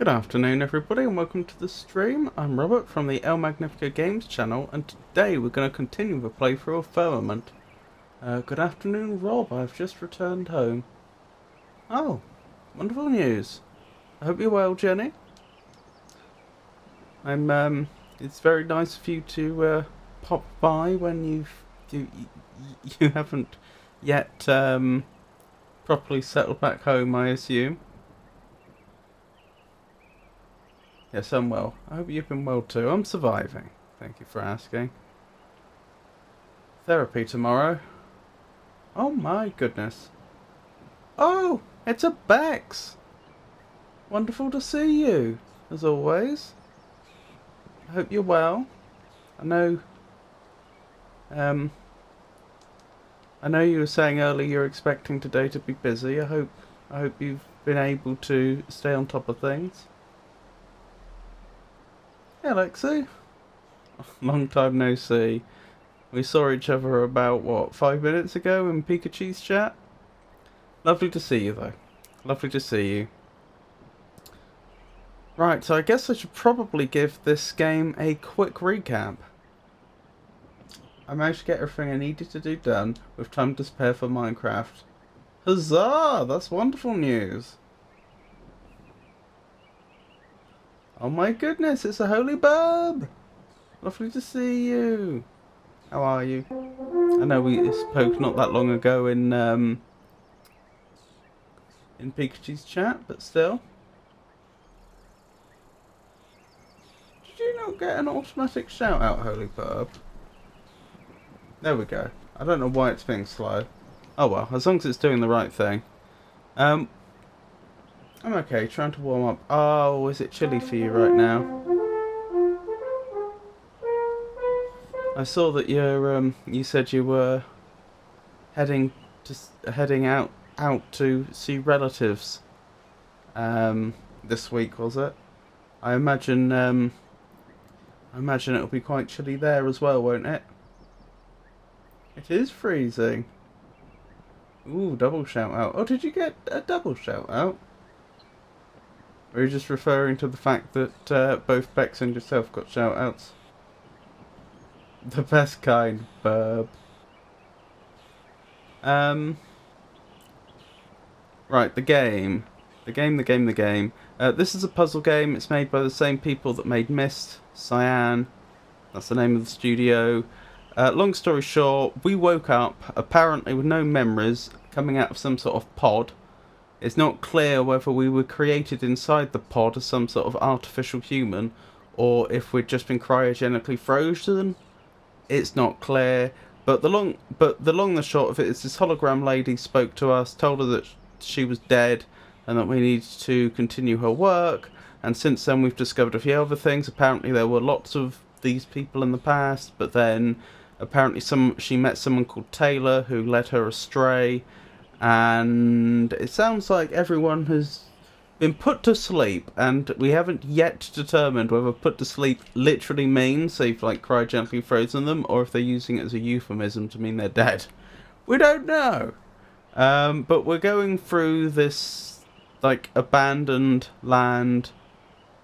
afternoon everybody and welcome to the stream. I'm Robert from the El Magnifico Games channel and today we're going to continue the playthrough of Firmament. Good afternoon Rob, I've just returned home. Oh, wonderful news. I hope you're well, Jenny. It's very nice of you to pop by when you haven't yet properly settled back home, I assume. Yes, I'm well. I hope you've been well too. I'm surviving. Thank you for asking. Therapy tomorrow. Oh my goodness. Oh, it's a Bex. Wonderful to see you, as always. I hope you're well. I know you were saying earlier you're expecting today to be busy. I hope you've been able to stay on top of things. Hey Lexi. Long time no see. We saw each other about, what, 5 minutes ago in Pikachu's chat? Lovely to see you though. Lovely to see you. Right, so I guess I should probably give this game a quick recap. I managed to get everything I needed to do done with time to spare for Minecraft. Huzzah! That's wonderful news. Oh my goodness, it's a holy bub! Lovely to see you. How are you? I know we spoke not that long ago in Pikachu's chat, but still. Did you not get an automatic shout out, holy bub? There we go. I don't know why it's being slow. Oh well, as long as it's doing the right thing. I'm okay, trying to warm up. Oh, is it chilly for you right now? I saw that you said you were heading out to see relatives this week, was it? I imagine it'll be quite chilly there as well, won't it? It is freezing. Ooh, double shout out. Oh, did you get a double shout out? Or are you just referring to the fact that both Bex and yourself got shout outs? The best kind, burb. Right, the game. This is a puzzle game. It's made by the same people that made Myst, Cyan. That's the name of the studio. Long story short, we woke up apparently with no memories, coming out of some sort of pod. It's not clear whether we were created inside the pod as some sort of artificial human, or if we'd just been cryogenically frozen. It's not clear, but the long and short of it is this hologram lady spoke to us, told us that she was dead, and that we needed to continue her work. And since then, we've discovered a few other things. Apparently, there were lots of these people in the past, but then apparently she met someone called Taylor who led her astray. And it sounds like everyone has been put to sleep, and we haven't yet determined whether put to sleep literally means they've like cryogenically frozen them, or if they're using it as a euphemism to mean they're dead. We don't know. But we're going through this like abandoned land.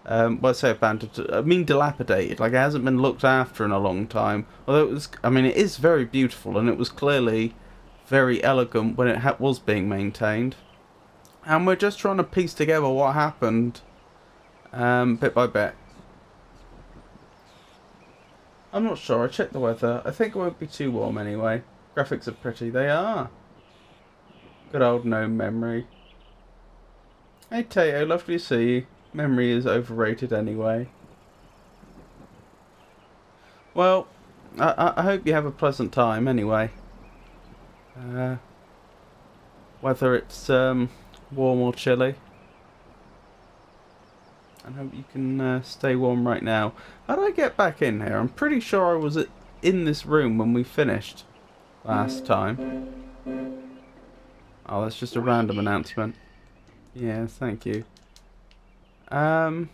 Well, I say abandoned, I mean dilapidated. Like it hasn't been looked after in a long time. Although it is very beautiful, and it was clearly very elegant when it was being maintained. And we're just trying to piece together what happened bit by bit. I'm not sure, I checked the weather. I think it won't be too warm anyway. Graphics are pretty, they are. Good old gnome memory. Hey Teo, lovely to see you. Memory is overrated anyway. Well, I hope you have a pleasant time anyway. Whether it's warm or chilly. I hope you can stay warm right now. How did I get back in here? I'm pretty sure I was in this room when we finished last time. Oh, that's just a random announcement. Yeah, thank you. I'm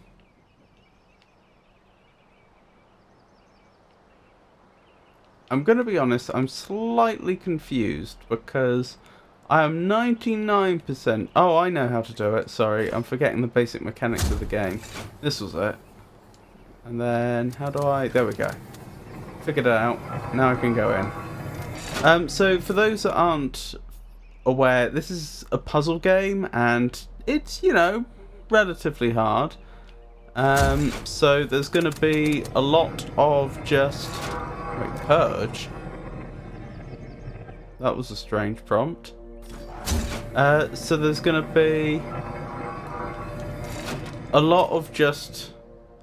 gonna be honest, I'm slightly confused because I am 99%. Oh, I know how to do it. Sorry, I'm forgetting the basic mechanics of the game. This was it. And then, how do I... There we go. Figured it out. Now I can go in. So, for those that aren't aware, this is a puzzle game, and it's, you know, relatively hard. So, there's going to be a lot of just... Wait, purge? That was a strange prompt. So there's going to be a lot of just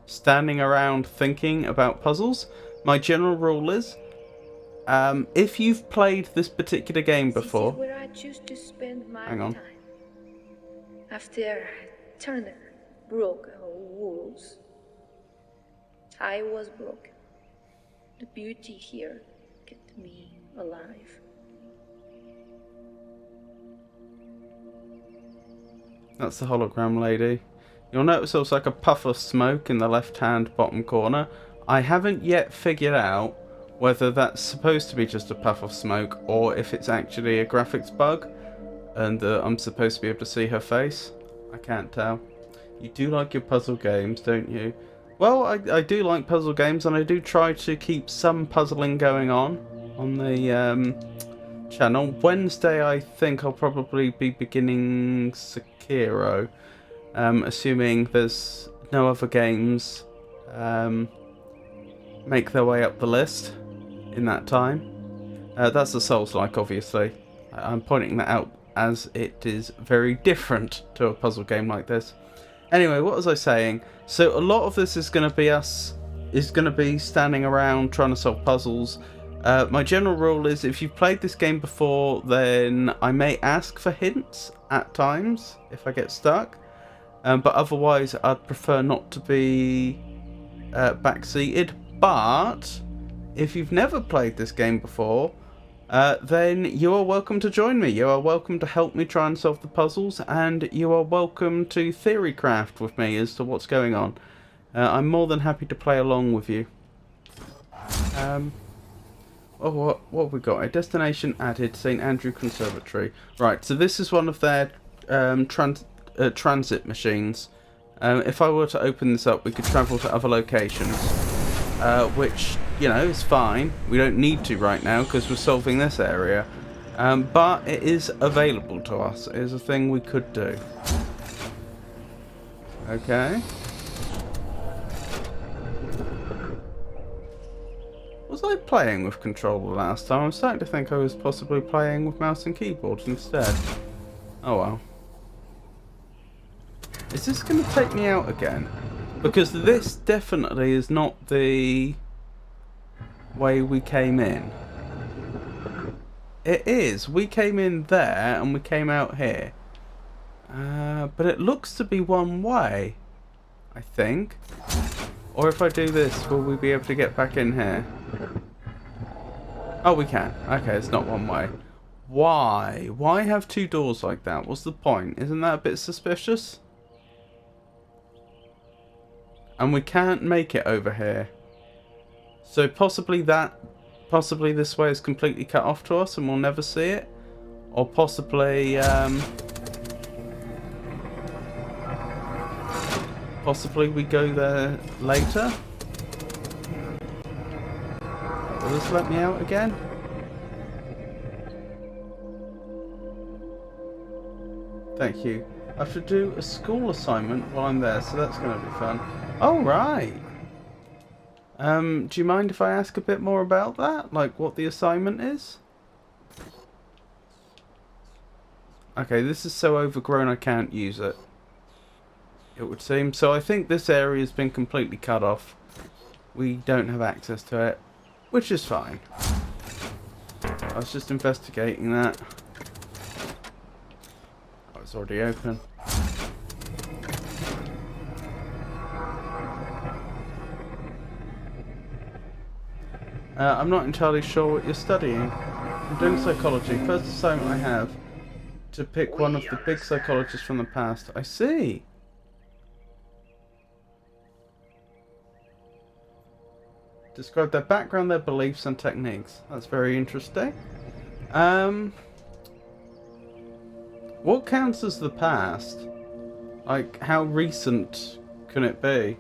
standing around thinking about puzzles. My general rule is, if you've played this particular game before... This is where I choose to spend my Hang on. time. After Turner broke her rules, I was broken. The beauty here kept me alive. That's the hologram lady. You'll notice there's like a puff of smoke in the left-hand bottom corner. I haven't yet figured out whether that's supposed to be just a puff of smoke or if it's actually a graphics bug and I'm supposed to be able to see her face. I can't tell. You do like your puzzle games, don't you? Well, I do like puzzle games, and I do try to keep some puzzling going on the channel. Wednesday, I think I'll probably be beginning Sekiro, assuming there's no other games make their way up the list in that time. That's a Souls-like, obviously. I'm pointing that out as it is very different to a puzzle game like this. Anyway, what was I saying? So a lot of this is going to be standing around trying to solve puzzles. My general rule is if you've played this game before, then I may ask for hints at times if I get stuck. But otherwise, I'd prefer not to be backseated. But if you've never played this game before, then you are welcome to join me. You are welcome to help me try and solve the puzzles, and you are welcome to theorycraft with me as to what's going on. I'm more than happy to play along with you. Oh, what have we got? A destination added, St. Andrew Conservatory. Right, so this is one of their transit machines. If I were to open this up, we could travel to other locations, which, you know, is fine. We don't need to right now because we're solving this area. But it is available to us. It is a thing we could do. Okay. Was I playing with controller last time? I'm starting to think I was possibly playing with mouse and keyboard instead. Oh well. Is this going to take me out again? Because this definitely is not the way we came in. It is. We came in there and we came out here. But it looks to be one way, I think. Or if I do this, will we be able to get back in here? Oh, we can. Okay, it's not one way. Why? Why have two doors like that? What's the point? Isn't that a bit suspicious? And we can't make it over here. So possibly this way is completely cut off to us and we'll never see it. Or possibly, possibly we go there later. Will this let me out again? Thank you. I have to do a school assignment while I'm there, so that's going to be fun. Oh, right. Do you mind if I ask a bit more about that? Like what the assignment is? Okay, this is so overgrown I can't use it. It would seem. So I think this area has been completely cut off. We don't have access to it, which is fine. I was just investigating that. Oh, it's already open. I'm not entirely sure what you're studying. I'm doing psychology. First assignment I have to pick one of the big psychologists from the past. I see. Describe their background, their beliefs and techniques. That's very interesting. What counts as the past? Like, how recent can it be?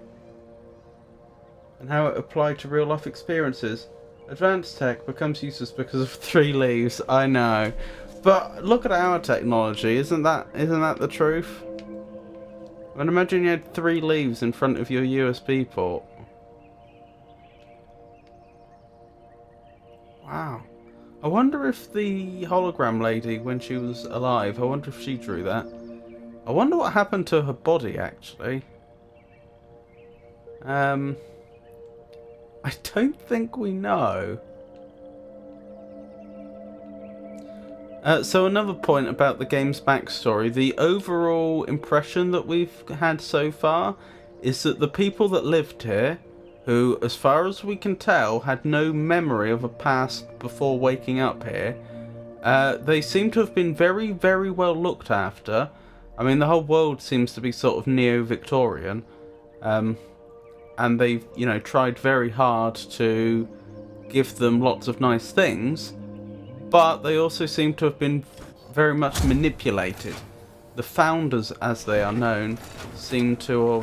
And how it applied to real life experiences. Advanced tech becomes useless because of 3 leaves. I know. But look at our technology. Isn't that the truth? I mean, imagine you had 3 leaves in front of your USB port. Wow. I wonder if the hologram lady, when she was alive, I wonder if she drew that. I wonder what happened to her body, actually. I don't think we know. So another point about the game's backstory, the overall impression that we've had so far is that the people that lived here, who, as far as we can tell, had no memory of a past before waking up here, they seem to have been very, very well looked after. I mean, the whole world seems to be sort of neo-Victorian, and they've, you know, tried very hard to give them lots of nice things, but they also seem to have been very much manipulated. The founders, as they are known, seem to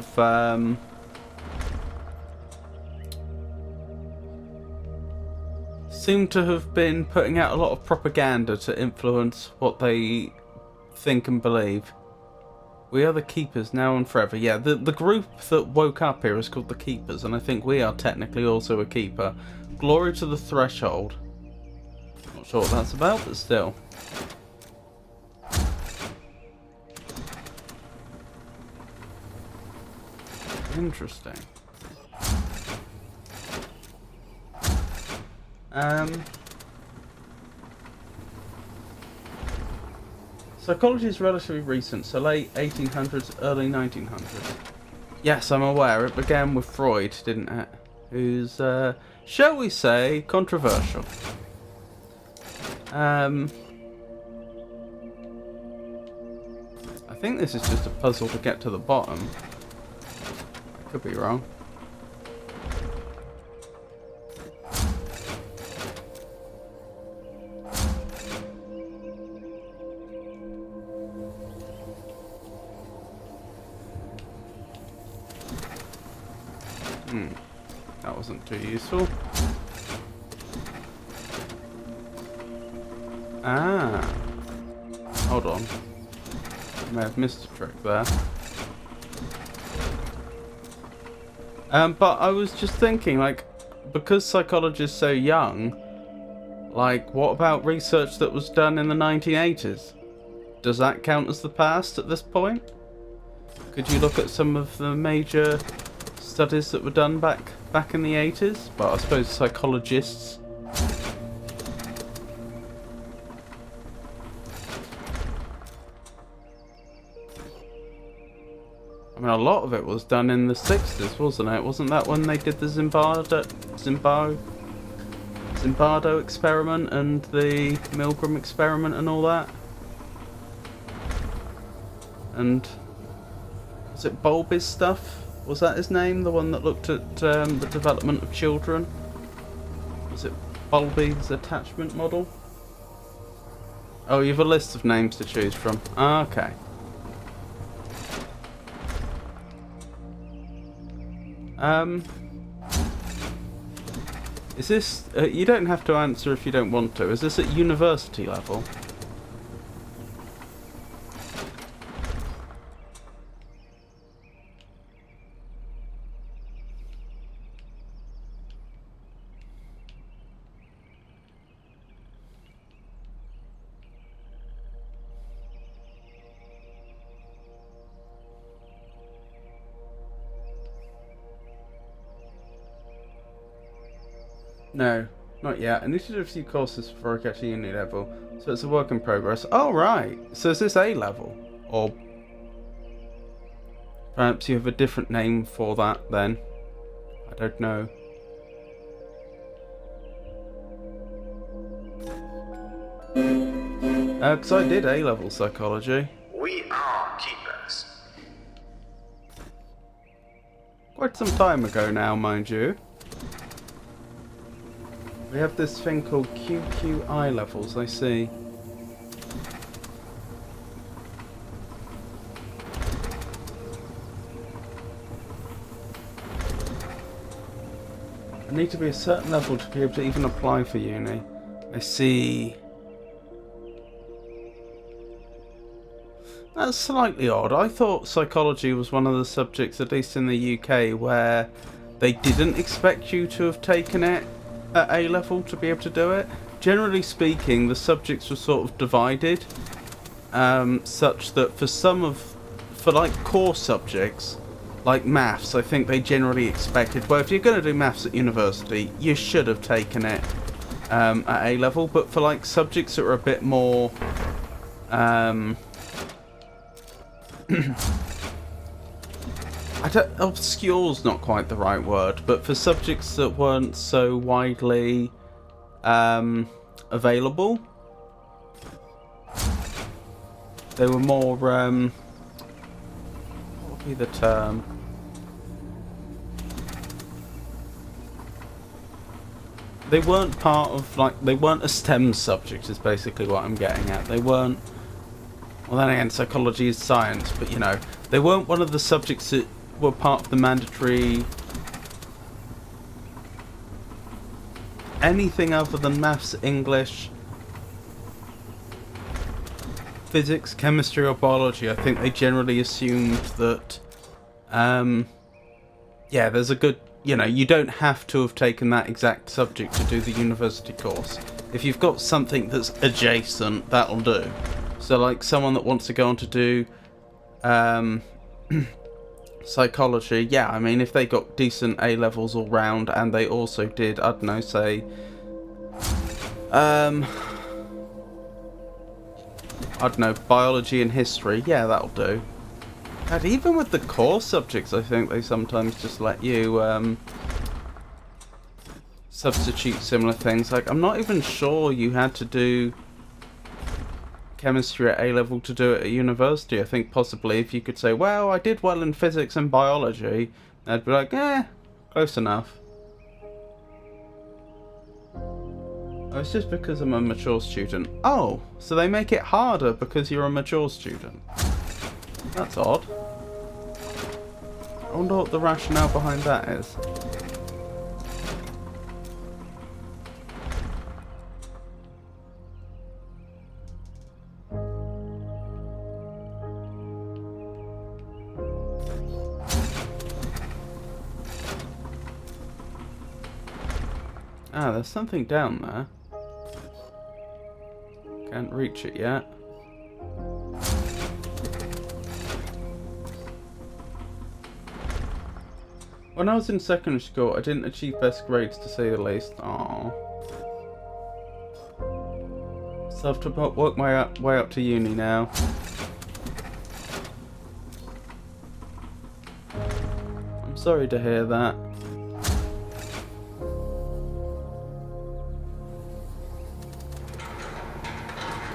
have been putting out a lot of propaganda to influence what they think and believe. We are the Keepers now and forever. Yeah, the group that woke up here is called the Keepers, and I think we are technically also a Keeper. Glory to the Threshold. Not sure what that's about, but still. Interesting. Psychology is relatively recent, so late 1800s, early 1900s. Yes, I'm aware. It began with Freud, didn't it? Who's, shall we say, controversial. I think this is just a puzzle to get to the bottom. I could be wrong. That wasn't too useful. Ah. Hold on. I may have missed a trick there. But I was just thinking, like, because psychology is so young, like, what about research that was done in the 1980s? Does that count as the past at this point? Could you look at some of the major studies that were done back in the 80s? But I suppose psychologists. I mean, a lot of it was done in the 60s, wasn't it? Wasn't that when they did the Zimbardo experiment and the Milgram experiment and all that? And was it Bowlby's stuff? Was that his name? The one that looked at the development of children? Was it Bowlby's attachment model? Oh, you have a list of names to choose from. Ah, okay. Is this... you don't have to answer if you don't want to. Is this at university level? No, not yet. I need to do a few courses before I get to uni level, so it's a work in progress. Oh, right. So is this A level? Or perhaps you have a different name for that then? I don't know. Because I did A level psychology. We are keepers. Quite some time ago now, mind you. We have this thing called QQI levels, I see. need to be a certain level to be able to even apply for uni. I see. That's slightly odd. I thought psychology was one of the subjects, at least in the UK, where they didn't expect you to have taken it at A level to be able to do it. Generally speaking, the subjects were sort of divided, such that for like core subjects, like maths, I think they generally expected, well, if you're going to do maths at university, you should have taken it at A level. But for like subjects that are a bit more obscure's not quite the right word, but for subjects that weren't so widely available, they were more what would be the term? They weren't part of, like, they weren't a STEM subject is basically what I'm getting at. They weren't, well then again, psychology is science, but you know, they weren't one of the subjects that were part of the mandatory anything other than maths, English, physics, chemistry or biology. I think they generally assumed that yeah, there's a good, you know, you don't have to have taken that exact subject to do the university course. If you've got something that's adjacent, that'll do. So like someone that wants to go on to do psychology, yeah, I mean, if they got decent A levels all round and they also did, I don't know, say I don't know, biology and history, yeah, that'll do. And even with the core subjects, I think they sometimes just let you substitute similar things. Like, I'm not even sure you had to do chemistry at A level to do it at university. I think possibly if you could say, well, I did well in physics and biology, they'd be like, close enough. Oh, it's just because I'm a mature student. Oh, so they make it harder because you're a mature student. That's odd. I wonder what the rationale behind that is. Ah, there's something down there. Can't reach it yet. When I was in secondary school, I didn't achieve best grades, to say the least. Aww. So I have to work my way up to uni now. I'm sorry to hear that.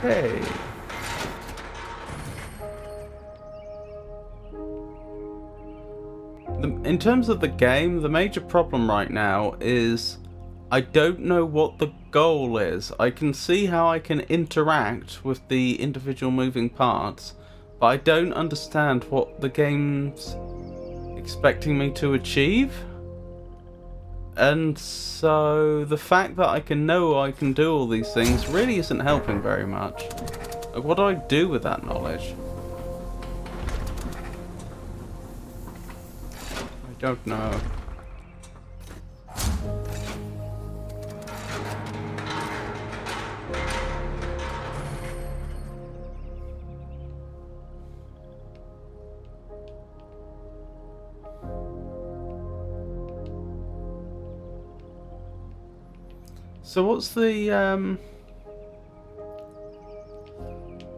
Okay. In terms of the game, the major problem right now is I don't know what the goal is. I can see how I can interact with the individual moving parts, but I don't understand what the game's expecting me to achieve. And so the fact that I can know I can do all these things really isn't helping very much. Like, what do I do with that knowledge? I don't know. So what's the,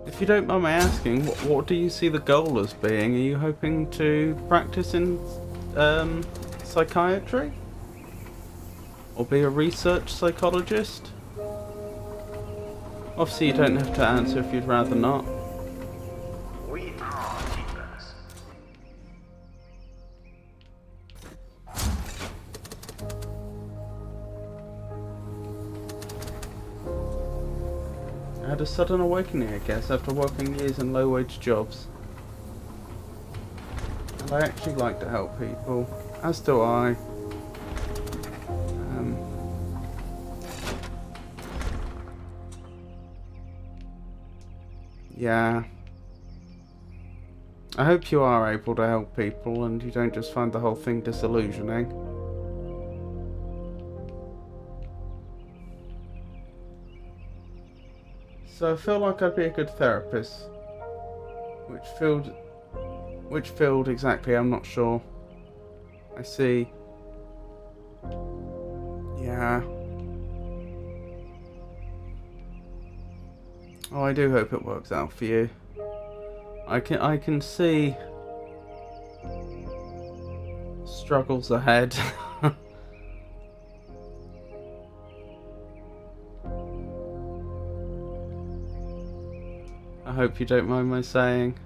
if you don't mind my asking, what do you see the goal as being? Are you hoping to practice in psychiatry? Or be a research psychologist? Obviously you don't have to answer if you'd rather not. We are keepers. I had a sudden awakening, I guess, after working years in low-wage jobs. And I actually like to help people, as do I. Yeah. I hope you are able to help people and you don't just find the whole thing disillusioning. So I feel like I'd be a good therapist. Which field exactly, I'm not sure. I see. Yeah. Oh, I do hope it works out for you. I can see struggles ahead. I hope you don't mind my saying.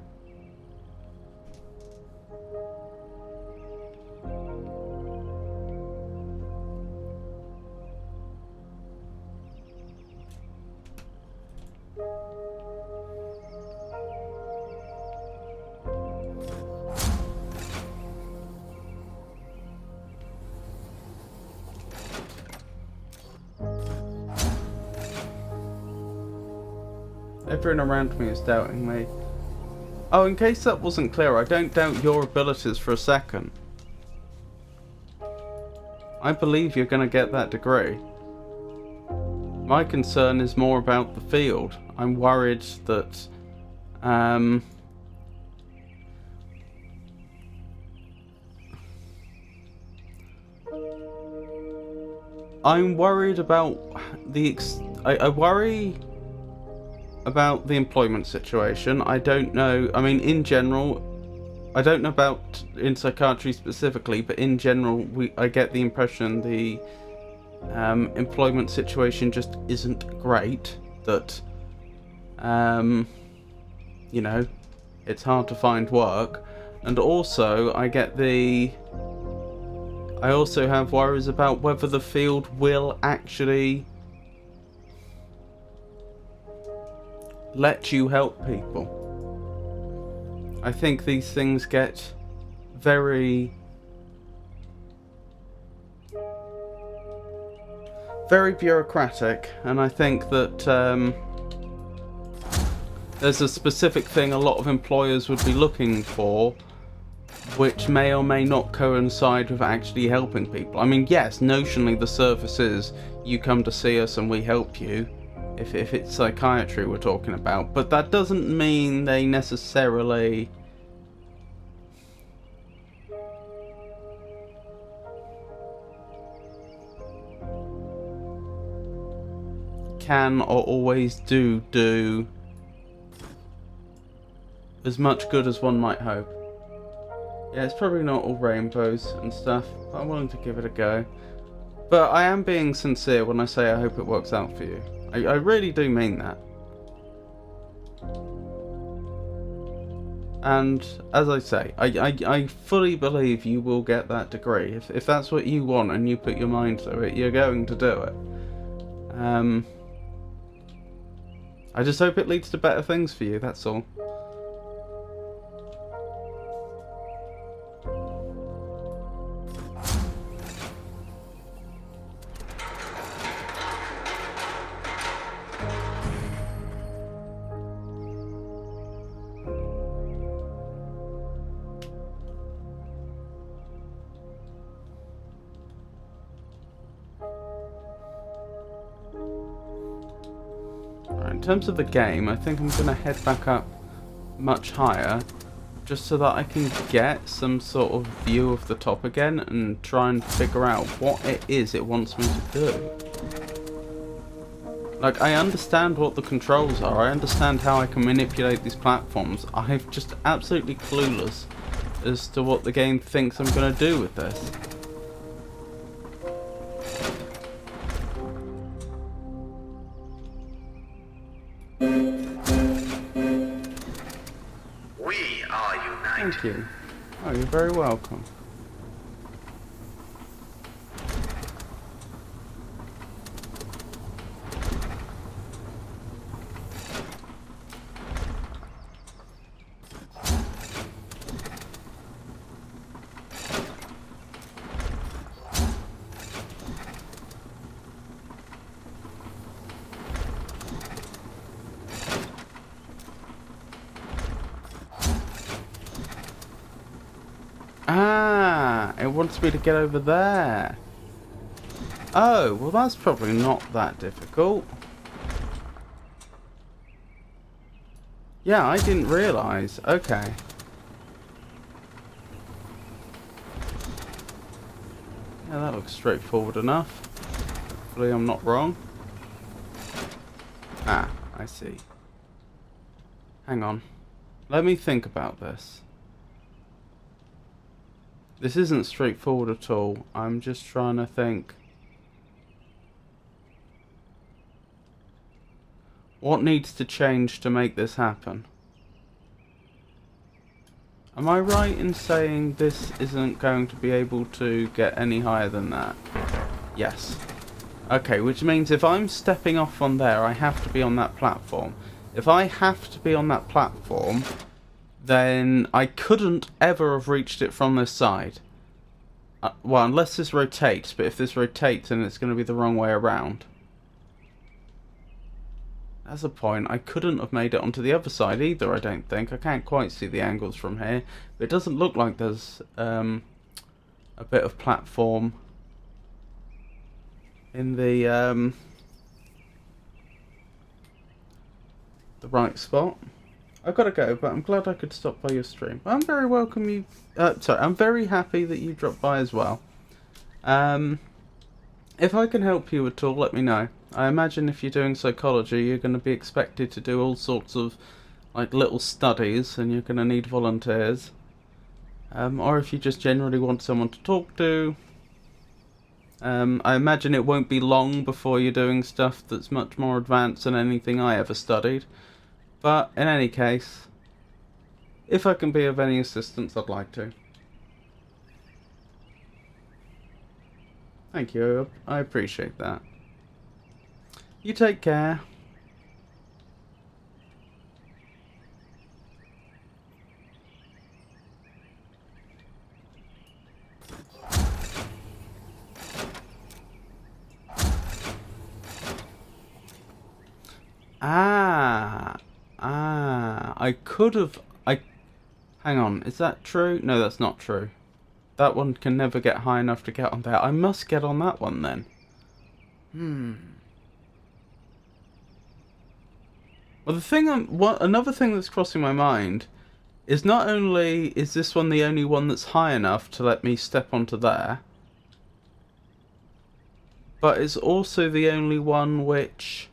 Everyone around me is doubting me. Oh, in case that wasn't clear, I don't doubt your abilities for a second. I believe you're going to get that degree. My concern is more about the field. I'm worried that I'm worried about I worry about the employment situation. I don't know. I mean, in general, I don't know about in psychiatry specifically, but in general, I get the impression the employment situation just isn't great. That you know, it's hard to find work, and also I also have worries about whether the field will actually let you help people. I think these things get very bureaucratic, and I think that there's a specific thing a lot of employers would be looking for, which may or may not coincide with actually helping people. I mean, yes, notionally the service is you come to see us and we help you, if it's psychiatry we're talking about, but that doesn't mean they necessarily can or always do as much good as one might hope. Yeah, it's probably not all rainbows and stuff, but I'm willing to give it a go. But I am being sincere when I say I hope it works out for you. I really do mean that. And as I say, I fully believe you will get that degree. If that's what you want and you put your mind to it, you're going to do it. I just hope it leads to better things for you, that's all. In terms of the game, I think I'm going to head back up much higher, just so that I can get some sort of view of the top again and try and figure out what it is it wants me to do. Like, I understand what the controls are, I understand how I can manipulate these platforms. I'm just absolutely clueless as to what the game thinks I'm going to do with this. We are united. Thank you. Oh, you're very welcome. it wants me to get over there. Oh, well that's probably not that difficult. Yeah, I didn't realise. Okay. Yeah, that looks straightforward enough. Hopefully I'm not wrong. Ah, I see. Hang on. Let me think about this. This isn't straightforward at all. I'm just trying to think. What needs to change to make this happen? Am I right in saying this isn't going to be able to get any higher than that? Yes. Okay, which means if I'm stepping off on there, I have to be on that platform. If I have to be on that platform, then I couldn't ever have reached it from this side. Well, unless this rotates, but if this rotates, then it's going to be the wrong way around. That's a point. I couldn't have made it onto the other side either, I don't think. I can't quite see the angles from here. But it doesn't look like there's a bit of platform in the right spot. I've got to go, but I'm glad I could stop by your stream. I'm very welcome you... sorry, I'm very happy that you dropped by as well. If I can help you at all, let me know. I imagine if you're doing psychology, you're going to be expected to do all sorts of like little studies, and you're going to need volunteers. Or if you just generally want someone to talk to. I imagine it won't be long before you're doing stuff that's much more advanced than anything I ever studied. But in any case, if I can be of any assistance, I'd like to. Thank you, I appreciate that. You take care. I could have... Hang on, is that true? No, that's not true. That one can never get high enough to get on there. I must get on that one then. Well, the thing another thing that's crossing my mind is not only is this one the only one that's high enough to let me step onto there, but it's also the only one which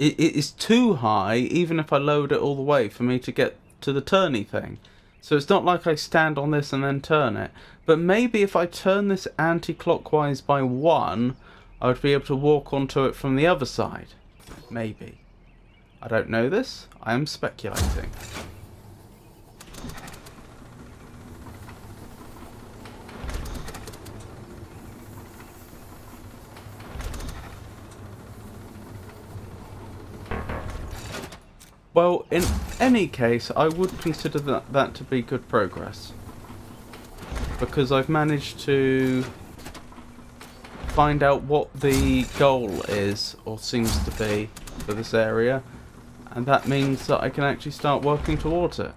it is too high, even if I lowered it all the way, for me to get to the turny thing. So it's not like I stand on this and then turn it. But maybe if I turn this anti-clockwise by 1, I would be able to walk onto it from the other side. Maybe. I don't know this. I am speculating. Well, in any case, I would consider that to be good progress. Because I've managed to find out what the goal is, or seems to be, for this area. And that means that I can actually start working towards it.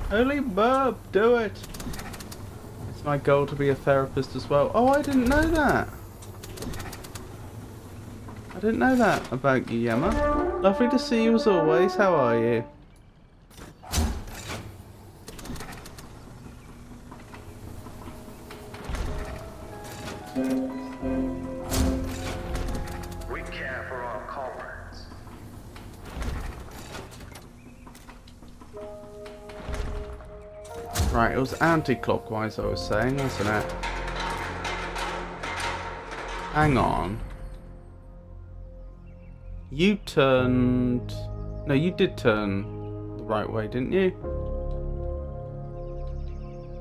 Holy burp, do it! It's my goal to be a therapist as well. Oh, I didn't know that! I didn't know that about you, Yemma. Lovely to see you as always. How are you? We care for our comrades. Right, it was anti-clockwise I was saying, wasn't it? Hang on. You turned... No, you did turn the right way, didn't you?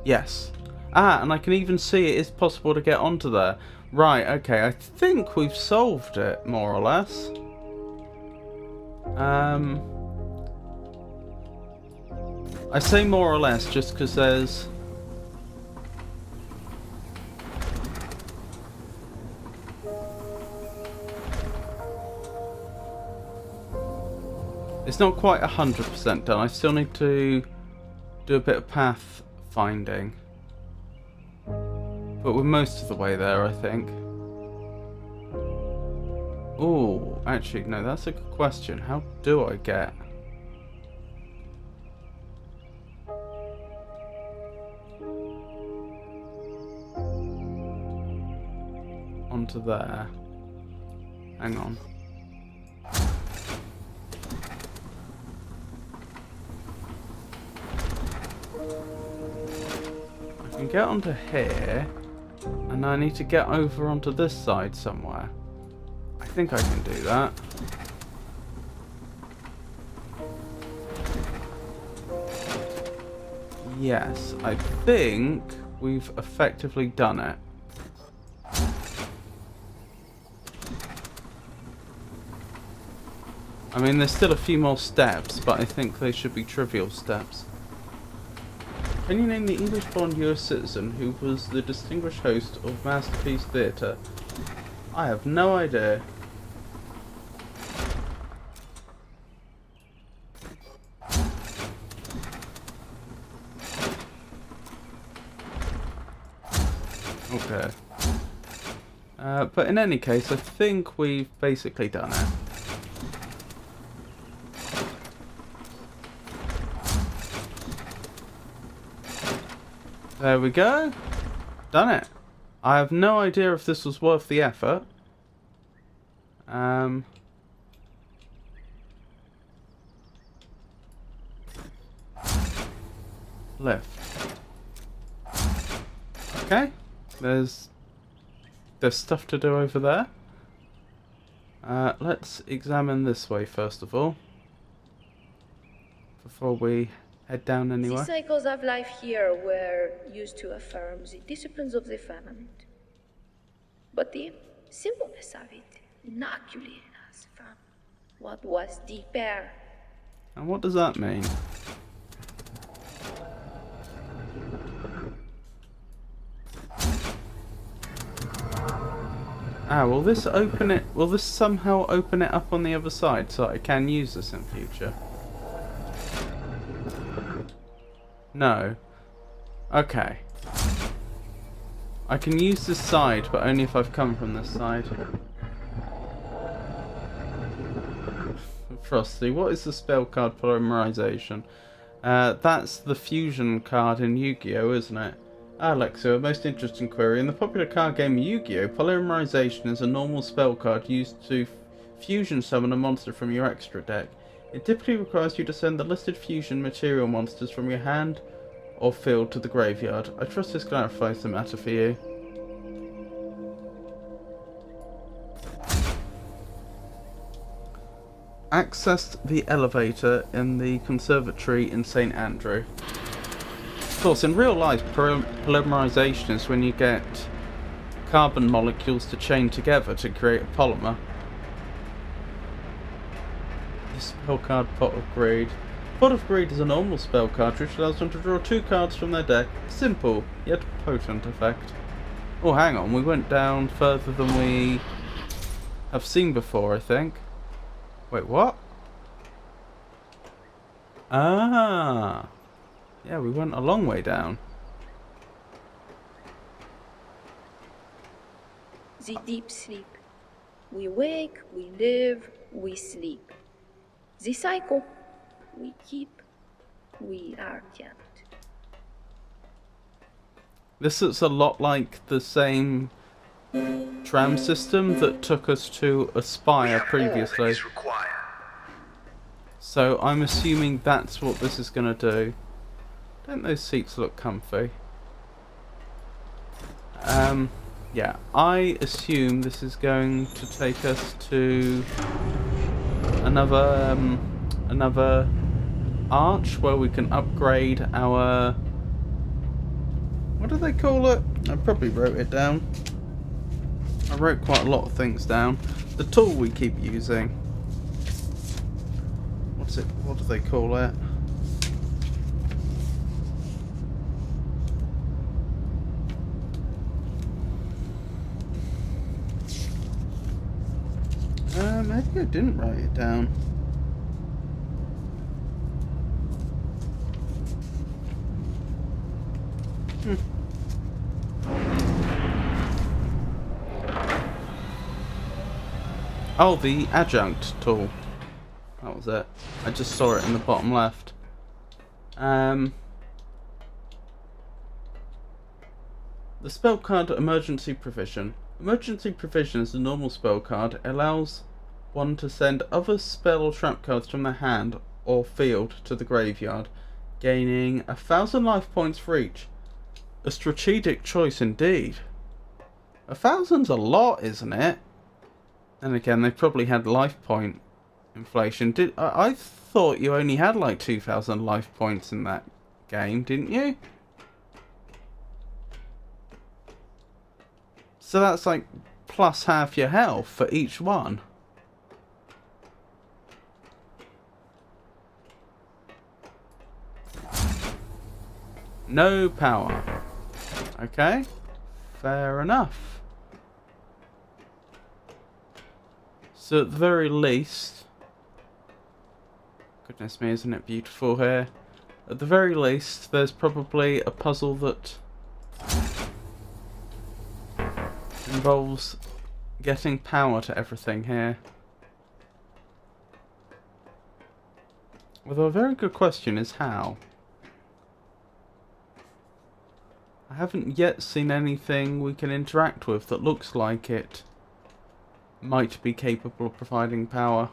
Yes. Ah, and I can even see it is possible to get onto there. Right, okay, I think we've solved it, more or less. I say more or less just because there's... It's not quite 100% done. I still need to do a bit of path finding. But we're most of the way there, I think. Oh, actually, no, that's a good question. How do I get... onto there? Hang on. I can get onto here, and I need to get over onto this side somewhere. I think I can do that. Yes, I think we've effectively done it. I mean, there's still a few more steps, but I think they should be trivial steps. Can you name the English-born US citizen who was the distinguished host of Masterpiece Theatre? I have no idea. Okay. But in any case, I think we've basically done it. There we go. Done it. I have no idea if this was worth the effort. Lift. Okay. There's stuff to do over there. Let's examine this way first of all. Before we head down anywhere. The cycles of life here were used to affirm the disciplines of the firmament. But the simpleness of it inoculated us from what was deeper. And what does that mean? Ah, will this open it? Will this somehow open it up on the other side so I can use this in future? No. Okay. I can use this side, but only if I've come from this side. Frosty, what is the spell card polymerization? That's the fusion card in Yu-Gi-Oh, isn't it? Alexa, a most interesting query. In the popular card game Yu-Gi-Oh, polymerization is a normal spell card used to fusion summon a monster from your extra deck. It typically requires you to send the listed fusion material monsters from your hand or field to the graveyard. I trust this clarifies the matter for you. Access the elevator in the conservatory in St. Andrew. Of course, in real life, polymerization is when you get carbon molecules to chain together to create a polymer. Spell card Pot of Greed. Pot of Greed is a normal spell card which allows them to draw 2 cards from their deck. Simple, yet potent effect. Oh, hang on, we went down further than we have seen before, I think. Wait, what? Ah! Yeah, we went a long way down. The deep sleep. We wake, we live, we sleep. The cycle. We keep, we are kept. This looks a lot like the same tram system that took us to Aspire previously. So I'm assuming that's what this is going to do. Don't those seats look comfy? Yeah, I assume this is going to take us to another arch where we can upgrade our... what do they call it? I probably wrote it down. I wrote quite a lot of things down. The tool we keep using. What's it? What do they call it? Maybe I didn't write it down. Oh, the adjunct tool. That was it. I just saw it in the bottom left. The spell card Emergency Provision. Emergency Provision is a normal spell card. It allows one to send other spell or trap cards from their hand or field to the graveyard, gaining 1,000 life points for each. A strategic choice indeed. 1,000's a lot, isn't it? And again, they probably had life point inflation. I thought you only had like 2,000 life points in that game, didn't you? So that's like plus half your health for each one. No power. Okay, fair enough. So at the very least, goodness me, isn't it beautiful here? At the very least, there's probably a puzzle that involves getting power to everything here. Although a very good question is how. I haven't yet seen anything we can interact with that looks like it might be capable of providing power.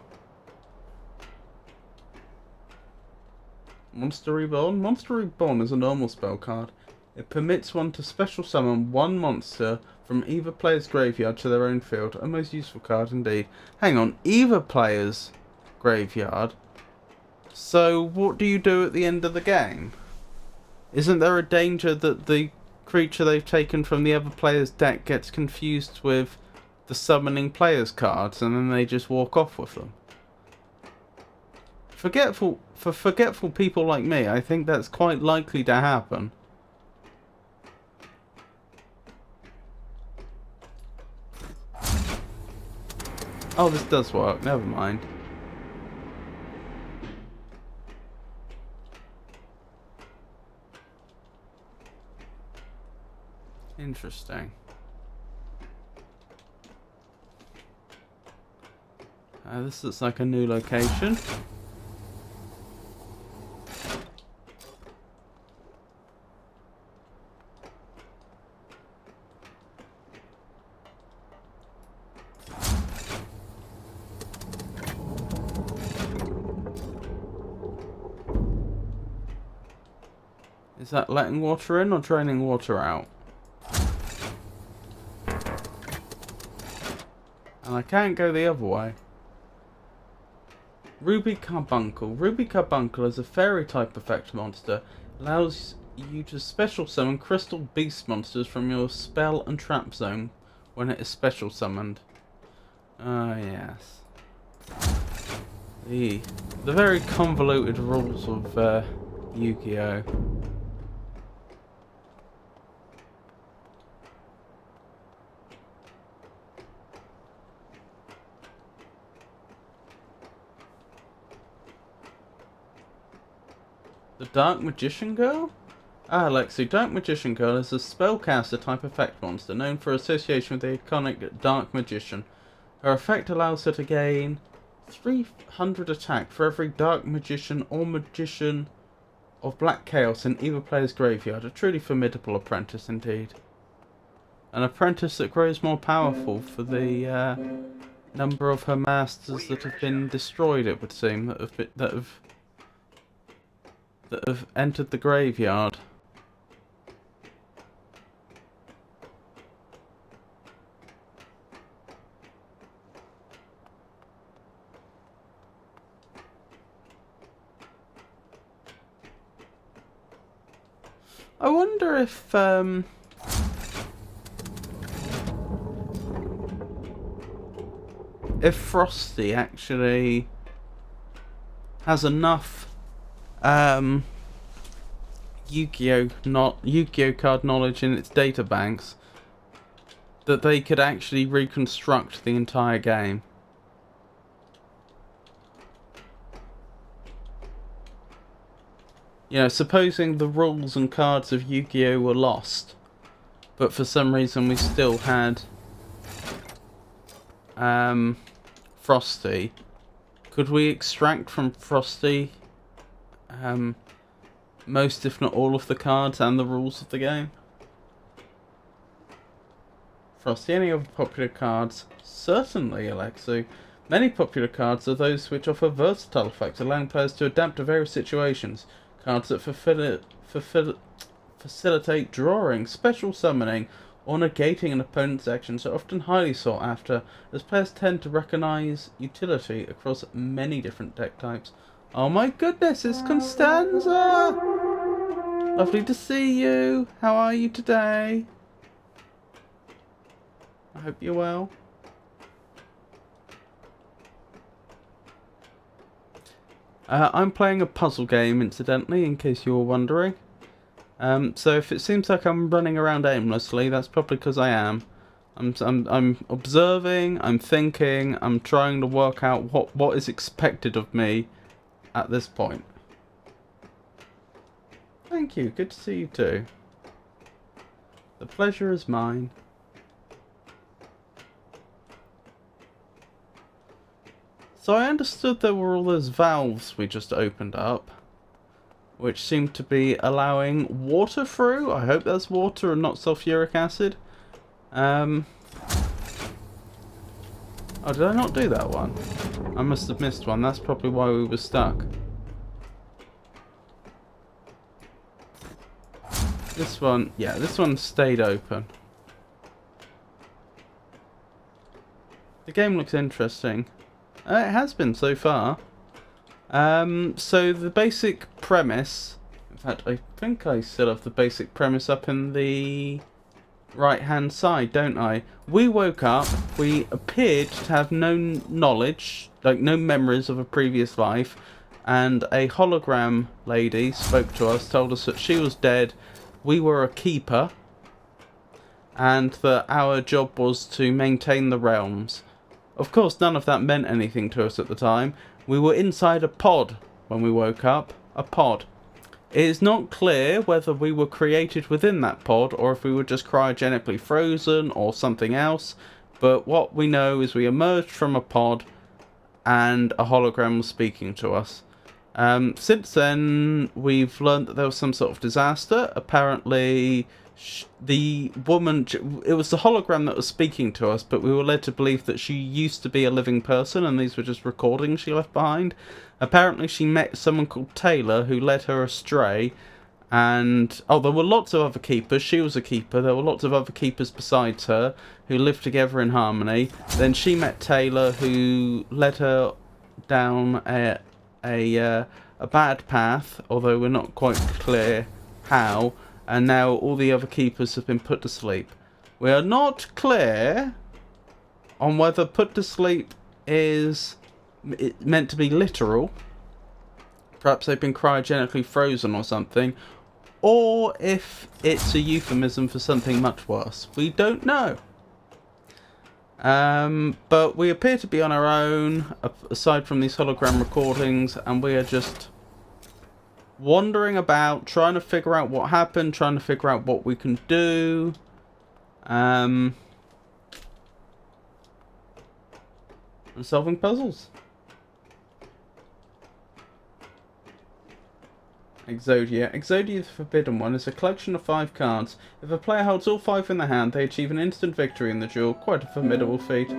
Monster Reborn? Monster Reborn is a normal spell card. It permits one to special summon one monster from either player's graveyard to their own field. A most useful card indeed. Hang on, either player's graveyard? So what do you do at the end of the game? Isn't there a danger that the creature they've taken from the other player's deck gets confused with the summoning player's cards and then they just walk off with them? For forgetful people like me, I think that's quite likely to happen. Oh, this does work. Never mind. Interesting. This looks like a new location. Is that letting water in or draining water out? And I can't go the other way. Ruby Carbuncle. Ruby Carbuncle is a fairy type effect monster. Allows you to special summon crystal beast monsters from your spell and trap zone when it is special summoned. Ah, yes. The very convoluted rules of Yu-Gi-Oh! The Dark Magician Girl? Ah, Lexi. Dark Magician Girl is a spellcaster type effect monster known for association with the iconic Dark Magician. Her effect allows her to gain 300 attack for every Dark Magician or Magician of Black Chaos in either player's graveyard. A truly formidable apprentice indeed. An apprentice that grows more powerful for the number of her masters that have been destroyed, it would seem, that have entered the graveyard. I wonder if Frosty actually has enough Yu-Gi-Oh card knowledge in its databanks that they could actually reconstruct the entire game. You know, supposing the rules and cards of Yu-Gi-Oh were lost, but for some reason we still had Frosty. Could we extract from Frosty most, if not all, of the cards and the rules of the game? Frosty, any other popular cards? Certainly, Alexu. Many popular cards are those which offer versatile effects, allowing players to adapt to various situations. Cards that facilitate drawing, special summoning, or negating an opponent's actions are often highly sought after, as players tend to recognise utility across many different deck types. Oh my goodness, it's Constanza! Lovely to see you. How are you today? I hope you're well. I'm playing a puzzle game, incidentally, in case you were wondering. So if it seems like I'm running around aimlessly, that's probably because I am. I'm observing, I'm thinking, I'm trying to work out what is expected of me at this point. Thank you, good to see you too. The pleasure is mine. So I understood there were all those valves we just opened up, which seem to be allowing water through. I hope that's water and not sulfuric acid. Oh, did I not do that one? I must have missed one. That's probably why we were stuck. This one, yeah, this one stayed open. The game looks interesting. It has been so far. So the basic premise, in fact I think I still have the basic premise up in the right hand side, don't I? We woke up, we appeared to have no knowledge, like no memories of a previous life, and a hologram lady spoke to us, told us that she was dead, we were a keeper, and that our job was to maintain the realms. Of course, none of that meant anything to us at the time. We were inside a pod when we woke up. A pod. It is not clear whether we were created within that pod or if we were just cryogenically frozen or something else. But what we know is we emerged from a pod and a hologram was speaking to us. Since then, we've learned that there was some sort of disaster. Apparently, the woman, it was the hologram that was speaking to us, but we were led to believe that she used to be a living person and these were just recordings she left behind. Apparently she met someone called Taylor who led her astray, and there were lots of other keepers. She was a keeper. There were lots of other keepers besides her who lived together in harmony. Then she met Taylor, who led her down a bad path, although we're not quite clear how. And now all the other keepers have been put to sleep. We are not clear on whether put to sleep is meant to be literal. Perhaps they've been cryogenically frozen or something. Or if it's a euphemism for something much worse. We don't know. But we appear to be on our own, aside from these hologram recordings, and we are just wandering about, trying to figure out what happened, trying to figure out what we can do. And solving puzzles. Exodia. Exodia, the Forbidden One, is a collection of 5 cards. If a player holds all 5 in their hand, they achieve an instant victory in the duel. Quite a formidable feat.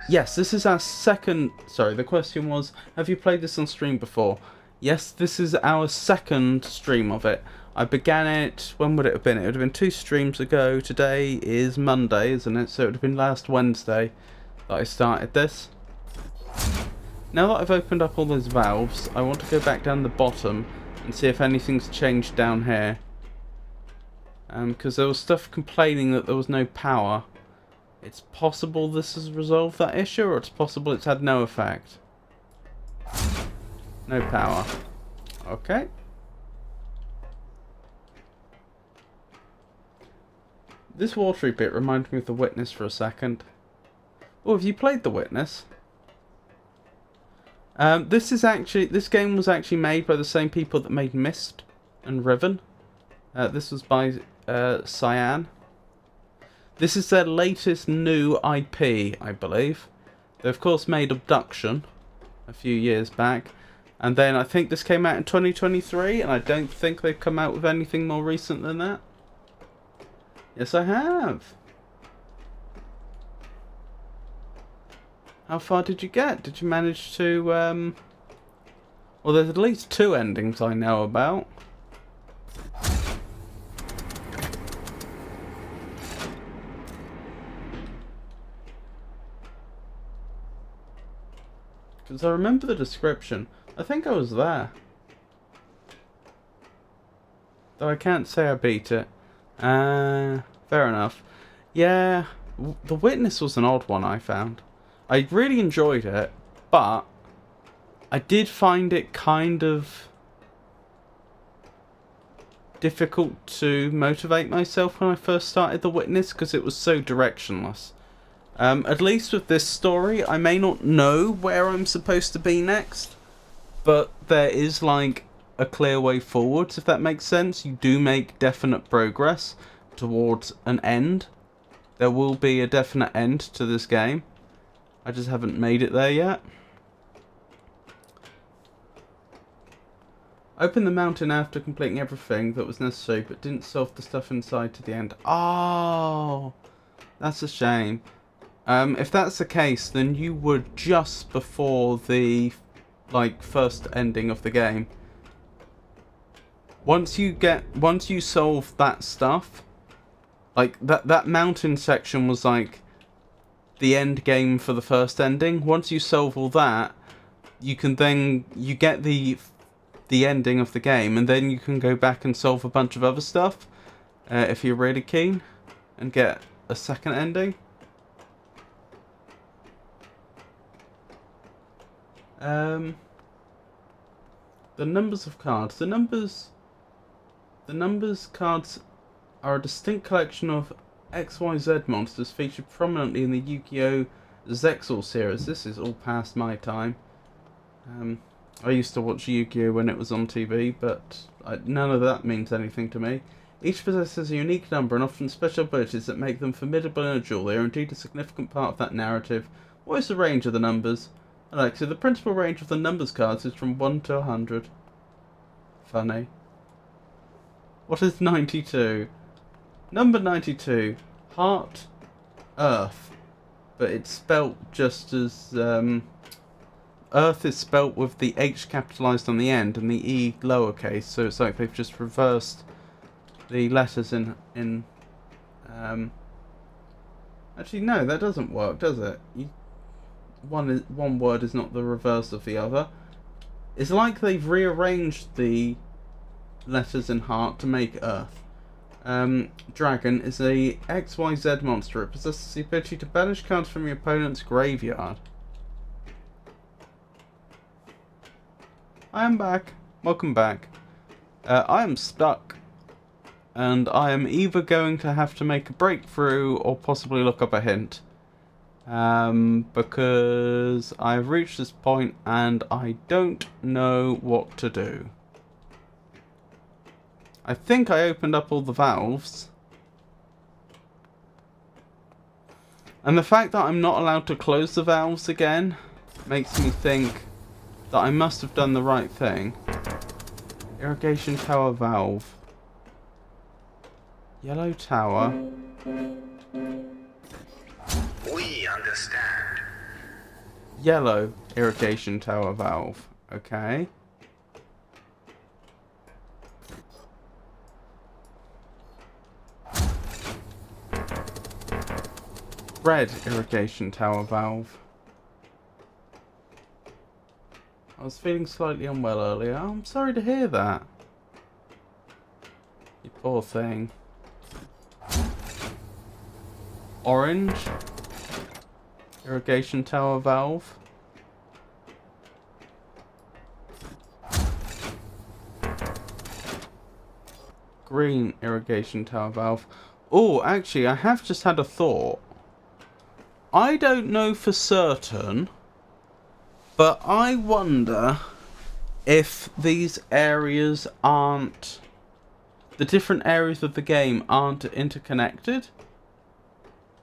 Yes, this is our second... Sorry, the question was, have you played this on stream before? Yes, this is our second stream of it. I began it... When would it have been? It would have been 2 streams ago. Today is Monday, isn't it? So it would have been last Wednesday that I started this. Now that I've opened up all those valves, I want to go back down the bottom and see if anything's changed down here. Because there was stuff complaining that there was no power. It's possible this has resolved that issue, or it's possible it's had no effect. No power. Okay. This watery bit reminded me of The Witness for a second. Oh, have you played The Witness? This game was actually made by the same people that made Myst and Riven. This was by Cyan. This is their latest new IP, I believe. They of course made Abduction a few years back, and then I think this came out in 2023, and I don't think they've come out with anything more recent than that. Yes, I have. How far did you get? Did you manage to, well, there's at least 2 endings I know about. Because I remember the description. I think I was there. Though I can't say I beat it. Fair enough. Yeah, The Witness was an odd one I found. I really enjoyed it, but I did find it kind of difficult to motivate myself when I first started The Witness because it was so directionless. At least with this story, I may not know where I'm supposed to be next, but there is like a clear way forward, if that makes sense. You do make definite progress towards an end. There will be a definite end to this game. I just haven't made it there yet. Open the mountain after completing everything that was necessary, but didn't solve the stuff inside to the end. Oh, that's a shame. If that's the case, then you were just before the first ending of the game. Once you solve that stuff, like that mountain section was like the end game for the first ending. Once you solve all that, you get the ending of the game, and then you can go back and solve a bunch of other stuff if you're really keen and get a second ending. The numbers of cards. The numbers cards are a distinct collection of XYZ monsters featured prominently in the Yu-Gi-Oh! Zexal series. This is all past my time. I used to watch Yu-Gi-Oh! When it was on TV, but none of that means anything to me. Each possesses a unique number and often special abilities that make them formidable in a duel. They are indeed a significant part of that narrative. What is the range of the numbers? Alexa, the principal range of the numbers cards is from 1 to 100. Funny. What is 92? Number 92. Heart, Earth. But it's spelt just as... Earth is spelt with the H capitalised on the end and the E lowercase. So it's like they've just reversed the letters in actually, no, that doesn't work, does it? One word is not the reverse of the other. It's like they've rearranged the letters in heart to make Earth. Dragon is a XYZ monster. It possesses the ability to banish cards from your opponent's graveyard. I am back. Welcome back. I am stuck. And I am either going to have to make a breakthrough or possibly look up a hint. Because I've reached this point and I don't know what to do. I think I opened up all the valves. And the fact that I'm not allowed to close the valves again makes me think that I must have done the right thing. Irrigation tower valve. Yellow tower. We understand. Yellow irrigation tower valve. Okay. Red irrigation tower valve. I was feeling slightly unwell earlier. Oh, I'm sorry to hear that. You poor thing. Orange irrigation tower valve. Green irrigation tower valve. Oh, actually, I have just had a thought. I don't know for certain But I wonder if these areas aren't... the different areas of the game aren't interconnected.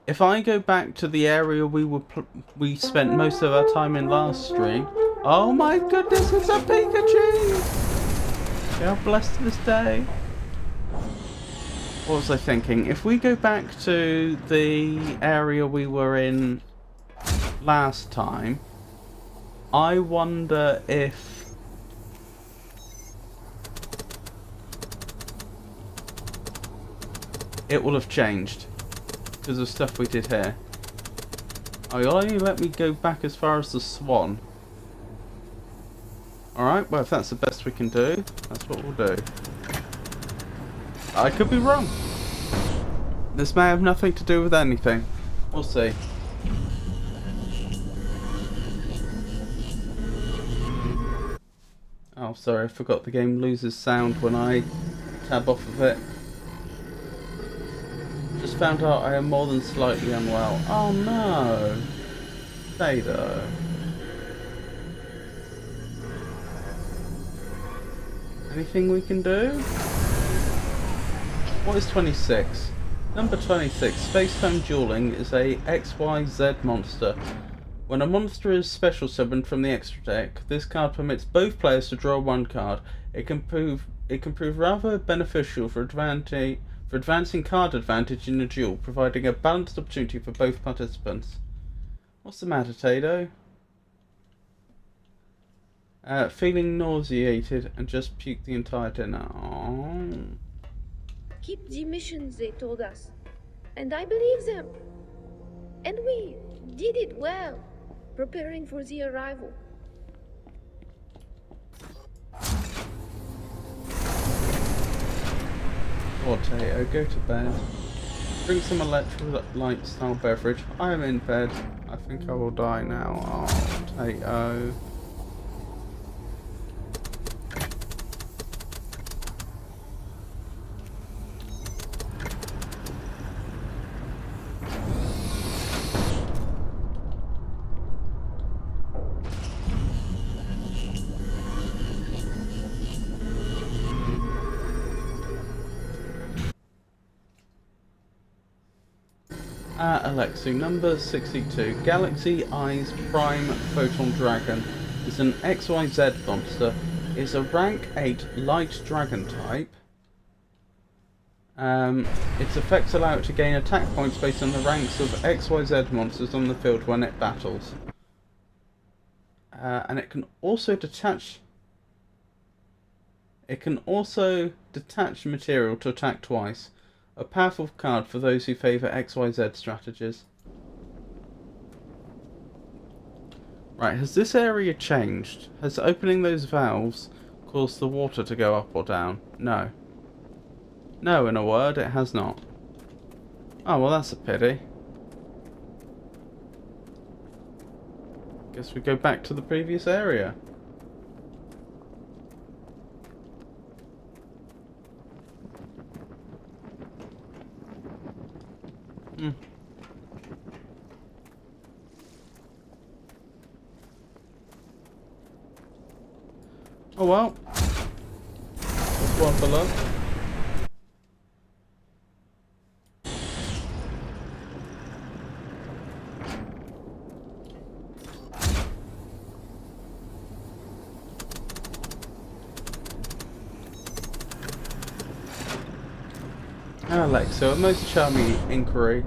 If I go back to the area we spent most of our time in last stream... Oh my goodness, it's a Pikachu! God bless to this day. What was I thinking? If we go back to the area we were in last time, I wonder if it will have changed because of stuff we did here. Oh, you'll only let me go back as far as the swan. Alright, well if that's the best we can do, that's what we'll do. I could be wrong. This may have nothing to do with anything. We'll see. Oh, sorry, I forgot the game loses sound when I tab off of it. Just found out I am more than slightly unwell. Oh no! Potato. Anything we can do? What is 26? Number 26, Space-Time Dueling is a XYZ monster. When a monster is special summoned from the extra deck, this card permits both players to draw one card. It can prove rather beneficial for advancing card advantage in a duel, providing a balanced opportunity for both participants. What's the matter, Tato? Feeling nauseated and just puked the entire dinner. Aww. Keep the missions, they told us. And I believe them. And we did it well, preparing for the arrival. Potato, go to bed. Drink some electrolyte style beverage. I am in bed. I think I will die now. Oh, Potato. Alexu, number 62. Galaxy Eyes Prime Photon Dragon is an XYZ monster. Is a rank 8 light dragon type. Its effects allow it to gain attack points based on the ranks of XYZ monsters on the field when it battles. And it can also detach... It can also detach material to attack twice. A powerful card for those who favour XYZ strategies. Right, has this area changed? Has opening those valves caused the water to go up or down? No. No, in a word, it has not. Oh, well that's a pity. Guess we go back to the previous area. Oh well. That's one for love. Alexa, a most charming inquiry.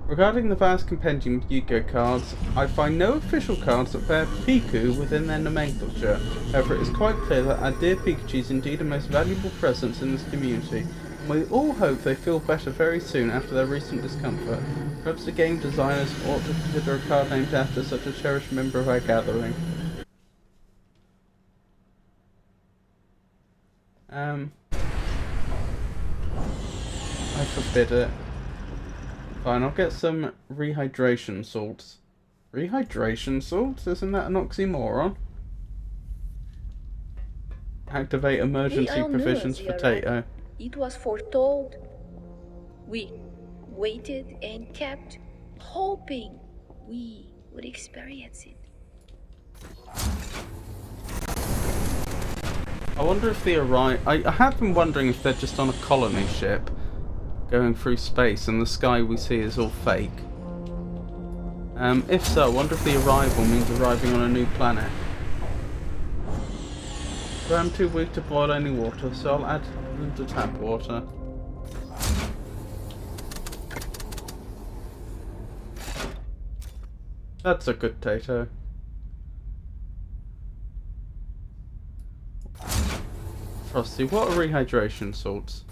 Regarding the vast compendium of Yu-Gi-Oh cards, I find no official cards that bear Piku within their nomenclature. However, it is quite clear that our dear Pikachu is indeed a most valuable presence in this community, and we all hope they feel better very soon after their recent discomfort. Perhaps the game designers ought to consider a card named after such a cherished member of our gathering. I forbid it. Fine, I'll get some rehydration salts. Rehydration salts? Isn't that an oxymoron? Activate emergency provisions potato. It was foretold. We waited and kept hoping we would experience it. I wonder if they arrive. I have been wondering if they're just on a colony ship going through space and the sky we see is all fake. If so, I wonder if the arrival means arriving on a new planet. But I'm too weak to boil any water, so I'll add them to tap water. That's a good potato. Frosty, what are rehydration salts?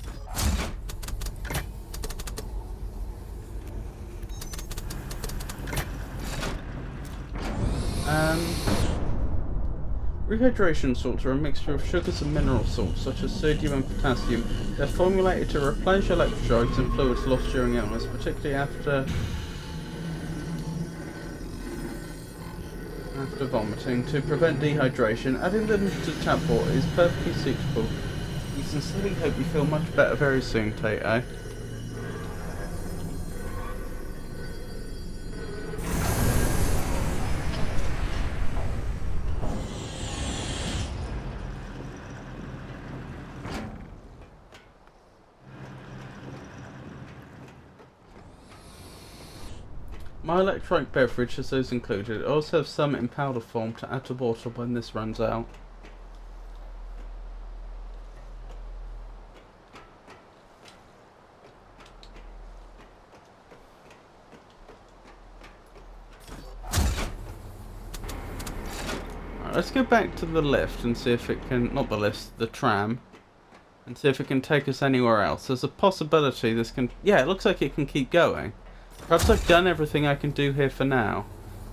Rehydration salts are a mixture of sugars and mineral salts, such as sodium and potassium. They're formulated to replenish electrolytes and fluids lost during illness, particularly after vomiting. To prevent dehydration, adding them to tap water is perfectly suitable. We sincerely hope you feel much better very soon, Tato. My electronic beverage has those included. I also have some in powder form to add to water when this runs out. Alright, let's go back to the lift and see if it can, not the lift, the tram, and see if it can take us anywhere else. There's a possibility this can, yeah, it looks like it can keep going. Perhaps I've done everything I can do here for now.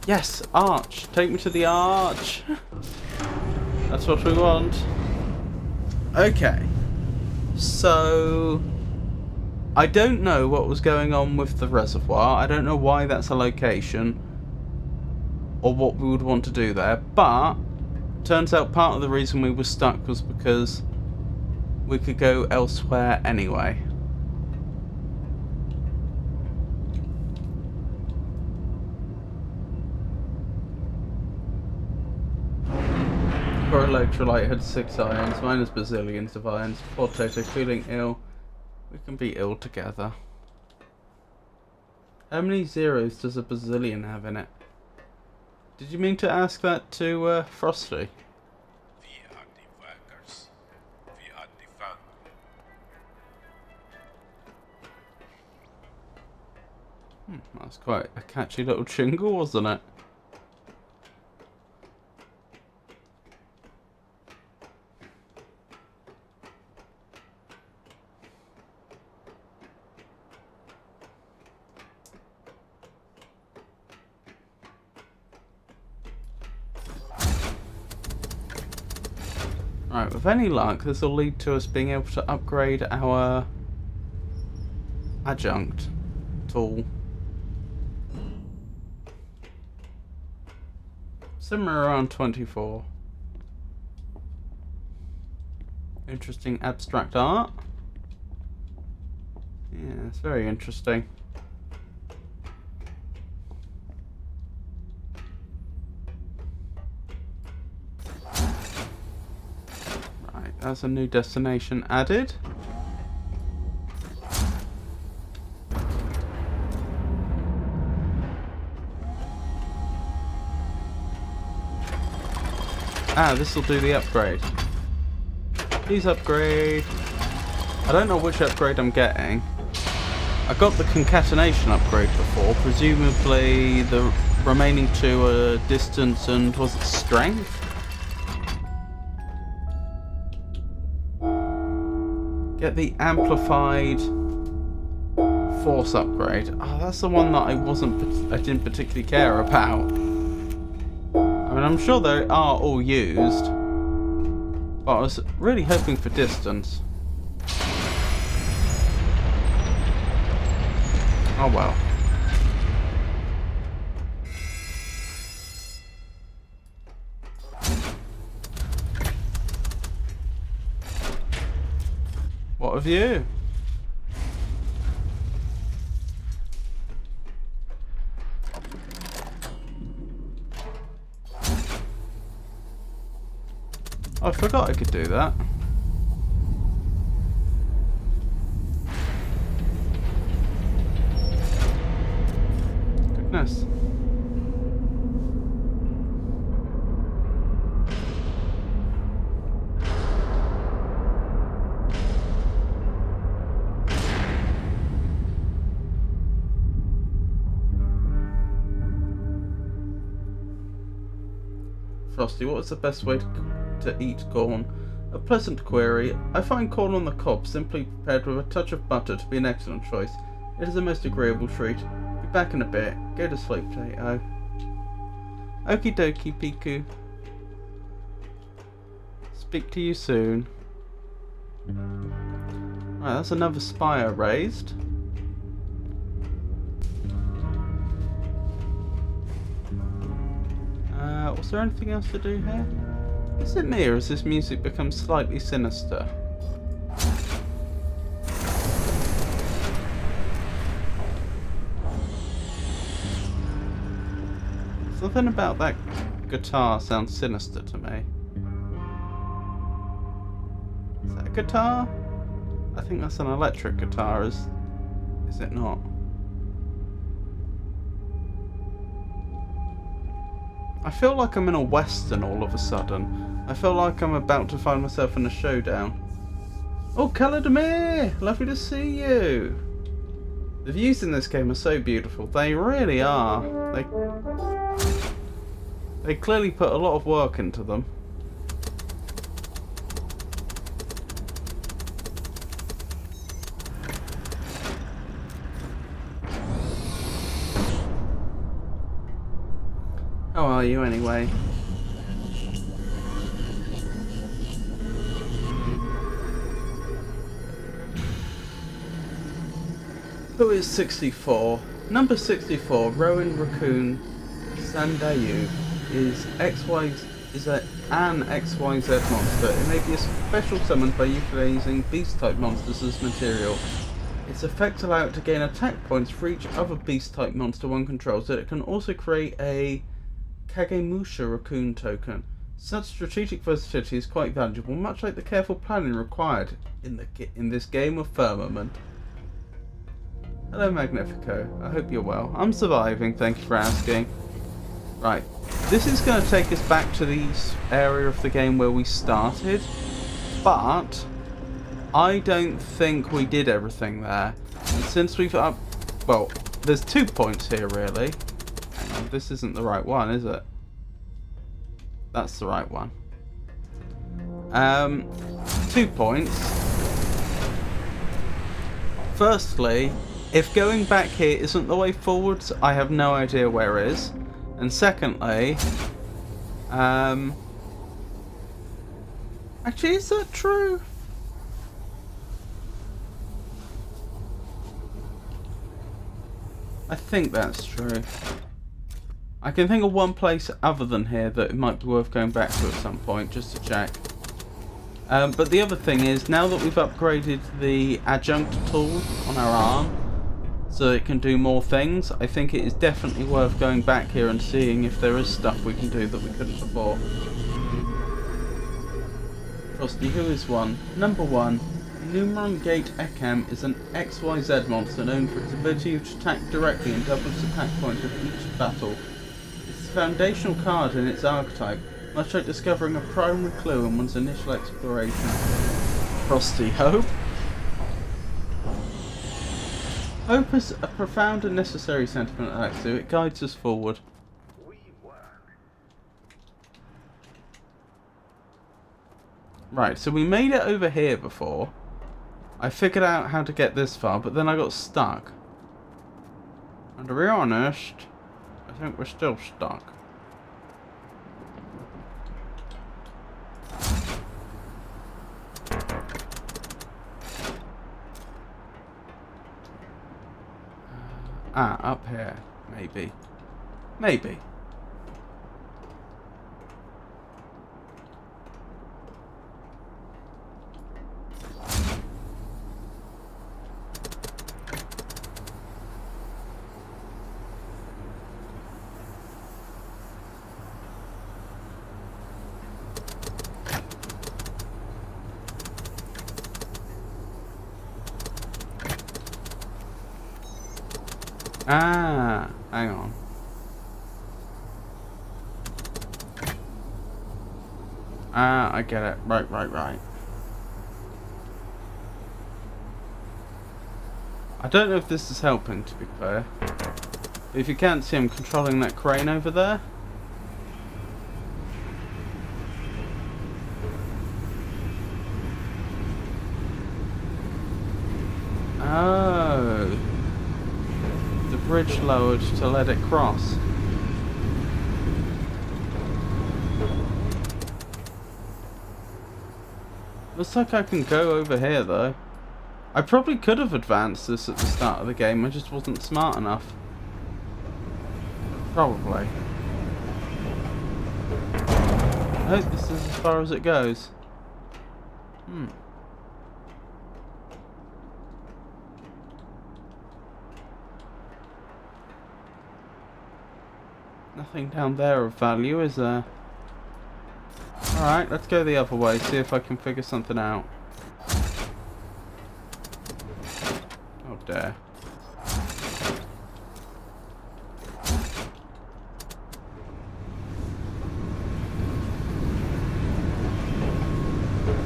Yes, arch! Take me to the arch! That's what we want. Okay. So I don't know what was going on with the reservoir. I don't know why that's a location or what we would want to do there, but turns out part of the reason we were stuck was because we could go elsewhere anyway. Our electrolyte had 6 ions, mine has bazillions of ions. Poor Toto, feeling ill. We can be ill together. How many zeros does a bazillion have in it? Did you mean to ask that to Frosty? We are the workers. We are the fun. That's quite a catchy little jingle, wasn't it? Right, with any luck, this will lead to us being able to upgrade our adjunct tool. Somewhere around 24. Interesting abstract art. Yeah, it's very interesting. That's a new destination added. Ah, this will do the upgrade. Please upgrade. I don't know which upgrade I'm getting. I got the concatenation upgrade before. Presumably the remaining two are distance and was it strength? Get the amplified force upgrade. Oh, that's the one that I didn't particularly care about. I mean, I'm sure they are all used, but I was really hoping for distance. Oh well. What have you? Oh, I forgot I could do that. Goodness. Frosty, what is the best way to eat corn? A pleasant query. I find corn on the cob, simply prepared with a touch of butter, to be an excellent choice. It is a most agreeable treat. Be back in a bit. Go to sleep, Potato. Okie dokie, Piku. Speak to you soon. Right, that's another spire raised. Was there anything else to do here? Is it me, or has this music become slightly sinister? Something about that guitar sounds sinister to me. Is that a guitar? I think that's an electric guitar, is it not? I feel like I'm in a western all of a sudden. I feel like I'm about to find myself in a showdown. Oh, Caladamir! Lovely to see you! The views in this game are so beautiful. They really are. They clearly put a lot of work into them. How are you anyway? Who is 64? Number 64, Rowan Raccoon Sandayu, is an XYZ monster. It may be a special summon by utilizing beast-type monsters as material. Its effects allow it to gain attack points for each other beast-type monster one controls. It can also create a Kagemusha Raccoon token. Such strategic versatility is quite valuable, much like the careful planning required in this game of Firmament. Hello Magnifico, I hope you're well. I'm surviving, thank you for asking. Right, this is going to take us back to the area of the game where we started, but I don't think we did everything there. And since we've well, there's 2 points here really. Hang on, this isn't the right one, is it? That's the right one. 2 points. Firstly, if going back here isn't the way forwards, I have no idea where it is. And secondly, actually, is that true? I think that's true. I can think of one place other than here that it might be worth going back to at some point, just to check. But the other thing is, now that we've upgraded the adjunct tool on our arm, so it can do more things, I think it is definitely worth going back here and seeing if there is stuff we can do that we couldn't before. Frosty, who is one? Number 1. Numeron Gate Ekam is an XYZ monster known for its ability to attack directly and double its attack point of each battle. It's the foundational card in its archetype, much like discovering a primary clue in one's initial exploration. Frosty, hope? Hope is a profound and necessary sentiment, Alexu. It guides us forward. We work. Right, so we made it over here before. I figured out how to get this far, but then I got stuck. And to be honest, I think we're still stuck. Up here. Maybe. Maybe. Ah, hang on. Ah, I get it. Right. I don't know if this is helping, to be fair. But if you can't see, I'm controlling that crane over there. Oh. The bridge lowered to let it cross. Looks like I can go over here, though. I probably could have advanced this at the start of the game, I just wasn't smart enough. Probably. Oh, this is as far as it goes. Nothing down there of value, is there? Alright, let's go the other way, see if I can figure something out. Oh dear.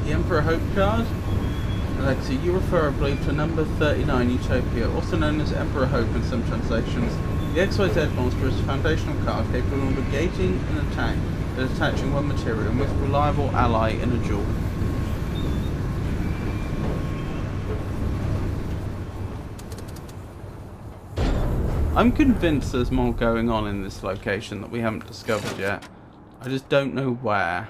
The Emperor Hope card? Alexei, you refer, I believe, to number 39 Utopia, also known as Emperor Hope in some translations. The XYZ monster is a foundational card capable of negating an attack and attaching one material and with a reliable ally in a duel. I'm convinced there's more going on in this location that we haven't discovered yet. I just don't know where.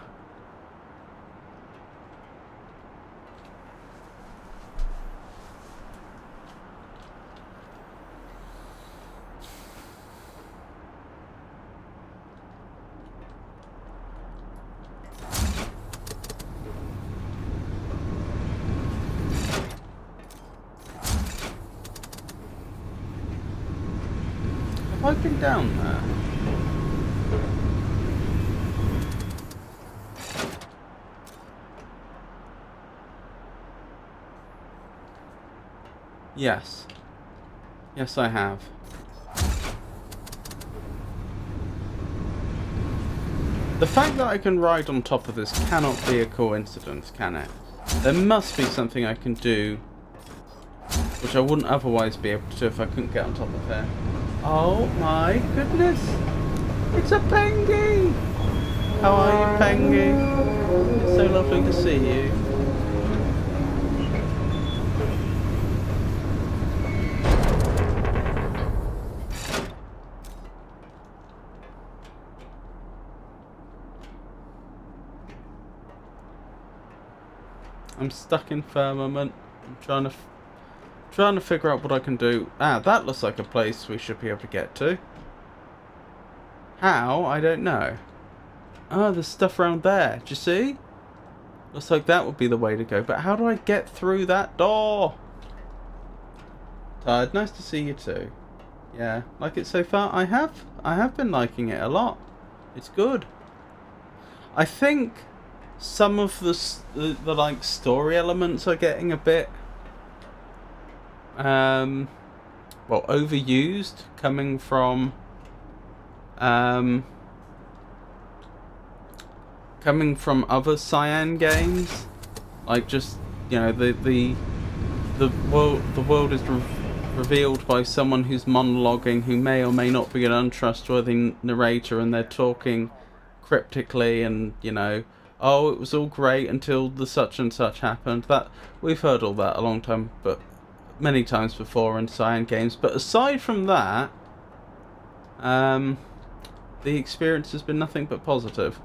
Have I been down there? Yes. Yes, I have. The fact that I can ride on top of this cannot be a coincidence, can it? There must be something I can do which I wouldn't otherwise be able to do if I couldn't get on top of here. Oh my goodness! It's a penguin! How are you, penguin? It's so lovely to see you. I'm stuck in Firmament. I'm trying to figure out what I can do. Ah, that looks like a place we should be able to get to. How? I don't know. Oh, there's stuff around there. Do you see? Looks like that would be the way to go. But how do I get through that door? Tired, nice to see you too. Yeah, like it so far? I have been liking it a lot. It's good. I think some of the like story elements are getting a bit well, overused, coming from other Cyan games, like just, you know, the world is revealed by someone who's monologuing, who may or may not be an untrustworthy narrator, and they're talking cryptically, and, you know, oh, it was all great until the such and such happened. That we've heard all that a long time, but many times before in Cyan games. But aside from that, the experience has been nothing but positive.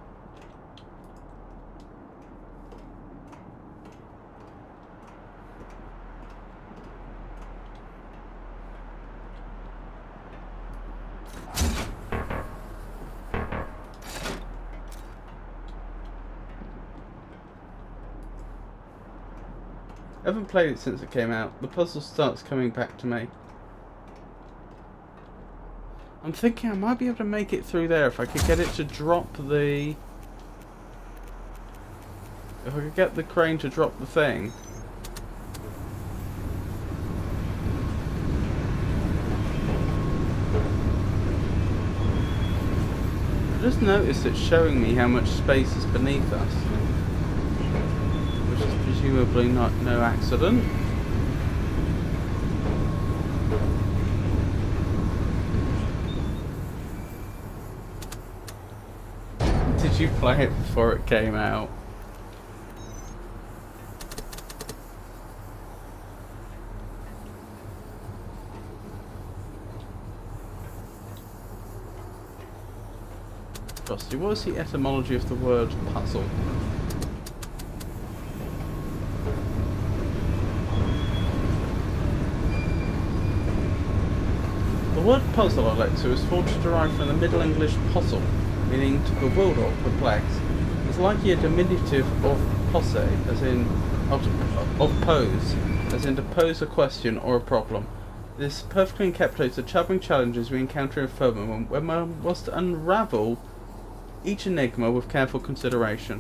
I haven't played it since it came out. The puzzle starts coming back to me. I'm thinking I might be able to make it through there if I could get it to drop the... If I could get the crane to drop the thing. just noticed it's showing me how much space is beneath us, which is presumably not no accident. Did you play it before it came out? Frosty, what is the etymology of the word puzzle? The word puzzle, Alexa, is thought to derive from the Middle English puzzle, meaning to bewilder or perplex. It's likely a diminutive of posse, as in of pose, as in to pose a question or a problem. This perfectly encapsulates the troubling challenges we encounter in Firmament when one was to unravel each enigma with careful consideration.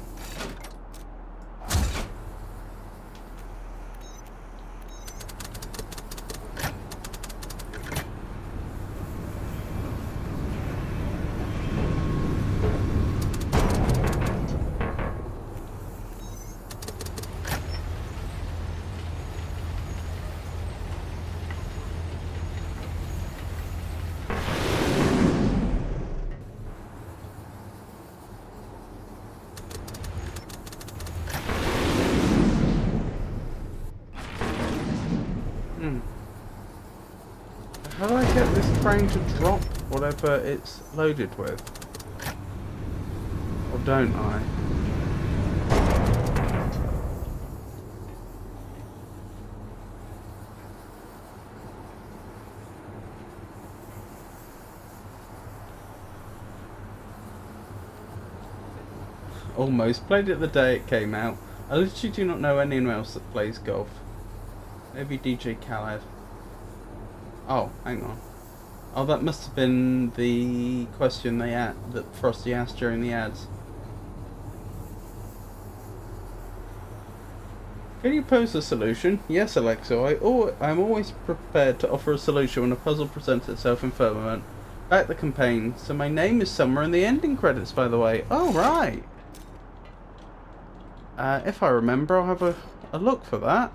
How do I get this train to drop whatever it's loaded with? Or don't I? Almost. Played it the day it came out. I literally do not know anyone else that plays golf. Maybe DJ Khaled. Oh, hang on. Oh, that must have been the question that Frosty asked during the ads. Can you pose a solution? Yes, Alexa. I'm always prepared to offer a solution when a puzzle presents itself in Firmament. Back the campaign. So my name is somewhere in the ending credits, by the way. Oh, right. If I remember, I'll have a look for that.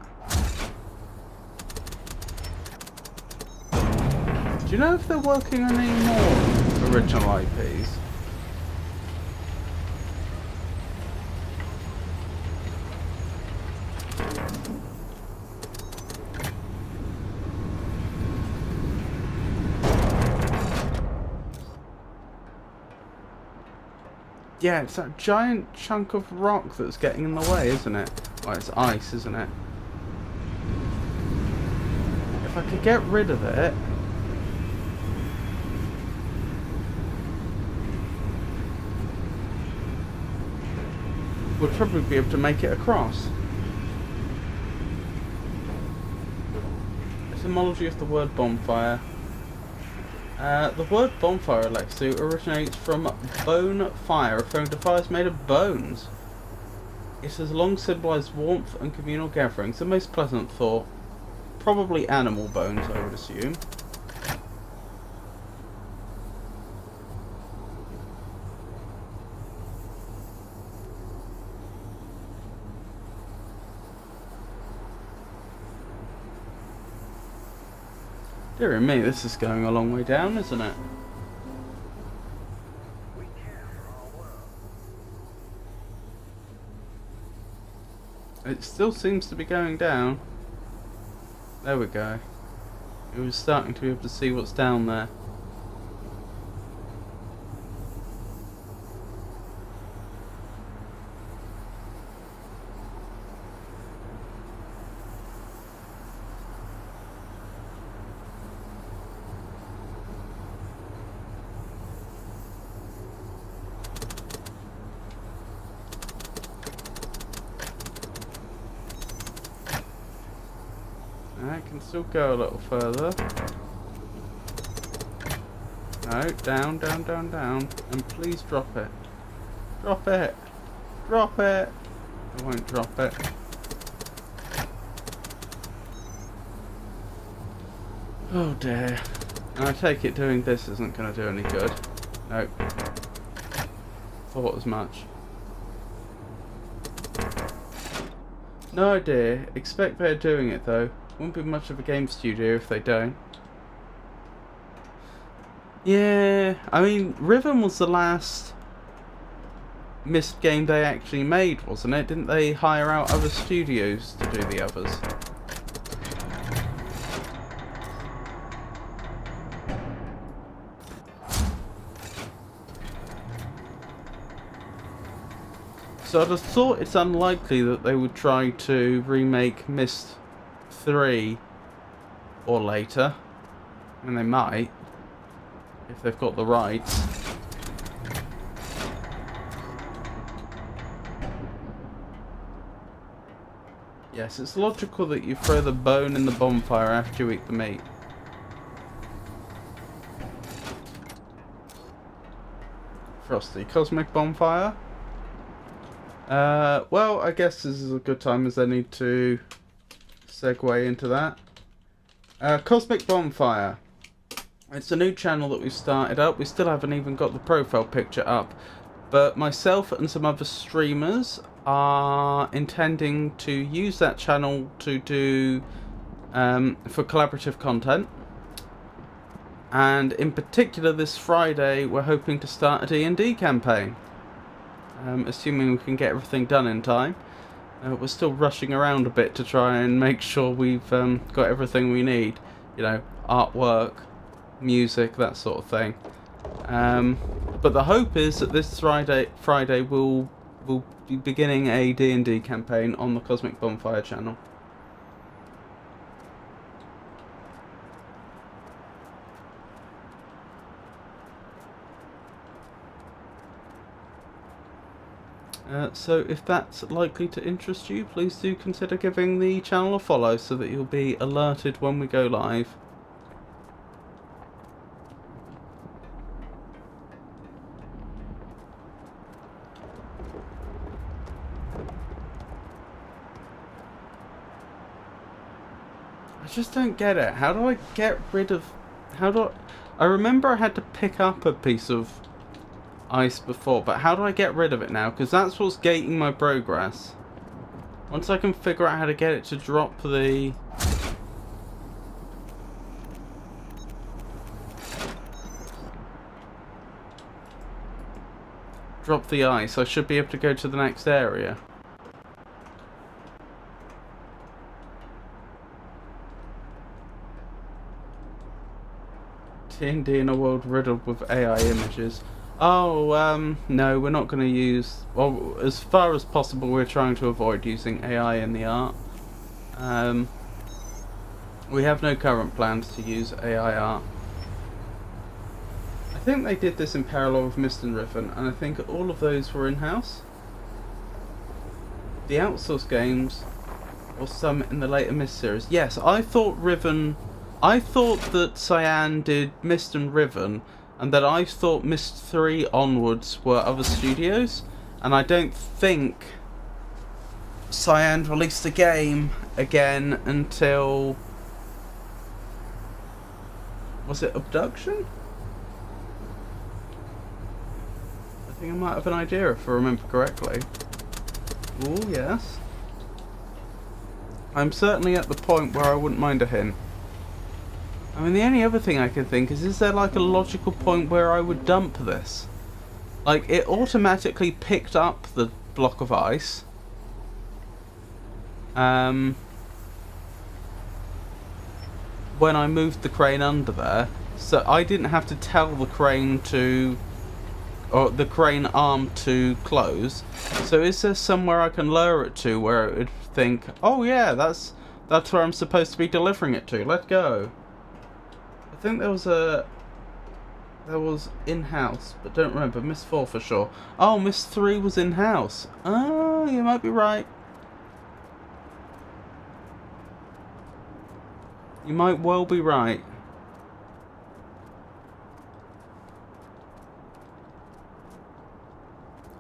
Do you know if they're working on any more original IPs? Yeah, it's that giant chunk of rock that's getting in the way, isn't it? Well, it's ice, isn't it? If I could get rid of it... we'd probably be able to make it across. Etymology of the word bonfire. The word bonfire, Alexu, originates from bone fire, referring to fires made of bones. It has long symbolised warmth and communal gatherings. The most pleasant thought. Probably animal bones, I would assume. Dear me, this is going a long way down, isn't it? We care for our world. It still seems to be going down. There we go. It was starting to be able to see what's down there. I can still go a little further. No, down, down, down, down. And please drop it. Drop it! Drop it! I won't drop it. Oh dear. And I take it doing this isn't going to do any good. Nope. thought as much. No idea. Expect they're doing it though. Wouldn't be much of a game studio if they don't. Yeah, I mean, Riven was the last Myst game they actually made, wasn't it? Didn't they hire out other studios to do the others? So I'd have thought it's unlikely that they would try to remake Myst 3 or later. I mean, they might, if they've got the rights. Yes, it's logical that you throw the bone in the bonfire after you eat the meat. Frosty, cosmic bonfire? Well, I guess this is a good time as any to segue into that. Cosmic Bonfire. It's a new channel that we've started up. We still haven't even got the profile picture up. But myself and some other streamers are intending to use that channel to do for collaborative content. And in particular this Friday we're hoping to start a D&D campaign. Assuming we can get everything done in time. We're still rushing around a bit to try and make sure we've got everything we need. You know, artwork, music, that sort of thing. But the hope is that this Friday we'll be beginning a D&D campaign on the Cosmic Bonfire channel. So if that's likely to interest you, please do consider giving the channel a follow so that you'll be alerted when we go live. I just don't get it. How do I get rid of... I remember I had to pick up a piece of ice before, but how do I get rid of it now? Because that's what's gating my progress. Once I can figure out how to get it to drop the... drop the ice, I should be able to go to the next area. D&D in a world riddled with AI images. Oh, no, we're not going to use... Well, as far as possible, we're trying to avoid using AI in the art. We have no current plans to use AI art. I think they did this in parallel with Myst and Riven, and I think all of those were in-house. The outsourced games, or some in the later Myst series. Yes, I thought Riven... I thought that Cyan did Myst and Riven, and that I thought Myst 3 onwards were other studios, and I don't think Cyan released the game again until... was it Abduction? I think I might have an idea if I remember correctly. Oh yes. I'm certainly at the point where I wouldn't mind a hint. I mean, the only other thing I can think is there like a logical point where I would dump this? Like, it automatically picked up the block of ice. When I moved the crane under there. So I didn't have to tell the crane to... or the crane arm to close. So is there somewhere I can lower it to where it would think, oh yeah, that's where I'm supposed to be delivering it to, let's go. I think there was in-house, but don't remember. Myst 4 for sure. Oh, Myst 3 was in-house. Oh, you might be right. You might well be right.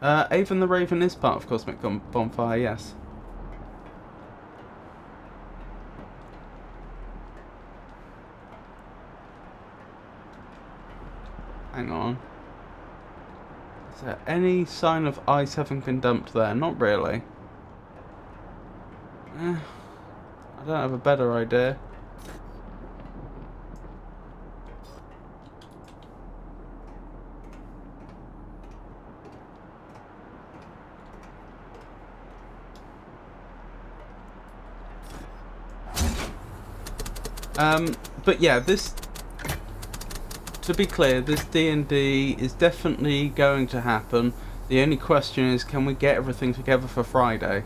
Avon the Raven is part of Cosmic Bonfire, yes. Hang on. Is there any sign of ice having been dumped there? Not really. I don't have a better idea. But yeah, this, to be clear, this D&D is definitely going to happen. The only question is, can we get everything together for Friday?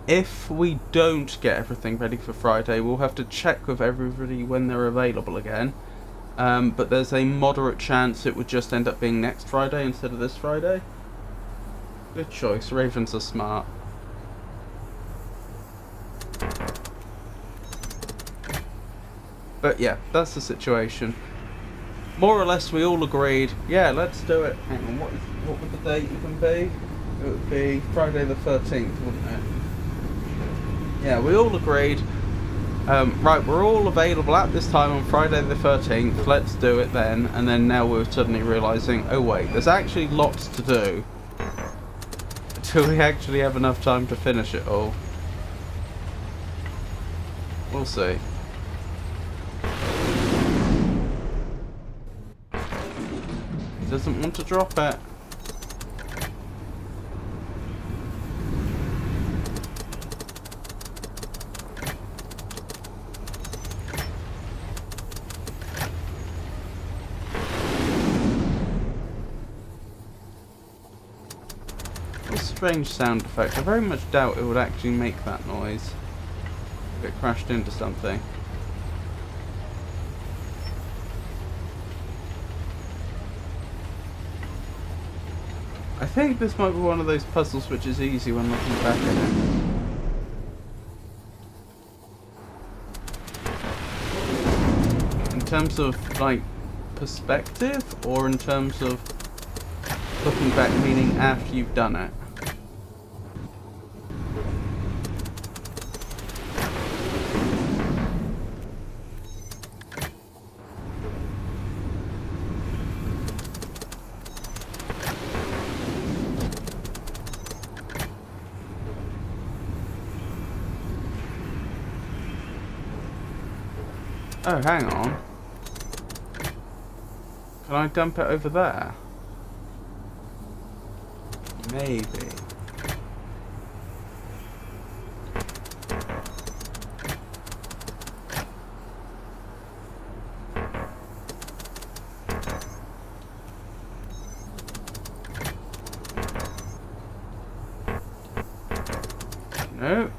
If we don't get everything ready for Friday, we'll have to check with everybody when they're available again. But there's a moderate chance it would just end up being next Friday instead of this Friday. Good choice, ravens are smart. But yeah, that's the situation. More or less, we all agreed, yeah, let's do it. Hang on, what would the date even be? It would be Friday the 13th, wouldn't it? Yeah, we all agreed. Right, we're all available at this time on Friday the 13th, let's do it then. And then now we're suddenly realising, oh wait, there's actually lots to do. Until we actually have enough time to finish it all. We'll see. He doesn't want to drop it. What a strange sound effect. I very much doubt it would actually make that noise if it crashed into something. I think this might be one of those puzzles which is easy when looking back at it. In terms of, like, perspective, or in terms of looking back, meaning after you've done it? Oh, hang on. Can I dump it over there? Maybe. No.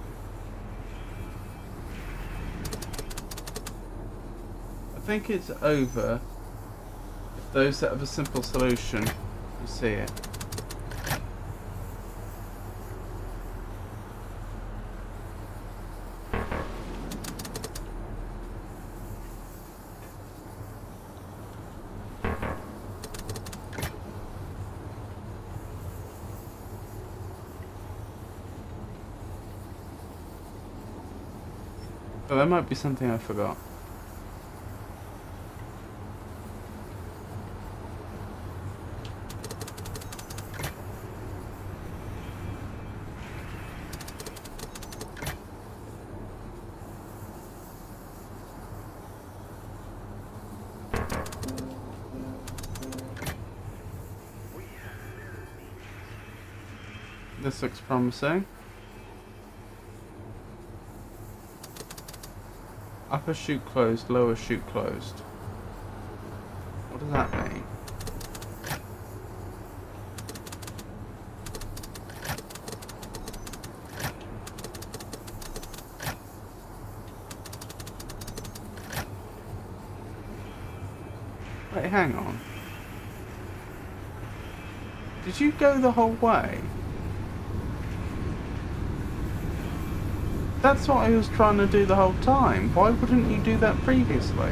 I think it's over. If those that have a simple solution, you see it. But there might be something I forgot. This looks promising. Upper chute closed, lower chute closed. What does that mean? Wait, hang on. Did you go the whole way? That's what I was trying to do the whole time. Why wouldn't you do that previously?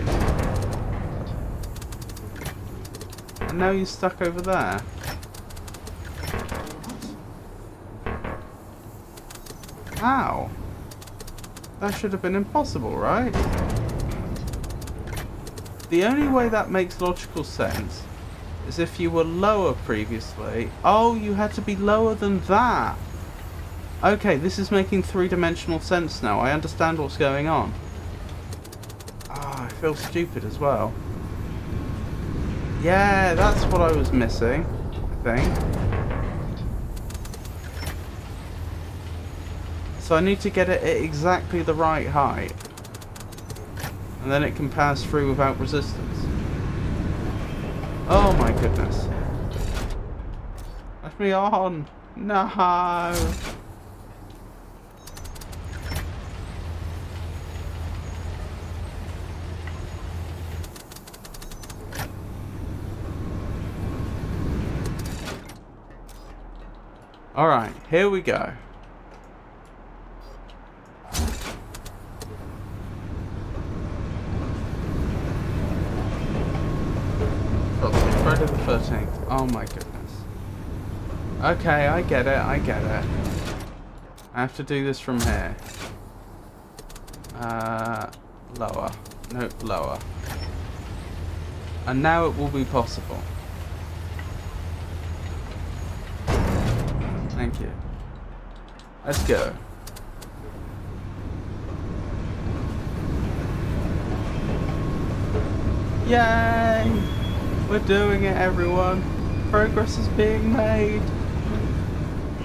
And now you're stuck over there. How? That should have been impossible, right? The only way that makes logical sense is if you were lower previously. Oh, you had to be lower than that. Okay, this is making three-dimensional sense now. I understand what's going on. Ah, I feel stupid as well. Yeah, that's what I was missing, I think. So I need to get it at exactly the right height. And then it can pass through without resistance. Oh my goodness. Let me on. No. Alright, here we go. Friday the 13th. Oh my goodness. Okay, I get it, I get it. I have to do this from here. Lower. No, lower. And now it will be possible. Thank you. Let's go. Yay! We're doing it, everyone. Progress is being made.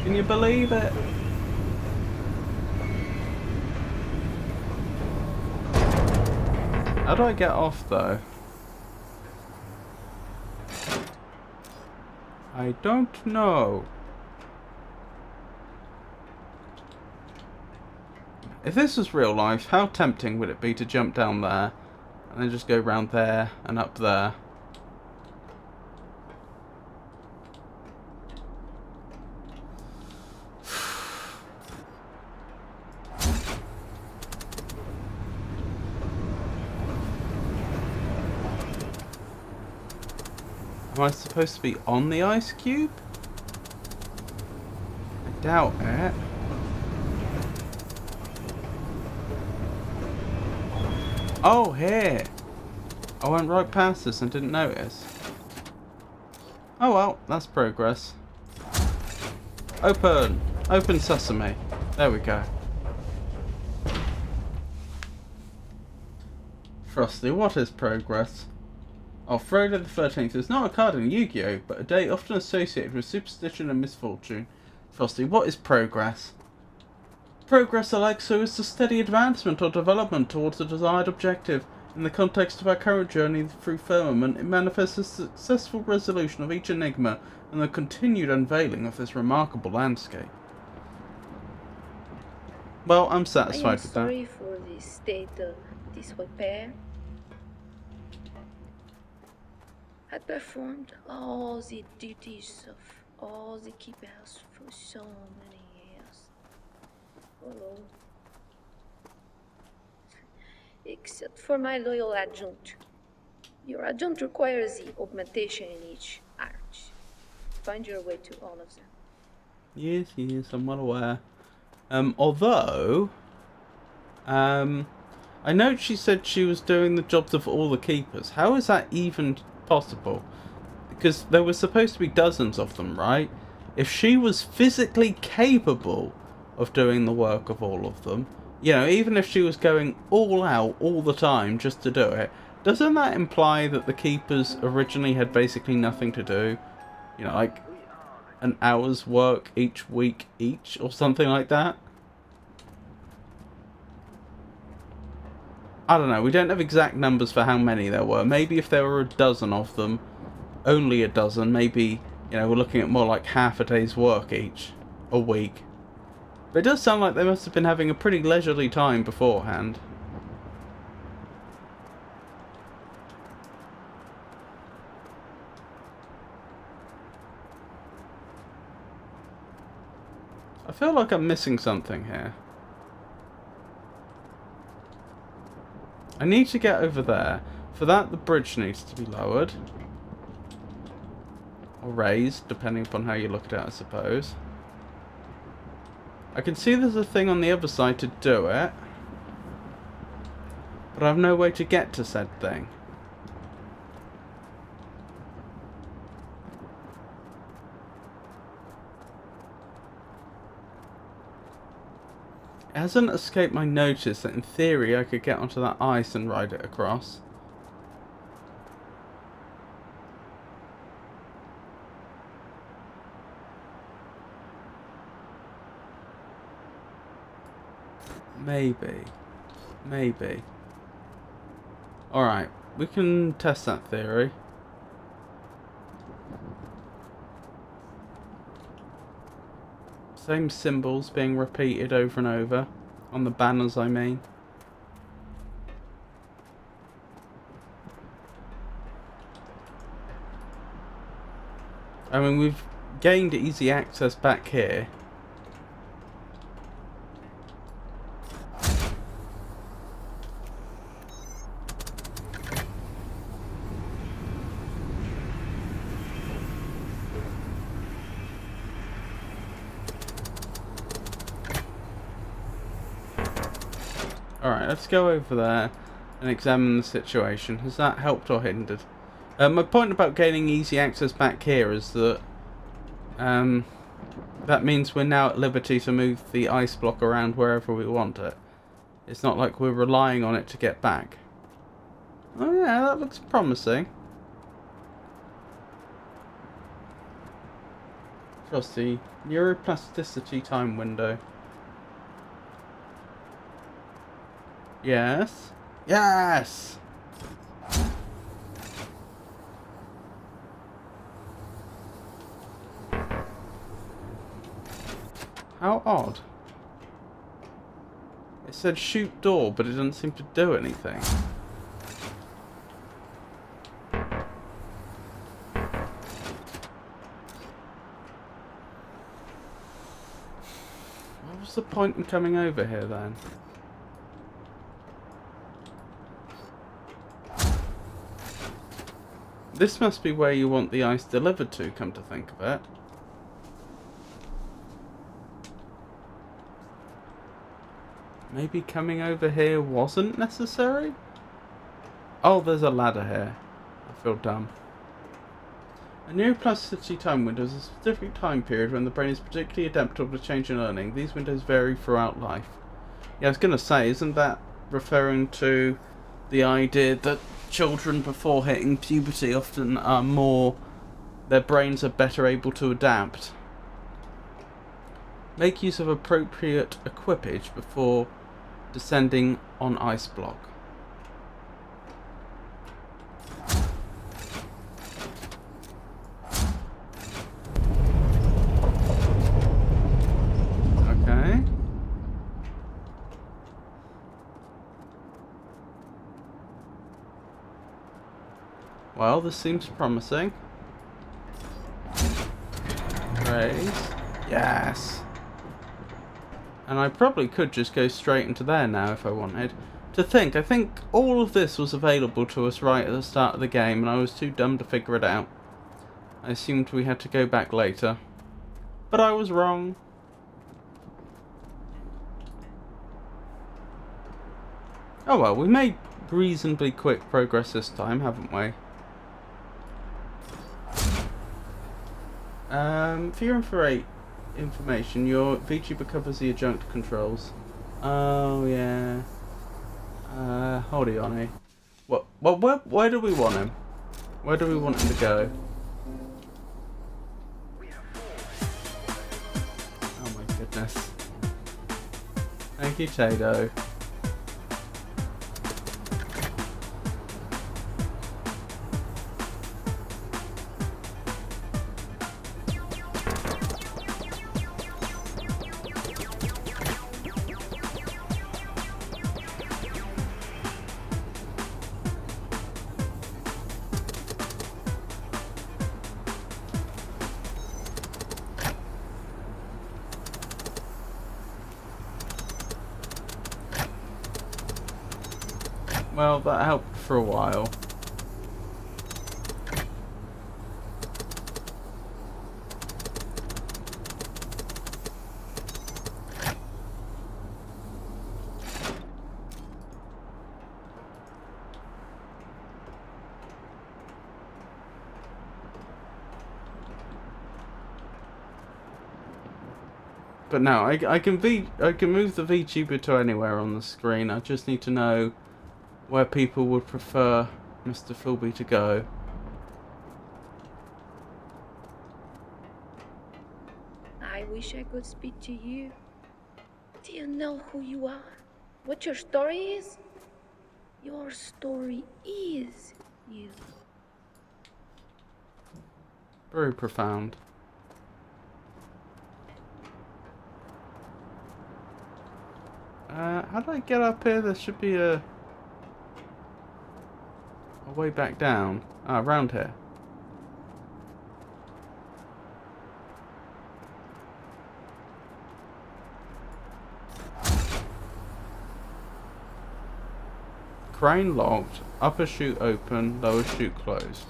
Can you believe it? How do I get off, though? I don't know. If this was real life, how tempting would it be to jump down there and then just go round there and up there? Am I supposed to be on the ice cube? I doubt it. Oh, here! I went right past this and didn't notice. Oh well, that's progress. Open! Open sesame. There we go. Frosty, what is progress? Oh, Friday the 13th is not a card in Yu-Gi-Oh, but a day often associated with superstition and misfortune. Frosty, what is progress? Progress, Alexo, is the steady advancement or development towards a desired objective. In the context of our current journey through Firmament, it manifests a successful resolution of each enigma and the continued unveiling of this remarkable landscape. Well, I'm satisfied with that. I am sorry for the state of disrepair. I performed all the duties of all the keepers for so many years. Hello. Except for my loyal adjunct. Your adjunct requires the augmentation in each arch. Find your way to all of them. Yes, I'm well aware. I know she said she was doing the jobs of all the keepers. How is that even possible? Because there were supposed to be dozens of them, right? If she was physically capable of doing the work of all of them, you know, even if she was going all out all the time just to do it, doesn't that imply that the keepers originally had basically nothing to do? You know, like an hour's work each week each or something like that? I don't know, we don't have exact numbers for how many there were. Maybe if there were a dozen of them, only a dozen, maybe, you know, we're looking at more like half a day's work each a week. But it does sound like they must have been having a pretty leisurely time beforehand. I feel like I'm missing something here. I need to get over there. For that, the bridge needs to be lowered. Or raised, depending upon how you look at it, I suppose. I can see there's a thing on the other side to do it. But I have no way to get to said thing. It hasn't escaped my notice that in theory I could get onto that ice and ride it across. Maybe. Maybe. Alright, we can test that theory. Same symbols being repeated over and over. On the banners, I mean. I mean, we've gained easy access back here. Alright, let's go over there and examine the situation. Has that helped or hindered? My point about gaining easy access back here is that that means we're now at liberty to move the ice block around wherever we want it. It's not like we're relying on it to get back. Oh yeah, that looks promising. Frosty, neuroplasticity time window. Yes. Yes! How odd. It said shoot door, but it doesn't seem to do anything. What was the point in coming over here then? This must be where you want the ice delivered to, come to think of it. Maybe coming over here wasn't necessary? Oh, there's a ladder here. I feel dumb. A neuroplasticity time window is a specific time period when the brain is particularly adaptable to change in learning. These windows vary throughout life. Yeah, I was going to say, isn't that referring to the idea that children before hitting puberty often are more... their brains are better able to adapt? Make use of appropriate equipage before descending on ice block. Okay. Well, this seems promising. Raise. Yes. And I probably could just go straight into there now if I wanted. To think, I think all of this was available to us right at the start of the game and I was too dumb to figure it out. I assumed we had to go back later. But I was wrong. Oh well, we made reasonably quick progress this time, haven't we? For your information, your VTuber covers the adjunct controls. Oh yeah. Hold on, eh? Where do we want him? Where do we want him to go? Oh my goodness. Thank you, Tato. Well, that helped for a while. But no, I can move the VTuber to anywhere on the screen. I just need to know where people would prefer Mr. Philby to go. I wish I could speak to you. Do you know who you are? What your story is? Your story is you. Very profound. How do I get up here? There should be a way back down. Ah, around here. Crane locked. Upper chute open. Lower chute closed.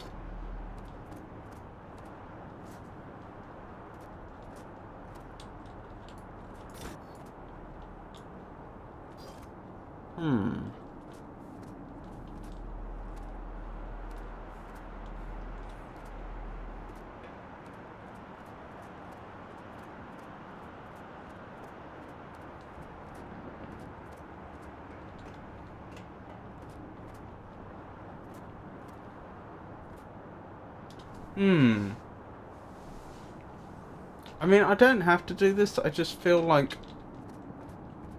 I mean, I don't have to do this. I just feel like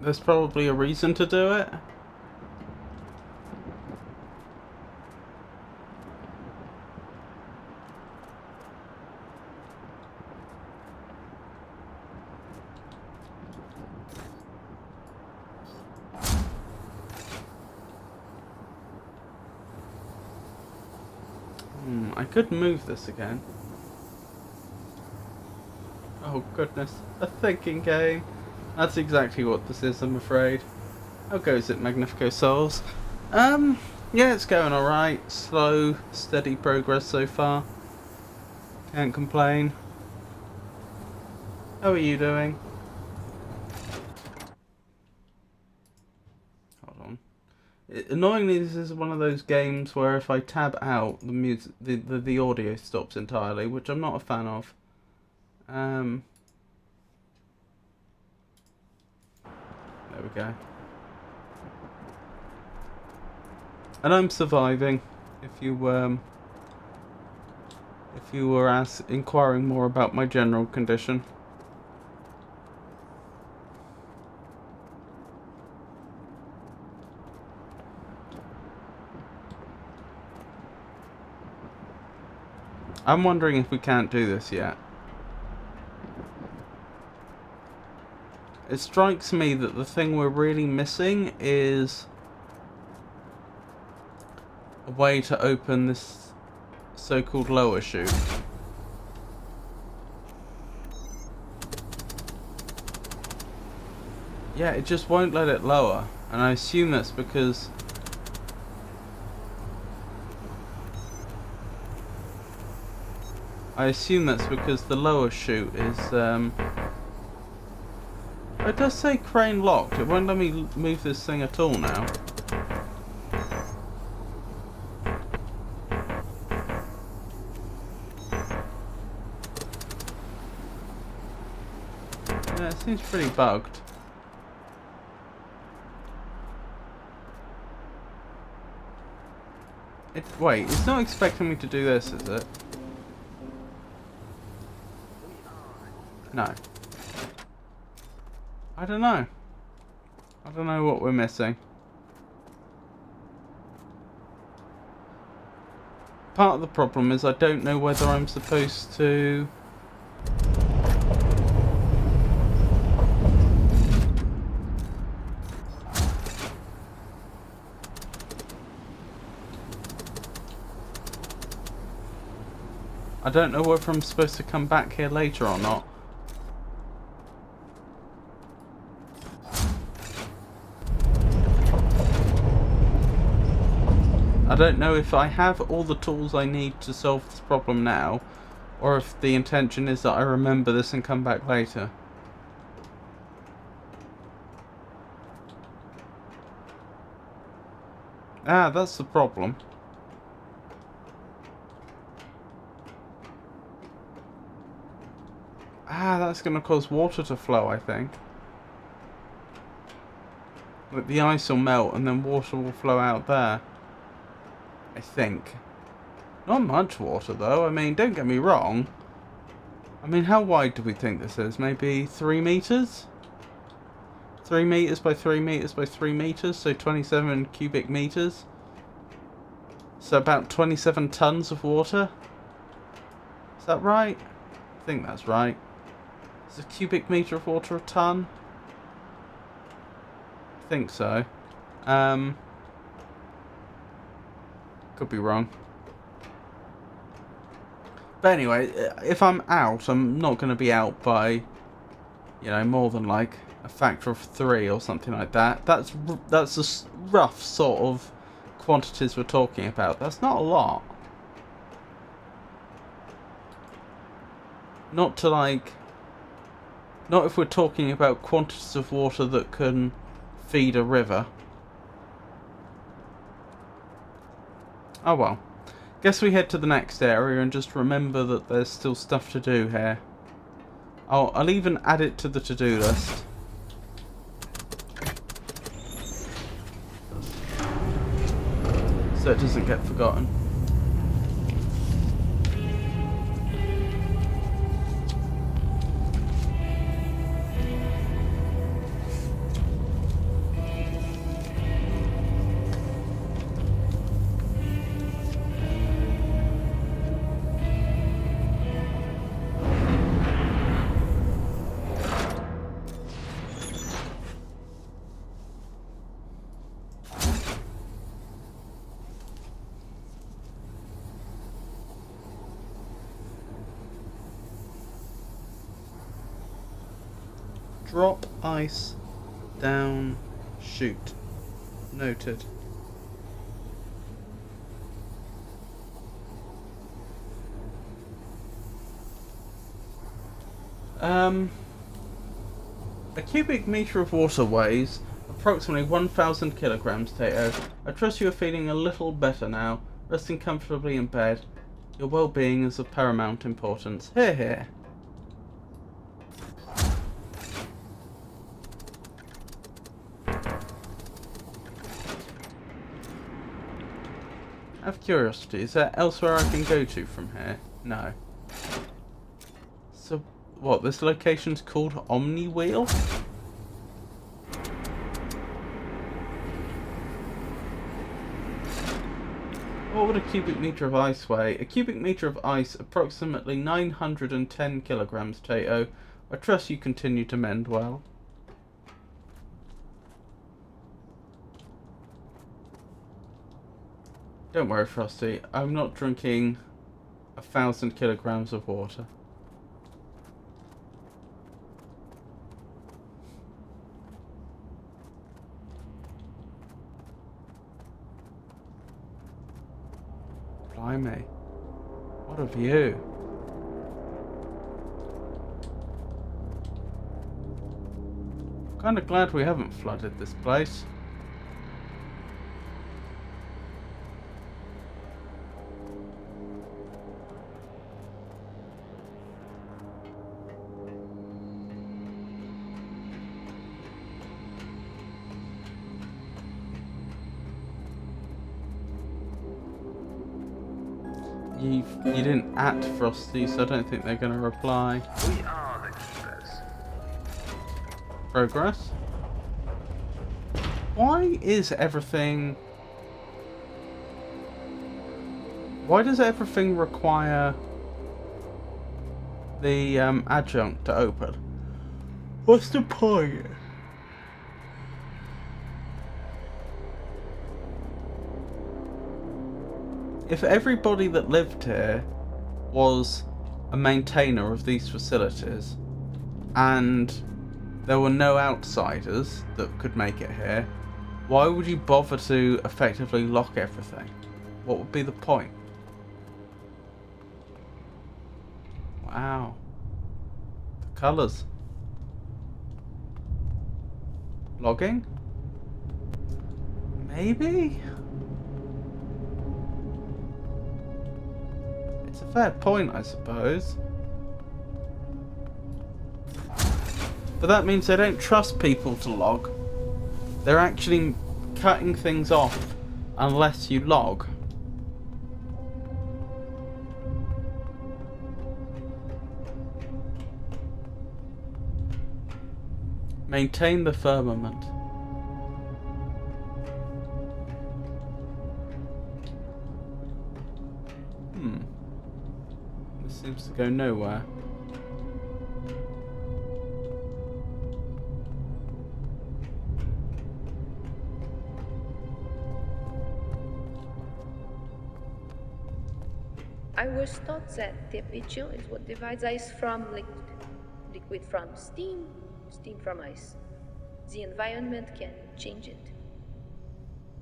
there's probably a reason to do it. I could move this again. Oh goodness, a thinking game. That's exactly what this is, I'm afraid. How goes it, Magnifico Souls? Yeah, it's going alright. Slow, steady progress so far. Can't complain. How are you doing? Hold on. Annoyingly, this is one of those games where if I tab out, the music, the audio stops entirely, which I'm not a fan of. There we go. And I'm surviving. If you were inquiring more about my general condition. I'm wondering if we can't do this yet. It strikes me that the thing we're really missing is a way to open this so-called lower chute. Yeah, it just won't let it lower, and I assume that's because the lower chute is it does say crane locked. It won't let me move this thing at all now. Yeah, it seems pretty bugged. Wait, it's not expecting me to do this, is it? No. I don't know. I don't know what we're missing. Part of the problem is I don't know whether I'm supposed to... I don't know whether I'm supposed to come back here later or not. I don't know if I have all the tools I need to solve this problem now, or if the intention is that I remember this and come back later. Ah, that's the problem. Ah, that's going to cause water to flow, I think. Like the ice will melt and then water will flow out there. I think. Not much water though. I mean, don't get me wrong. I mean, how wide do we think this is? Maybe 3 meters? 3 meters by 3 meters by 3 meters, so 27 cubic meters. So about 27 tons of water. Is that right? I think that's right. Is a cubic meter of water a ton? I think so. Could be wrong. But anyway, if I'm out, I'm not going to be out by, you know, more than like a factor of 3 or something like that. That's the rough sort of quantities we're talking about. That's not a lot. Not to like... Not if we're talking about quantities of water that can feed a river. Oh well. Guess we head to the next area and just remember that there's still stuff to do here. I'll even add it to the to-do list. So it doesn't get forgotten. Drop ice down chute. Noted. A cubic meter of water weighs approximately 1,000 kilograms, Tato. I trust you are feeling a little better now, resting comfortably in bed. Your well-being is of paramount importance. Hear, hear. Out of curiosity, is there elsewhere I can go to from here? No. So, what, this location's called Omni Wheel? What would a cubic meter of ice weigh? A cubic meter of ice, approximately 910 kilograms, Tato. I trust you continue to mend well. Don't worry, Frosty. I'm not drinking 1,000 kilograms of water. Blimey. What a view. I'm kind of glad we haven't flooded this place. You didn't at Frosty, so I don't think they're going to reply. We are the keepers. Progress? Why is everything... Why does everything require the adjunct to open? What's the point? If everybody that lived here was a maintainer of these facilities and there were no outsiders that could make it here, why would you bother to effectively lock everything? What would be the point? Wow. The colours. Logging? Maybe? It's a fair point, I suppose. But that means they don't trust people to log. They're actually cutting things off unless you log. Maintain the firmament. This seems to go nowhere. I was taught that temperature is what divides ice from liquid, liquid from steam, steam from ice. The environment can change it.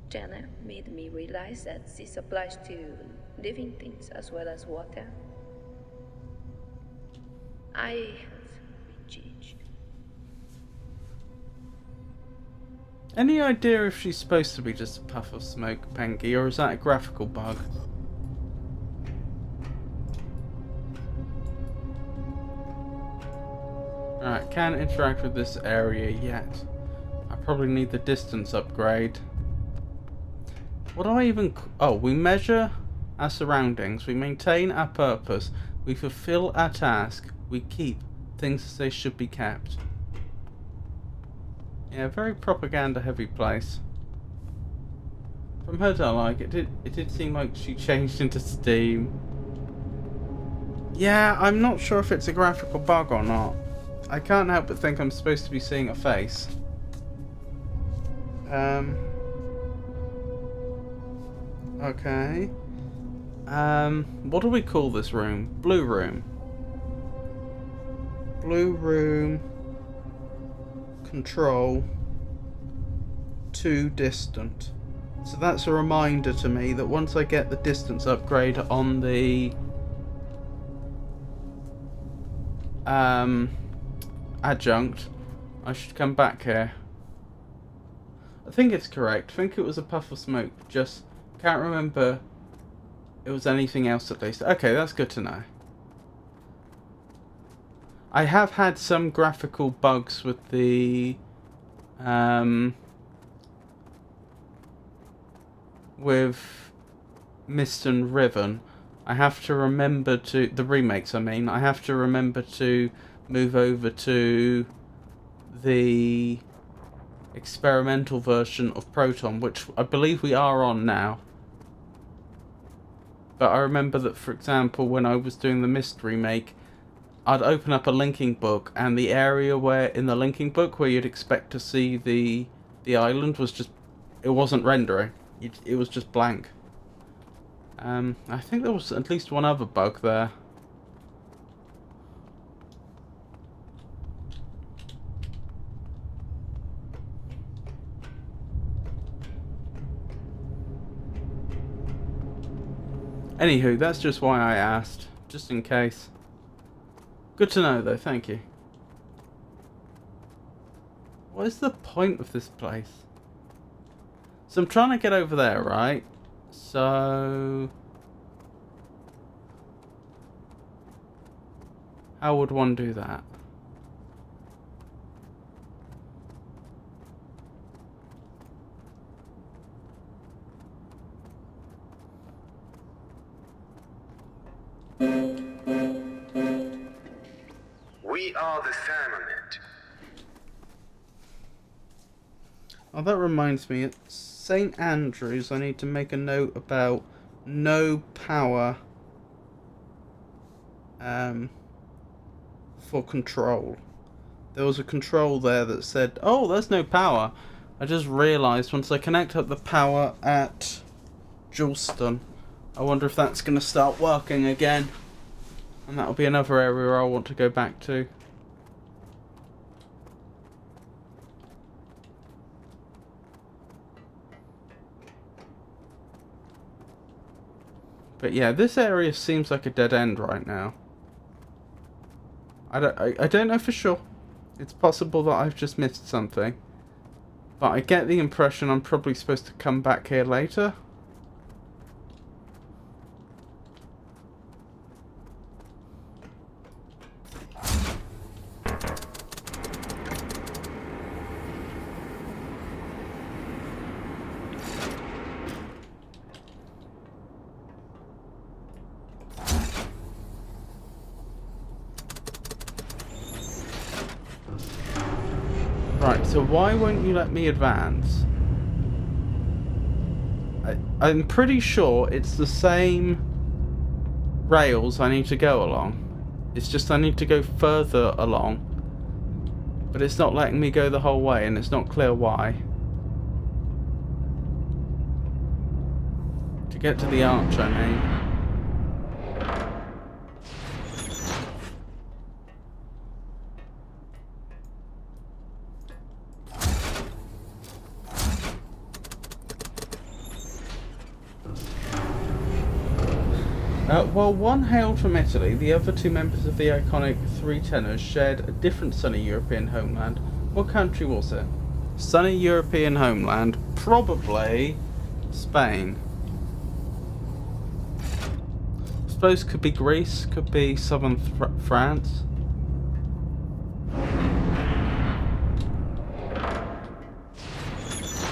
Jana made me realize that this applies to living things as well as water. I have been changed. Any idea if she's supposed to be just a puff of smoke, Pengy, or is that a graphical bug? Alright, can't interact with this area yet. I probably need the distance upgrade. What do I even... Oh, we measure our surroundings, we maintain our purpose, we fulfill our task, we keep things as they should be kept. Yeah, very propaganda heavy place. From her dialogue, it did seem like she changed into Steam. Yeah, I'm not sure if it's a graphical bug or not. I can't help but think I'm supposed to be seeing a face. Okay. What do we call this room? Blue room. Blue room. Control. Too distant. So that's a reminder to me that once I get the distance upgrade on the adjunct, I should come back here. I think it's correct. I think it was a puff of smoke. Just can't remember it was anything else at least. Okay, that's good to know. I have had some graphical bugs with the with Mist and Riven. I have to remember to the remakes. I mean, I have to remember to move over to the experimental version of Proton, which I believe we are on now. But I remember that, for example, when I was doing the Mist remake, I'd open up a linking book, and the area where in the linking book where you'd expect to see the island was just, it wasn't rendering. It was just blank. I think there was at least one other bug there. Anywho, that's just why I asked, just in case. Good to know though, thank you. What is the point of this place? So I'm trying to get over there, right? So... how would one do that? We are the Firmament. Oh, that reminds me, at St. Andrews I need to make a note about no power for control. There was a control there that said, oh, there's no power. I just realised once I connect up the power at Juleston, I wonder if that's going to start working again. And that'll be another area I want to go back to. But yeah, this area seems like a dead end right now. I don't know for sure. It's possible that I've just missed something. But I get the impression I'm probably supposed to come back here later. Right, so why won't you let me advance? I'm pretty sure it's the same rails I need to go along. It's just I need to go further along. But it's not letting me go the whole way, and it's not clear why. To get to the arch, I mean. While one hailed from Italy, the other two members of the iconic Three Tenors shared a different sunny European homeland. What country was it? Sunny European homeland, probably Spain. I suppose could be Greece, could be southern France.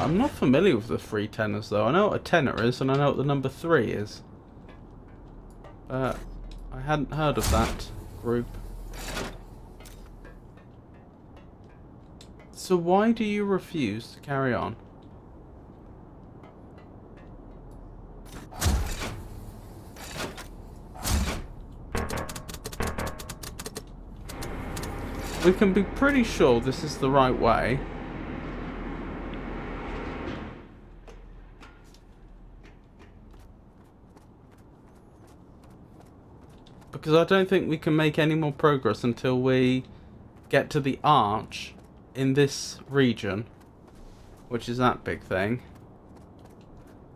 I'm not familiar with the Three Tenors though. I know what a tenor is and I know what the number 3 is. I hadn't heard of that group. So why do you refuse to carry on? We can be pretty sure this is the right way. Because I don't think we can make any more progress until we get to the arch in this region, which is that big thing,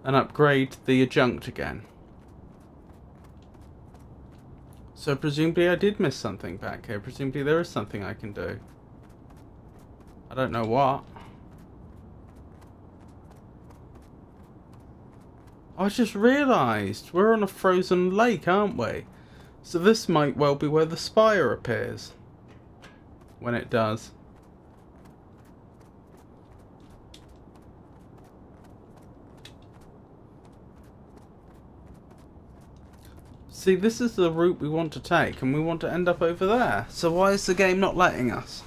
and upgrade the adjunct again. So presumably I did miss something back here. Presumably there is something I can do. I don't know what. I just realised we're on a frozen lake, aren't we? So this might well be where the spire appears. When it does. See, this is the route we want to take, and we want to end up over there. So why is the game not letting us?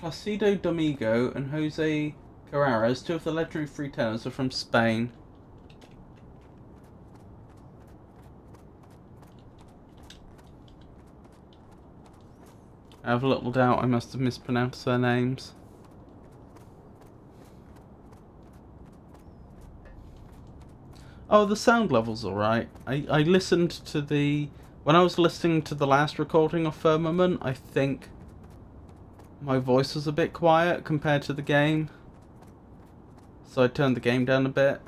Placido Domingo and Jose Carreras, two of the legendary Three Tenors, are from Spain. I have a little doubt I must have mispronounced their names. Oh, the sound level's alright. I listened to the... When I was listening to the last recording of Firmament, I think my voice was a bit quiet compared to the game. So I turned the game down a bit.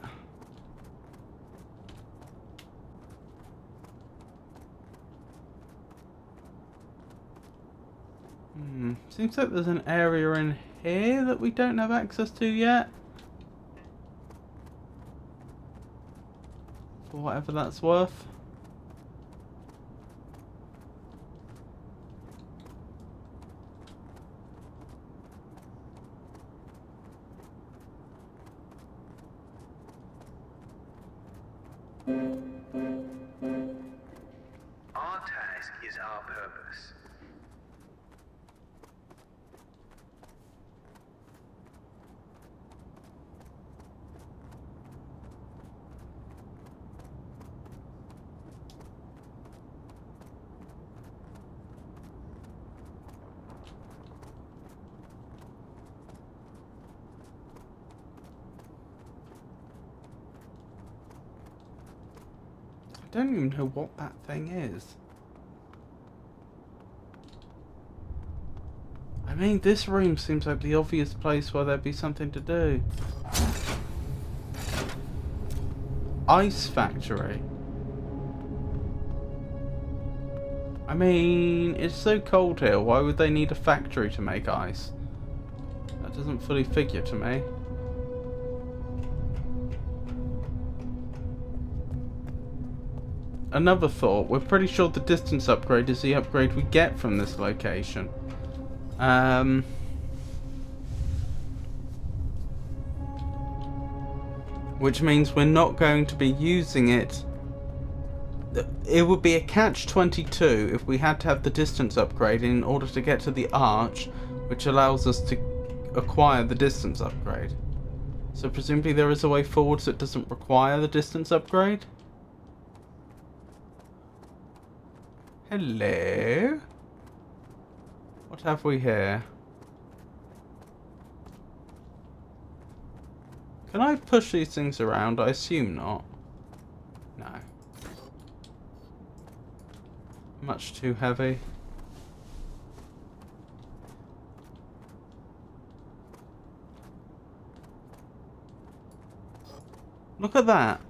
Seems like there's an area in here that we don't have access to yet. For whatever that's worth. Our task is our purpose. I don't even know what that thing is. I mean, this room seems like the obvious place where there'd be something to do. Ice factory. I mean, it's so cold here, why would they need a factory to make ice? That doesn't fully figure to me. Another thought, we're pretty sure the distance upgrade is the upgrade we get from this location. Which means we're not going to be using it It would be a catch-22 if we had to have the distance upgrade in order to get to the arch, which allows us to acquire the distance upgrade. So presumably there is a way forward so it doesn't require the distance upgrade? Hello? What have we here? Can I push these things around? I assume not. No. Much too heavy. Look at that.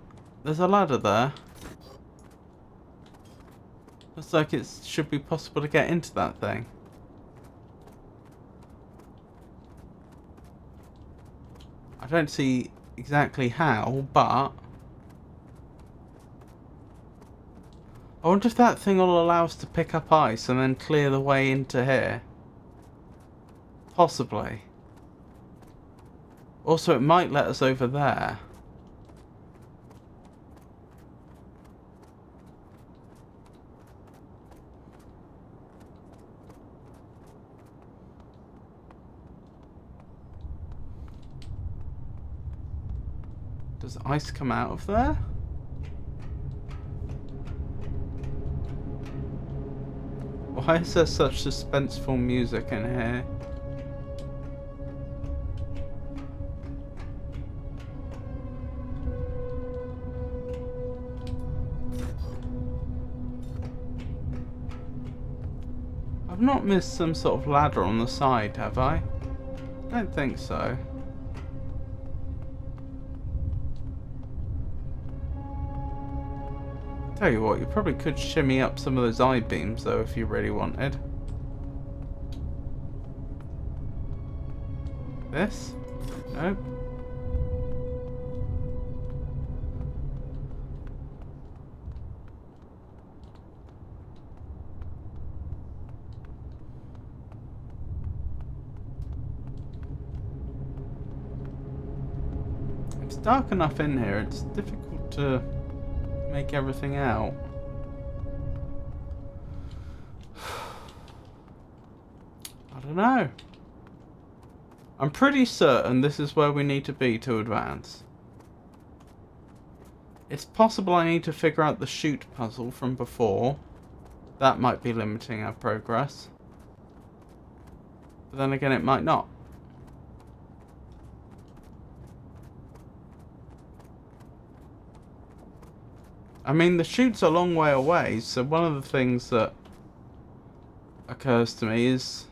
There's a ladder there. Looks like it should be possible to get into that thing. I don't see exactly how, but I wonder if that thing will allow us to pick up ice and then clear the way into here. Possibly. Also, it might let us over there. Does ice come out of there? Why is there such suspenseful music in here? I've not missed some sort of ladder on the side, have I? I don't think so. Tell you what, you probably could shimmy up some of those I-beams though if you really wanted. This? Nope. It's dark enough in here, it's difficult to make everything out. I don't know. I'm pretty certain this is where we need to be to advance. It's possible I need to figure out the chute puzzle from before. That might be limiting our progress. But then again, it might not. I mean, the chute's a long way away, so one of the things that occurs to me is...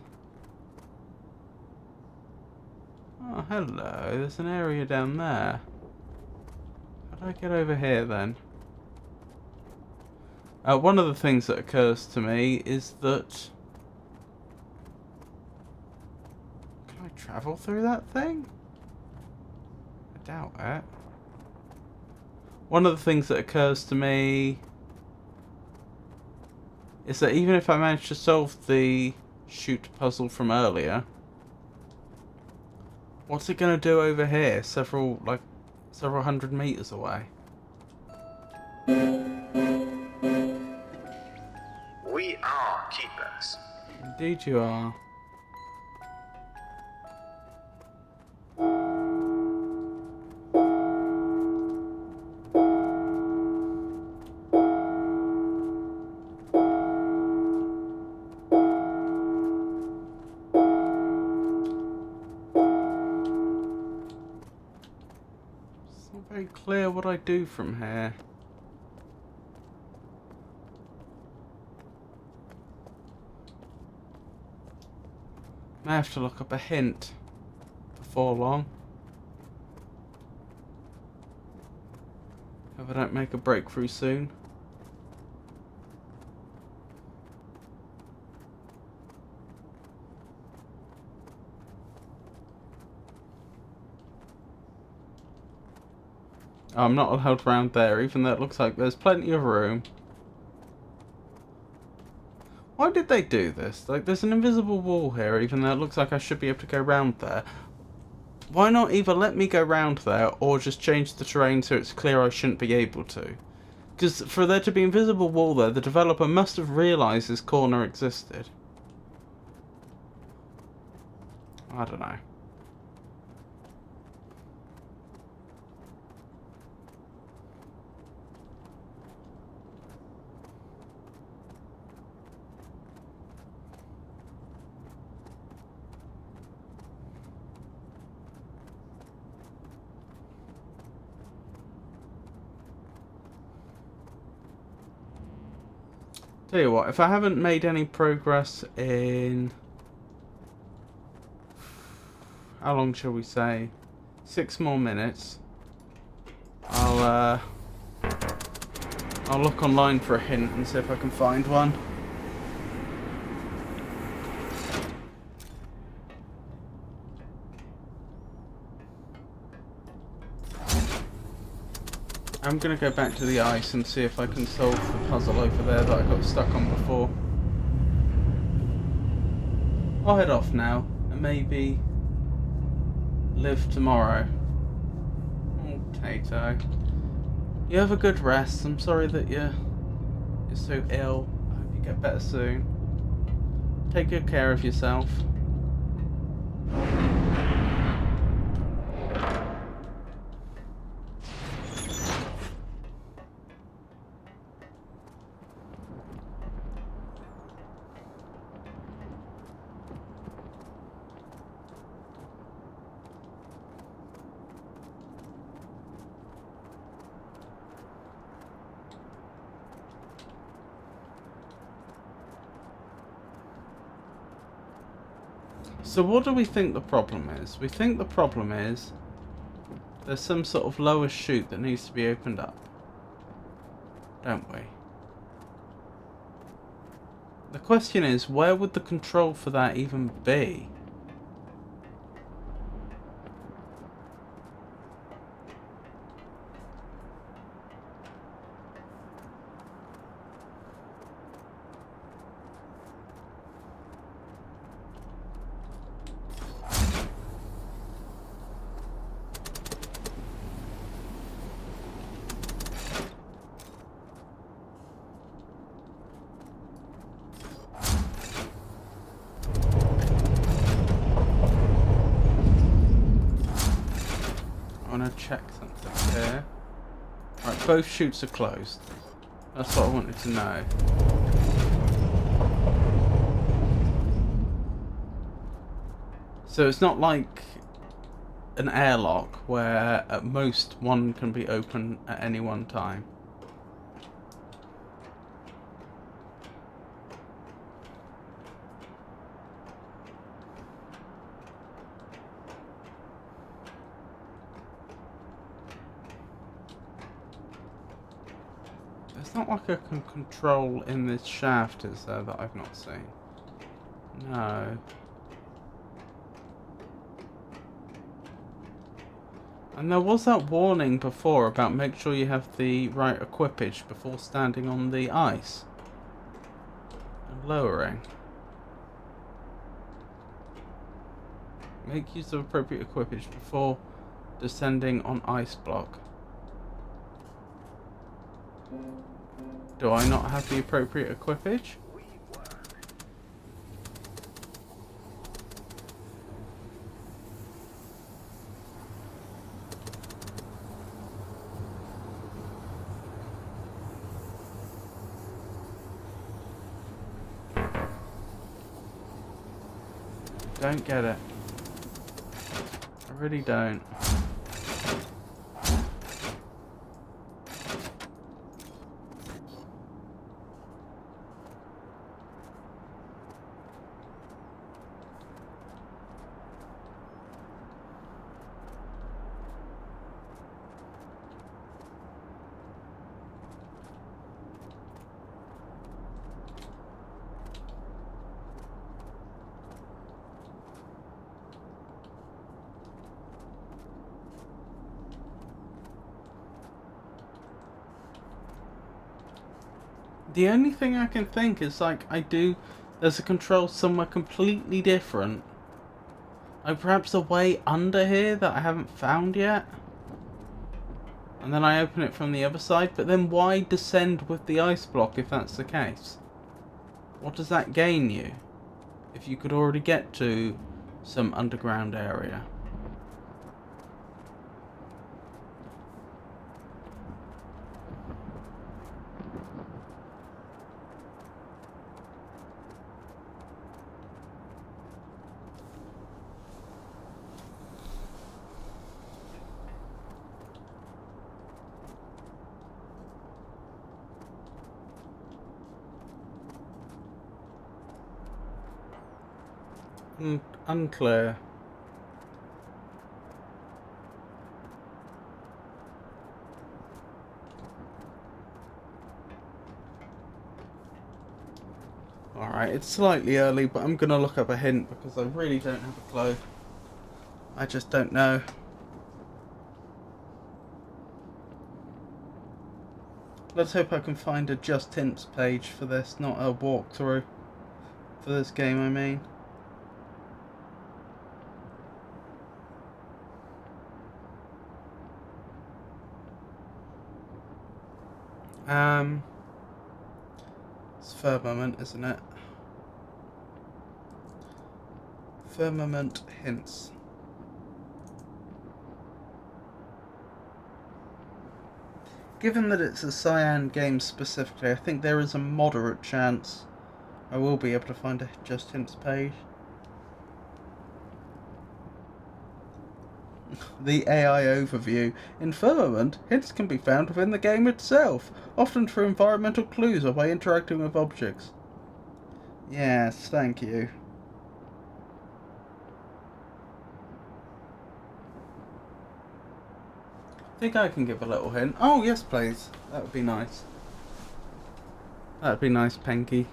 Oh, hello, there's an area down there. How do I get over here then? One of the things that occurs to me is that... Can I travel through that thing? I doubt it. One of the things that occurs to me is that even if I manage to solve the chute puzzle from earlier, what's it going to do over here, several hundred meters away? We are keepers. Indeed you are. Very clear what I do from here. May have to look up a hint before long. If I don't make a breakthrough soon. I'm not allowed around there, even though it looks like there's plenty of room. Why did they do this? Like, there's an invisible wall here, even though it looks like I should be able to go round there. Why not either let me go round there, or just change the terrain so it's clear I shouldn't be able to? Because for there to be invisible wall there, the developer must have realised this corner existed. I don't know. Tell you what, if I haven't made any progress in... how long shall we say? 6 more minutes. I'll look online for a hint and see if I can find one. I'm gonna go back to the ice and see if I can solve the puzzle over there that I got stuck on before. I'll head off now and maybe live tomorrow. Oh, Tato. You have a good rest. I'm sorry that you're so ill. I hope you get better soon. Take good care of yourself. So what do we think the problem is? We think the problem is there's some sort of lower chute that needs to be opened up, don't we? The question is, where would the control for that even be? I want to check something here. Right, both chutes are closed. That's what I wanted to know. So it's not like an airlock where at most one can be open at any one time. It's not like I can control in this shaft, is there, that I've not seen? No. And there was that warning before about make sure you have the right equipage before standing on the ice and lowering. Make use of appropriate equipage before descending on ice block. Do I not have the appropriate equipage? Don't get it. I really don't. The only thing I can think is like there's a control somewhere completely different. Like perhaps a way under here that I haven't found yet. And then I open it from the other side, but then why descend with the ice block if that's the case? What does that gain you? If you could already get to some underground area. Unclear. Alright, it's slightly early, but I'm going to look up a hint because I really don't have a clue. I just don't know. Let's hope I can find a Just Hints page for this, not a walkthrough. For this game, I mean. It's Firmament, isn't it? Firmament hints. Given that it's a Cyan game specifically, I think there is a moderate chance I will be able to find a Just Hints page. The AI overview. In Firmament, hints can be found within the game itself, often through environmental clues or by interacting with objects. Yes, thank you. I think I can give a little hint. Oh, yes, please. That would be nice. That would be nice, Penky.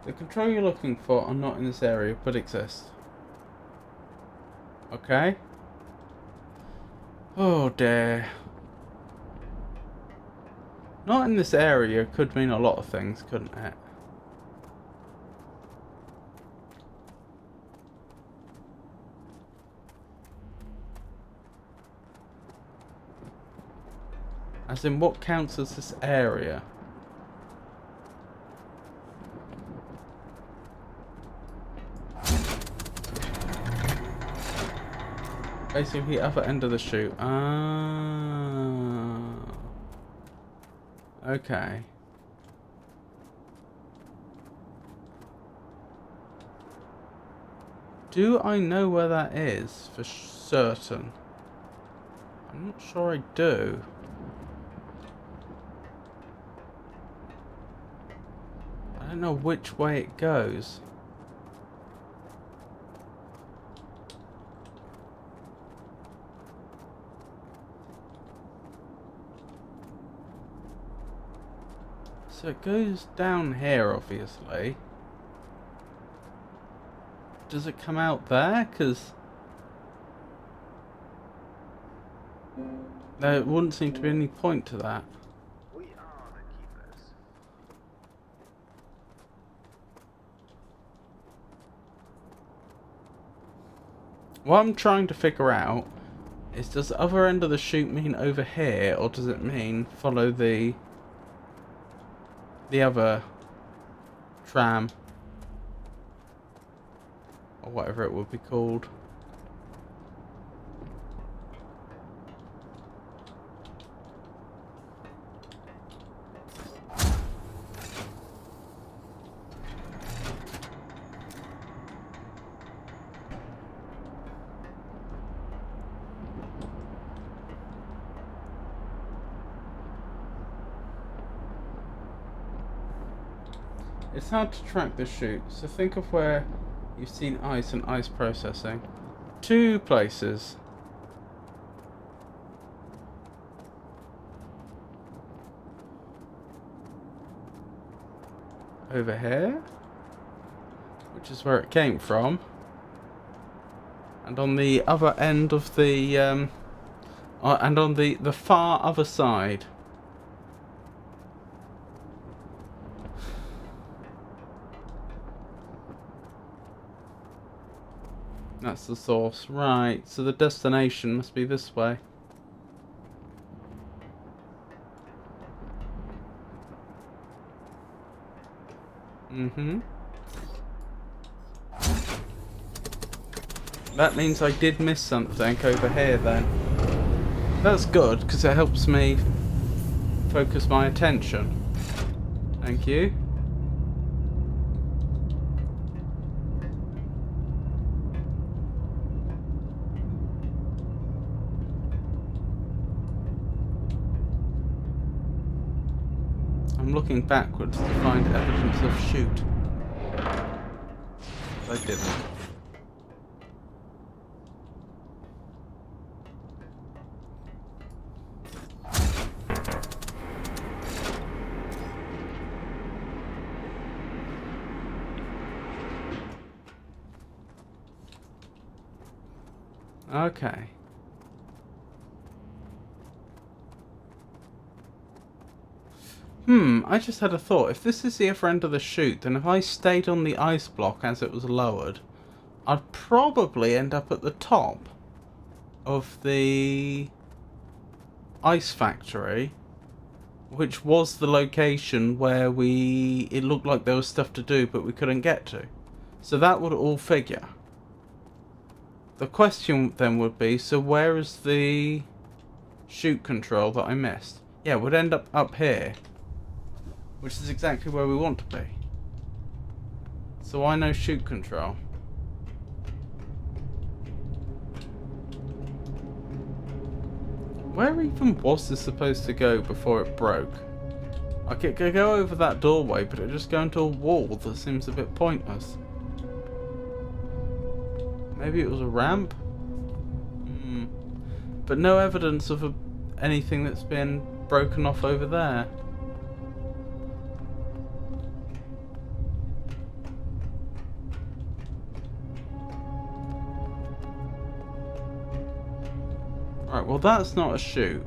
The control you're looking for are not in this area, but exist. Okay. Oh dear. Not in this area could mean a lot of things, couldn't it? As in, what counts as this area? Basically, other end of the chute. Ah. Okay. Do I know where that is for certain? I'm not sure I do. I don't know which way it goes. So it goes down here, obviously. Does it come out there? Because there wouldn't seem to be any point to that. We are the keepers. What I'm trying to figure out is, does the other end of the chute mean over here, or does it mean follow the other tram, or whatever it would be called? It's hard to track the chute, so think of where you've seen ice and ice processing. 2 places. Over here, which is where it came from. And on the other end of the and on the far other side. That's the source, right? So the destination must be this way. Mm-hmm. That means I did miss something over here then. That's good, because it helps me focus my attention. Thank you. I'm looking backwards to find evidence of shoot. I didn't. Okay. I just had a thought. If this is the other end of the chute, then if I stayed on the ice block as it was lowered, I'd probably end up at the top of the ice factory, which was the location where it looked like there was stuff to do, but we couldn't get to. So that would all figure. The question then would be, so where is the chute control that I missed? Yeah, we'd end up here, which is exactly where we want to be. So I know chute control. Where even was this supposed to go before it broke? I could go over that doorway, but it just go into a wall that seems a bit pointless. Maybe it was a ramp? But no evidence of anything that's been broken off over there. Right, well that's not a chute.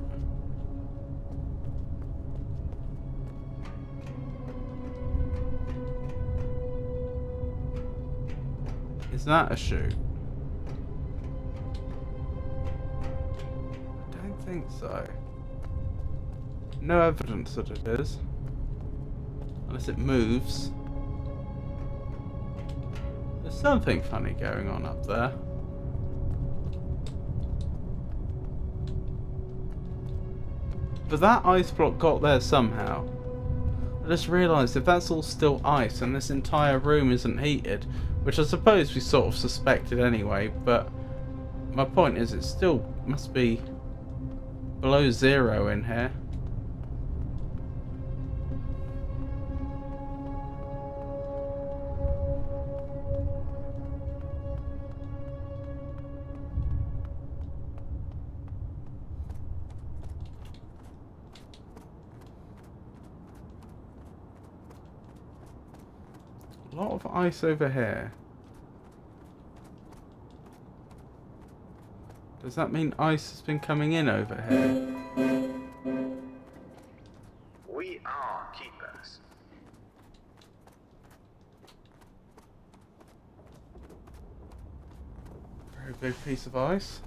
Is that a chute? I don't think so. No evidence that it is. Unless it moves. There's something funny going on up there. But that ice block got there somehow. I just realised if that's all still ice and this entire room isn't heated, which I suppose we sort of suspected anyway, but my point is it still must be below 0 in here. A lot of ice over here. Does that mean ice has been coming in over here? We are keepers. Very big piece of ice.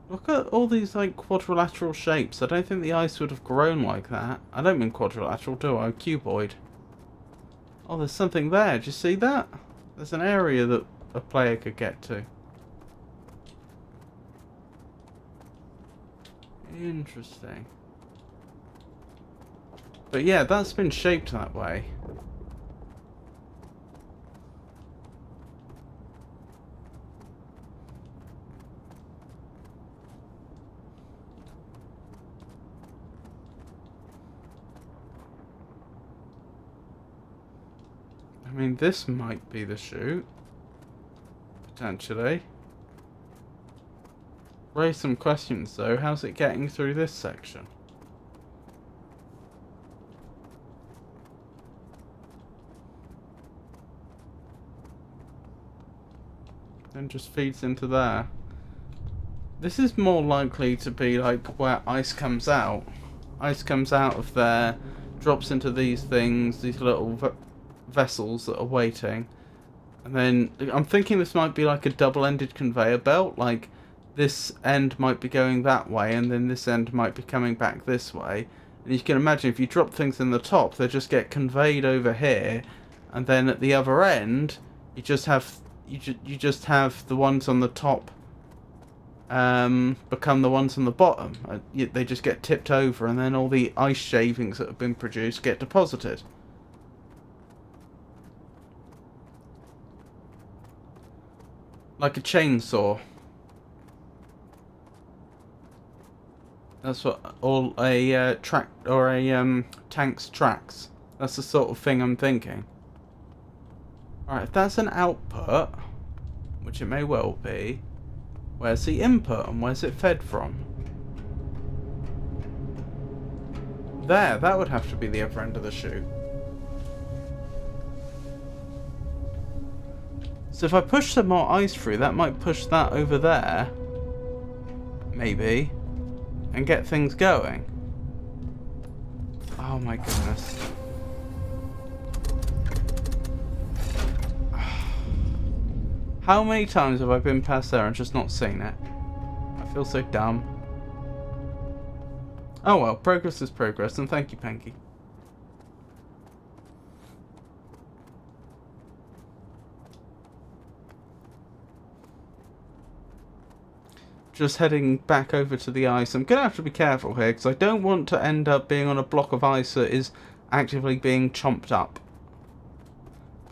Look at all these like quadrilateral shapes. I don't think the ice would have grown like that. I don't mean quadrilateral, do I? Cuboid. Oh, there's something there. Do you see that? There's an area that a player could get to. Interesting. But yeah, that's been shaped that way. I mean, this might be the chute. Potentially. Raise some questions though. How's it getting through this section? then just feeds into there. This is more likely to be like where ice comes out. Ice comes out of there, drops into these things, these little vessels that are waiting. And then I'm thinking this might be like a double-ended conveyor belt, like this end might be going that way and then this end might be coming back this way. And you can imagine if you drop things in the top, they just get conveyed over here, and then at the other end, you just have the ones on the top become the ones on the bottom. They just get tipped over, and then all the ice shavings that have been produced get deposited. Like a chainsaw. That's what all a track or a tank's tracks. That's the sort of thing I'm thinking. Alright, if that's an output, which it may well be, where's the input and where's it fed from? There, that would have to be the other end of the chute. So if I push some more ice through, that might push that over there. Maybe. And get things going. Oh my goodness. How many times have I been past there and just not seen it? I feel so dumb. Oh well, progress is progress, and thank you, Panky. Just heading back over to the ice. I'm going to have to be careful here, because I don't want to end up being on a block of ice that is actively being chomped up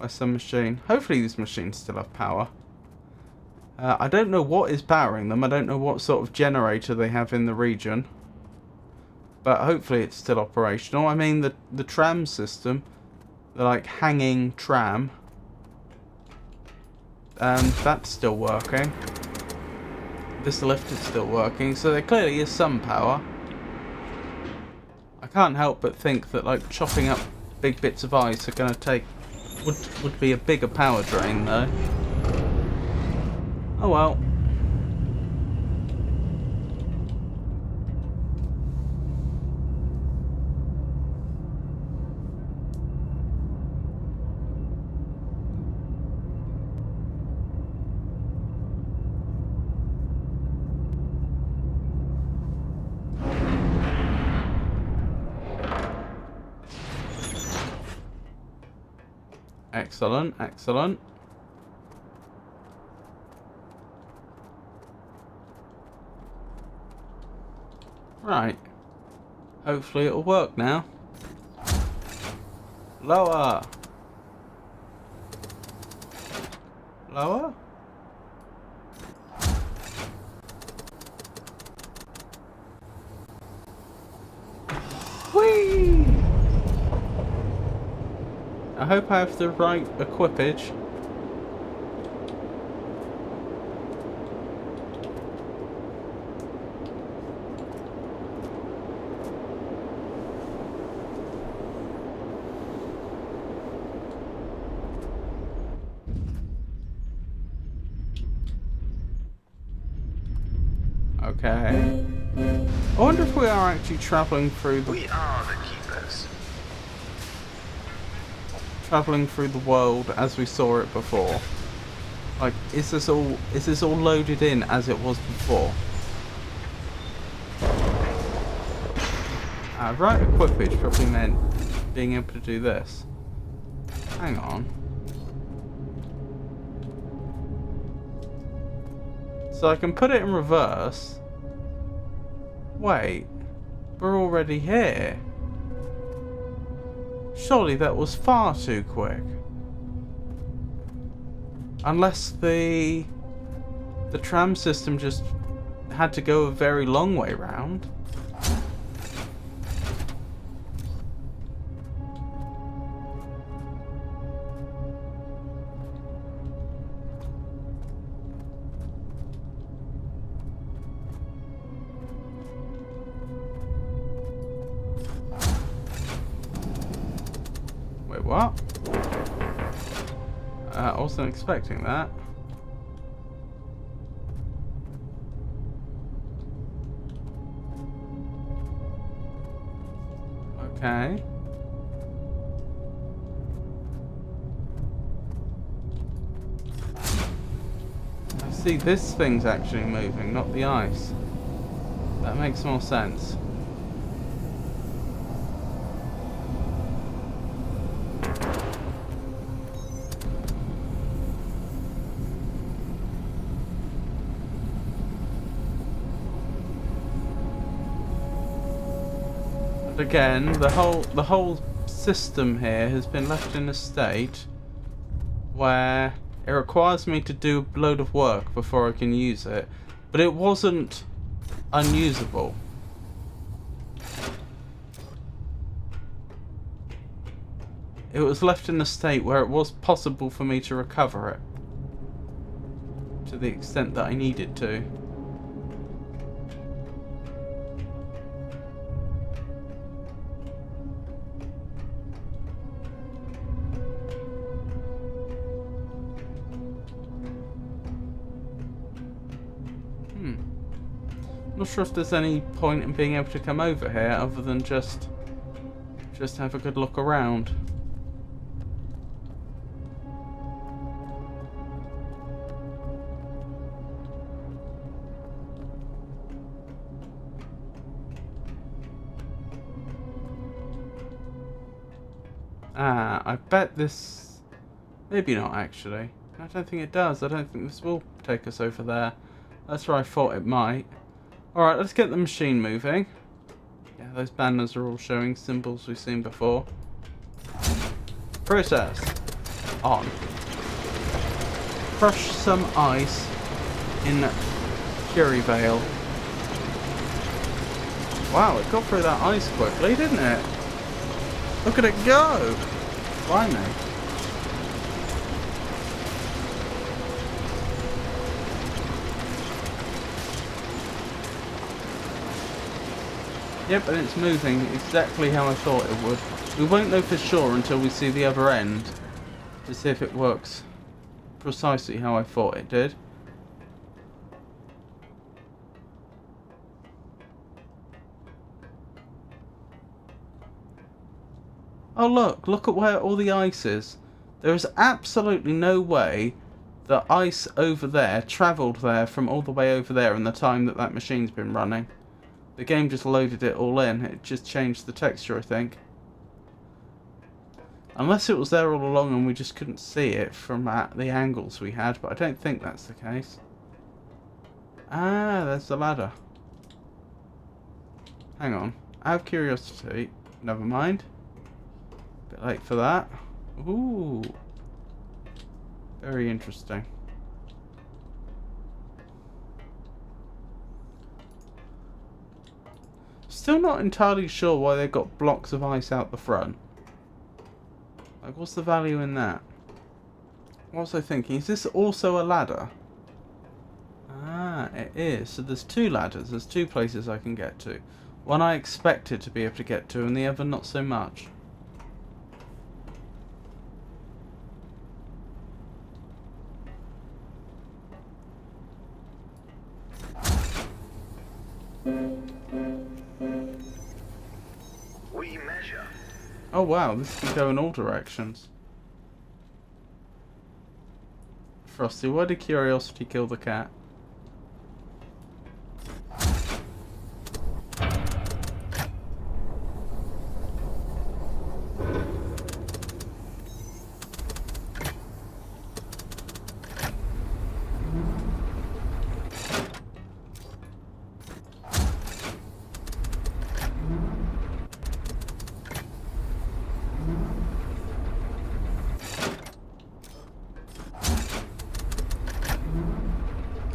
by some machine. Hopefully these machines still have power. I don't know what is powering them. I don't know what sort of generator they have in the region. But hopefully it's still operational. I mean, the tram system, the like hanging tram, that's still working. This lift is still working, so there clearly is some power. I can't help but think that like chopping up big bits of ice are going to take would be a bigger power drain though. Oh well. Excellent, excellent. Right. Hopefully it'll work now. Lower. Lower? Whee! I hope I have the right equipage. Okay. I wonder if we are actually travelling through the... We are the keepers. Travelling through the world as we saw it before. Like, is this all loaded in as it was before? Right equipage probably meant being able to do this. Hang on. So I can put it in reverse. Wait, we're already here. Surely that was far too quick. Unless the tram system just had to go a very long way round. Wait, what? I wasn't expecting that. Okay. I see this thing's actually moving, not the ice. That makes more sense. But again, the whole system here has been left in a state where it requires me to do a load of work before I can use it, but it wasn't unusable. It was left in a state where it was possible for me to recover it to the extent that I needed to. Not sure if there's any point in being able to come over here other than just have a good look around. Ah, I bet this... Maybe not, actually. I don't think it does. I don't think this will take us over there. That's where I thought it might. Alright, let's get the machine moving. Yeah, those banners are all showing symbols we've seen before. Process. On. Crush some ice in Fury Vale. Wow, it got through that ice quickly, didn't it? Look at it go! Blimey. Yep, and it's moving exactly how I thought it would. We won't know for sure until we see the other end to see if it works precisely how I thought it did. Oh look at where all the ice is. There is absolutely no way the ice over there travelled there from all the way over there in the time that that machine's been running. The game just loaded it all in. It just changed the texture, I think. Unless it was there all along and we just couldn't see it from the angles we had, but I don't think that's the case. Ah, there's the ladder. Hang on. Out of curiosity, never mind. Bit late for that. Ooh. Very interesting. Still not entirely sure why they've got blocks of ice out the front. Like, what's the value in that? What was I thinking? Is this also a ladder? Ah, it is. So there's two ladders. There's two places I can get to. One I expected to be able to get to, and the other not so much. We measure. Oh wow, this can go in all directions. Frosty, why did curiosity kill the cat?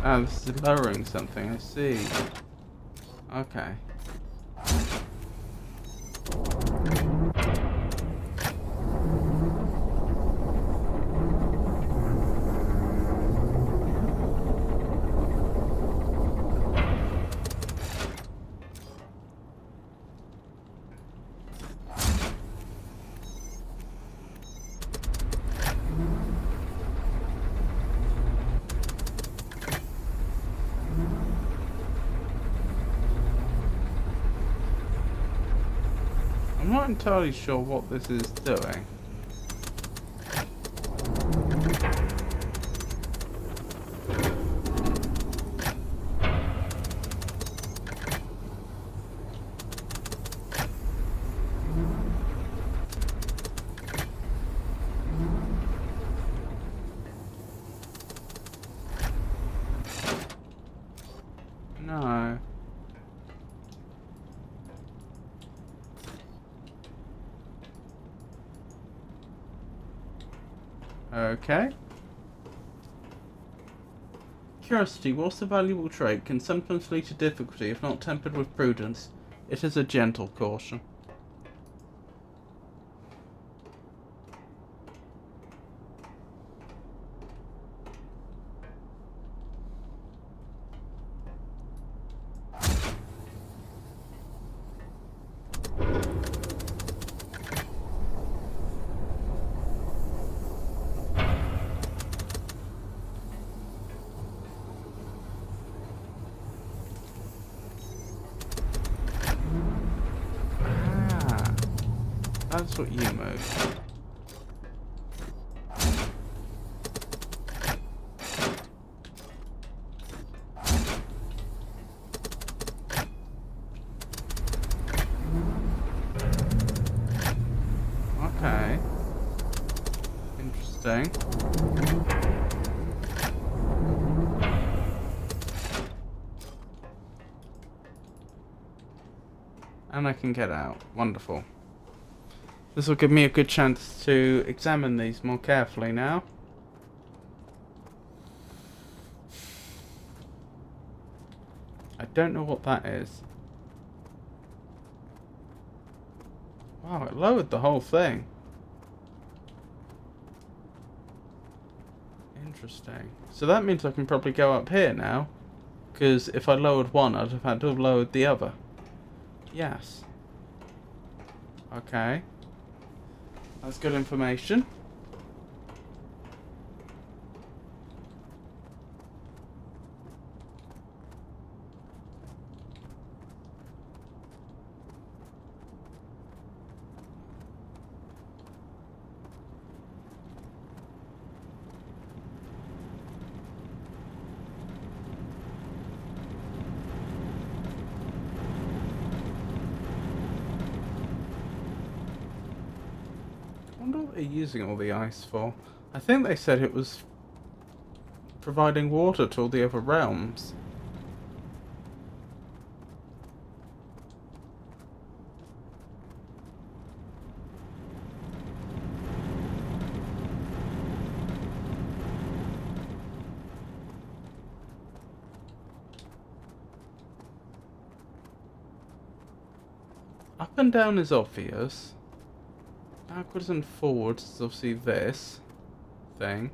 Ah, this is lowering something, I see. Okay. I'm not entirely sure what this is doing. No. Okay. Curiosity, whilst a valuable trait, can sometimes lead to difficulty if not tempered with prudence. It is a gentle caution. Ah, that's what you move. Okay. Interesting. And I can get out. Wonderful. This will give me a good chance to examine these more carefully now. I don't know what that is. Wow, it lowered the whole thing. Interesting. So that means I can probably go up here now. Because if I lowered one, I'd have had to have lowered the other. Yes. Okay. That's good information. I wonder what they're using all the ice for. I think they said it was providing water to all the other realms. Up and down is obvious. Backwards and forwards is obviously this thing.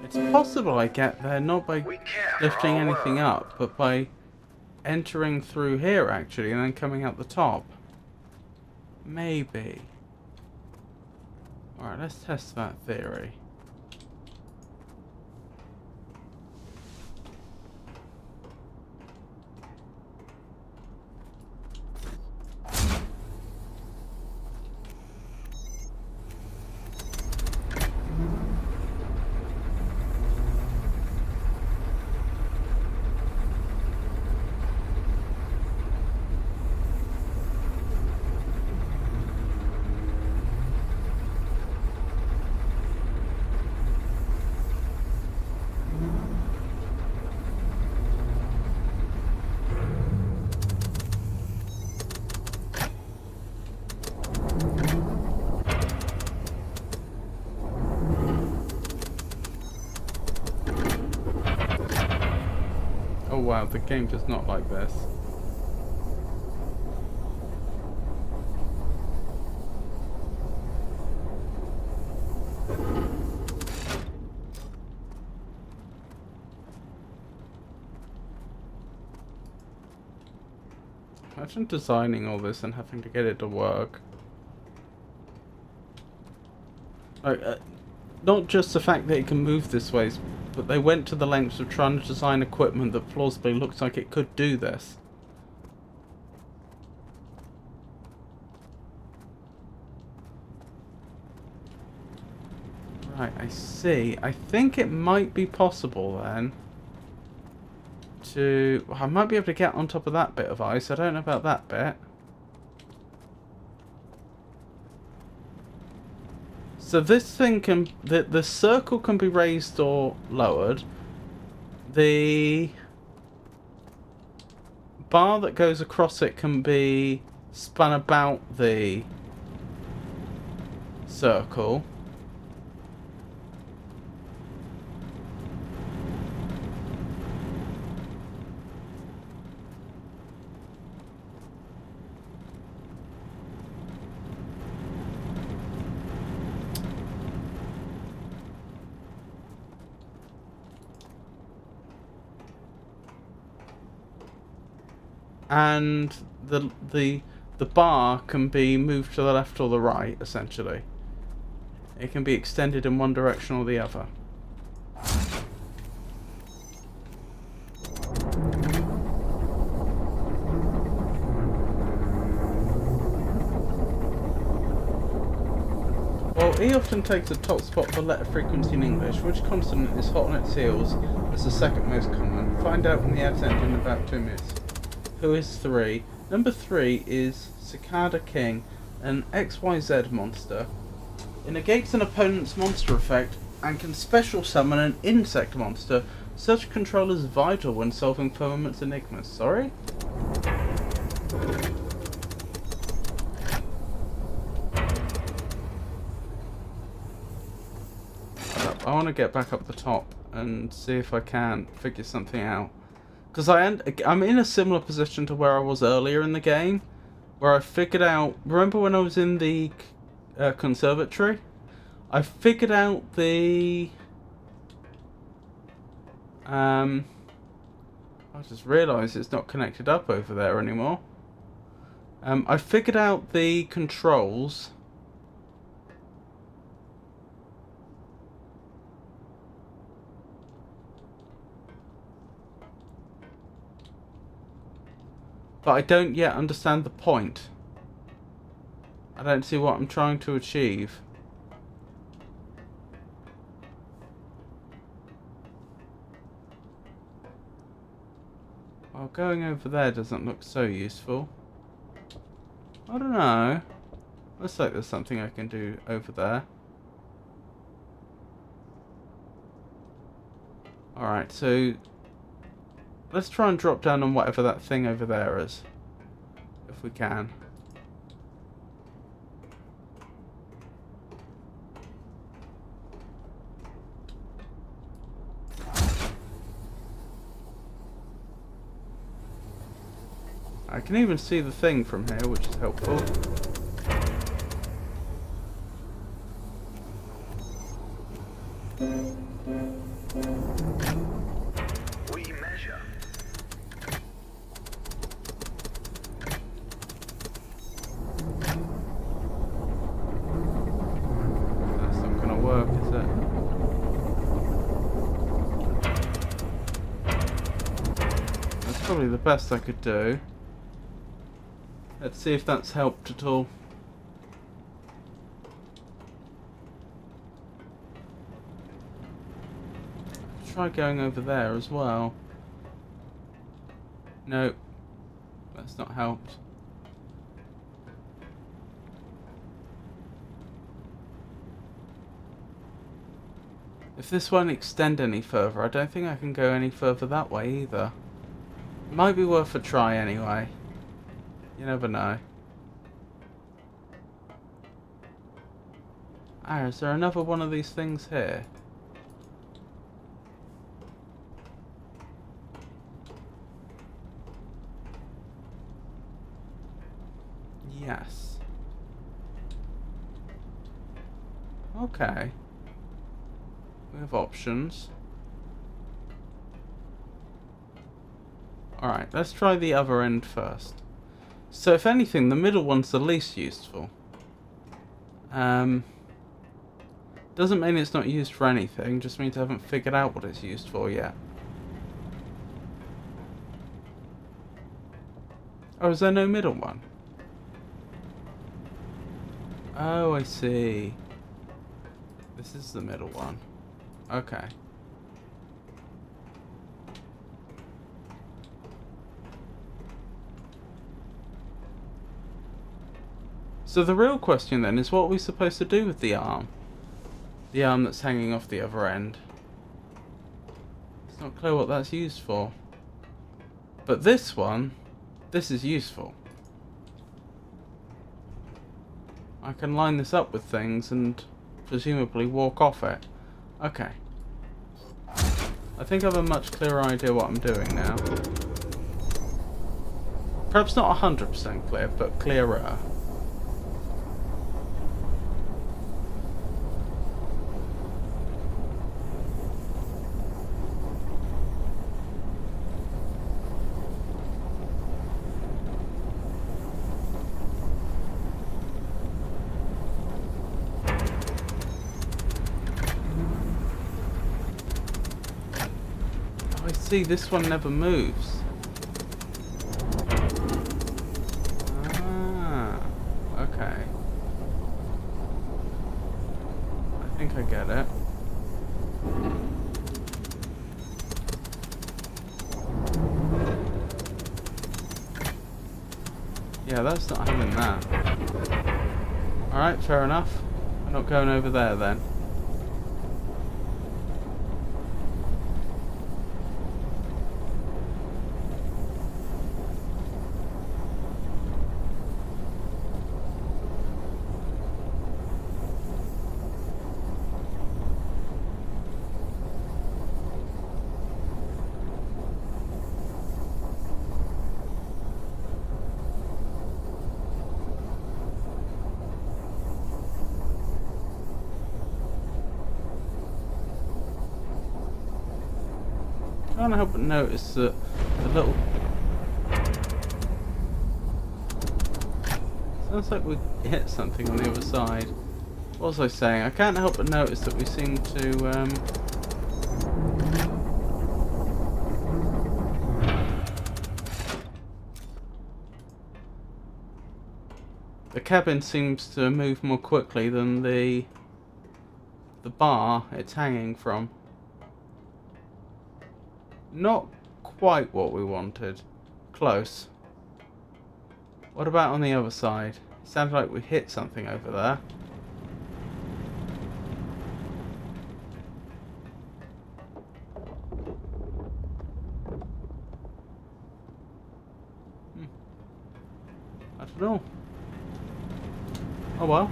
It's possible I get there not by We can't lifting roll anything up. up, but by entering through here actually and then coming out the top. Maybe. Alright, let's test that theory. Oh wow, the game does not like this. Imagine designing all this and having to get it to work. Like, not just the fact that it can move this way, but they went to the lengths of trying to design equipment that plausibly looks like it could do this. Right, I see. I think it might be possible then to... I might be able to get on top of that bit of ice. I don't know about that bit. So this thing can... The circle can be raised or lowered. The bar that goes across it can be spun about the circle. And the bar can be moved to the left or the right, essentially. It can be extended in one direction or the other. Well, E often takes the top spot for letter frequency in English. Which consonant is hot on its heels as the second most common? Find out from the ads end in about 2 minutes. Who is 3? Number 3 is Cicada King, an XYZ monster. It negates an opponent's monster effect and can special summon an insect monster. Such control is vital when solving Firmament's enigmas. Sorry? I want to get back up the top and see if I can figure something out. Because I'm in a similar position to where I was earlier in the game, where I figured out... Remember when I was in the conservatory? I figured out the... I just realised it's not connected up over there anymore. I figured out the controls... But I don't yet understand the point. I don't see what I'm trying to achieve. Well, going over there doesn't look so useful. I don't know. Looks like there's something I can do over there. Alright, so... let's try and drop down on whatever that thing over there is. If we can. I can even see the thing from here, which is helpful. Probably the best I could do. Let's see if that's helped at all. Try going over there as well. No, that's not helped. If this won't extend any further, I don't think I can go any further that way either. Might be worth a try anyway. You never know. Ah, is there another one of these things here? Yes. Okay. We have options. Alright, let's try the other end first. So if anything, the middle one's the least useful. Doesn't mean it's not used for anything, just means I haven't figured out what it's used for yet. Oh, is there no middle one? Oh, I see. This is the middle one. Okay. So the real question then is, what are we supposed to do with the arm? The arm that's hanging off the other end. It's not clear what that's used for. But this one, this is useful. I can line this up with things and presumably walk off it. Okay. I think I have a much clearer idea what I'm doing now. Perhaps not 100% clear, but clearer. See, this one never moves. Ah, okay. I think I get it. Yeah, that's not having that. Alright, fair enough. I'm not going over there then. I can't help but notice that the little... Sounds like we hit something on the other side. What was I saying? I can't help but notice that we seem to... The cabin seems to move more quickly than the bar it's hanging from. Not quite what we wanted. Close. What about on the other side? It sounded like we hit something over there. I don't know. Oh well.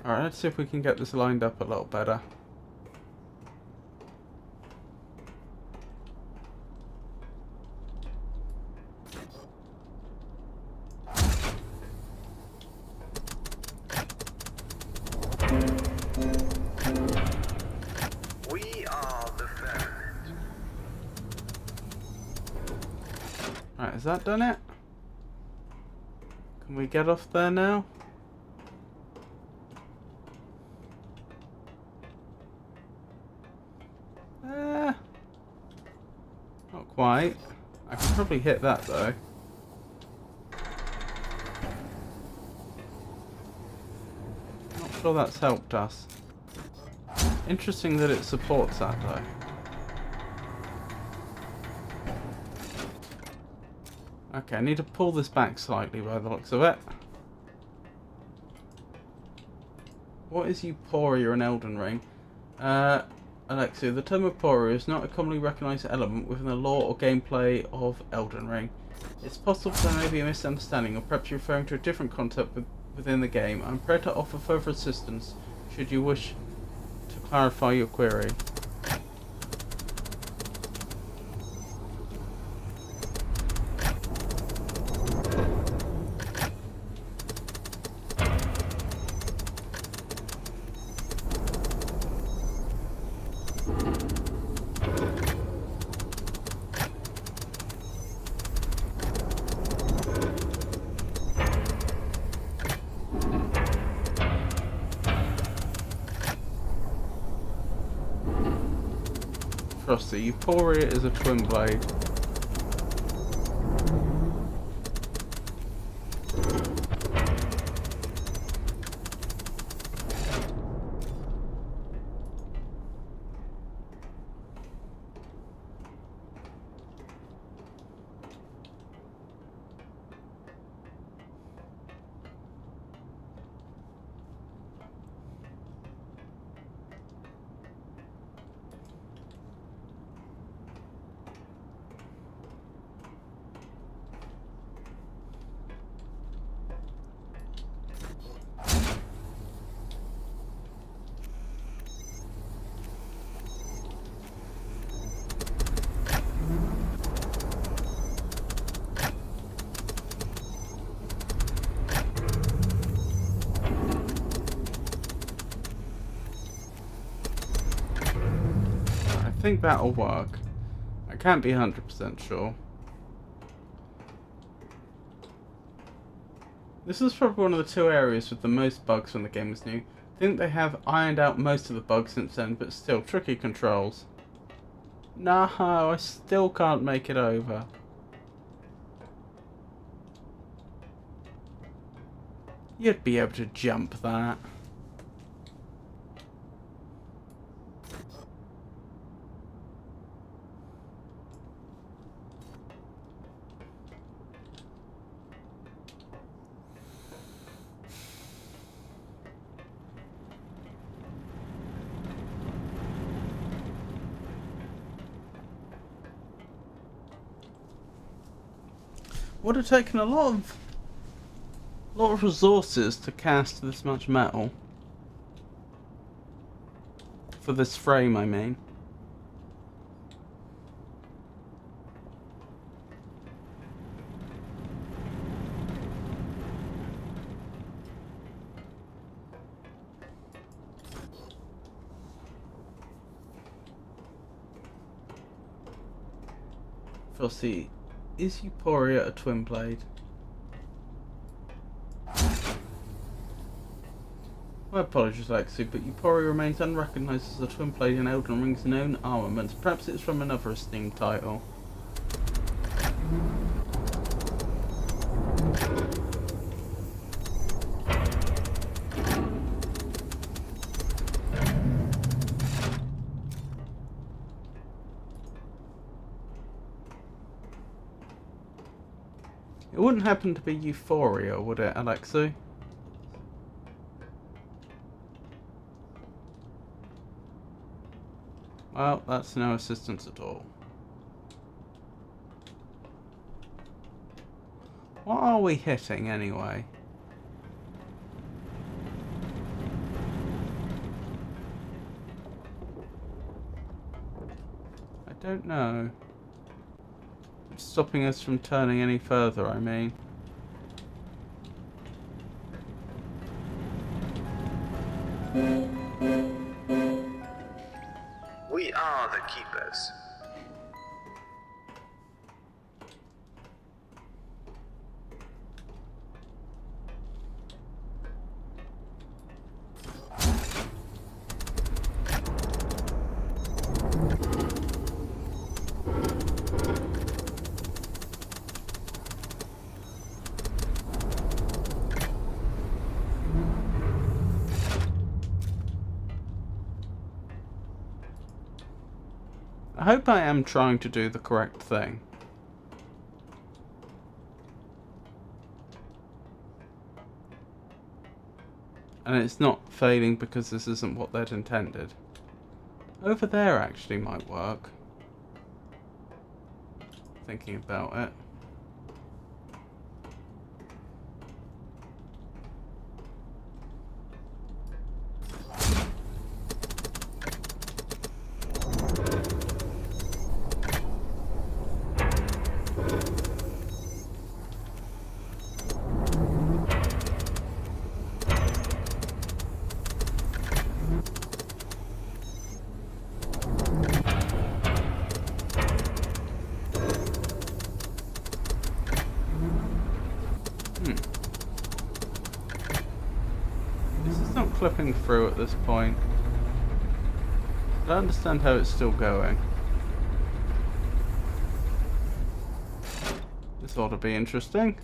Alright, let's see if we can get this lined up a little better. We are the Firmament. Right, has that done it? Can we get off there now? Not quite. I can probably hit that though. Not sure that's helped us. Interesting that it supports that though. Okay, I need to pull this back slightly by the looks of it. What is Euphoria in Elden Ring? Alexia, the term Euphoria is not a commonly recognised element within the lore or gameplay of Elden Ring. It's possible there may be a misunderstanding, or perhaps you're referring to a different concept within the game. I'm prepared to offer further assistance should you wish to clarify your query. Frosty, Euphoria is a twin blade. I think that'll work. I can't be 100% sure. This is probably one of the two areas with the most bugs when the game was new. I think they have ironed out most of the bugs since then, but still, tricky controls. No, I still can't make it over. You'd be able to jump that. Would have taken a lot of resources to cast this much metal. For this frame, I mean. Philsey, is Euphoria a twin blade? My apologies, Lexi, but Euphoria remains unrecognised as a twin blade in Elden Ring's known armaments. Perhaps it's from another esteemed title. It wouldn't happen to be Euphoria, would it, Alexi? Well, that's no assistance at all. What are we hitting, anyway? I don't know. Stopping us from turning any further, I mean. We are the keepers. I hope I am trying to do the correct thing. And it's not failing because this isn't what they'd intended. Over there actually might work. Thinking about it. Clipping through at this point. I don't understand how it's still going. This ought to be interesting.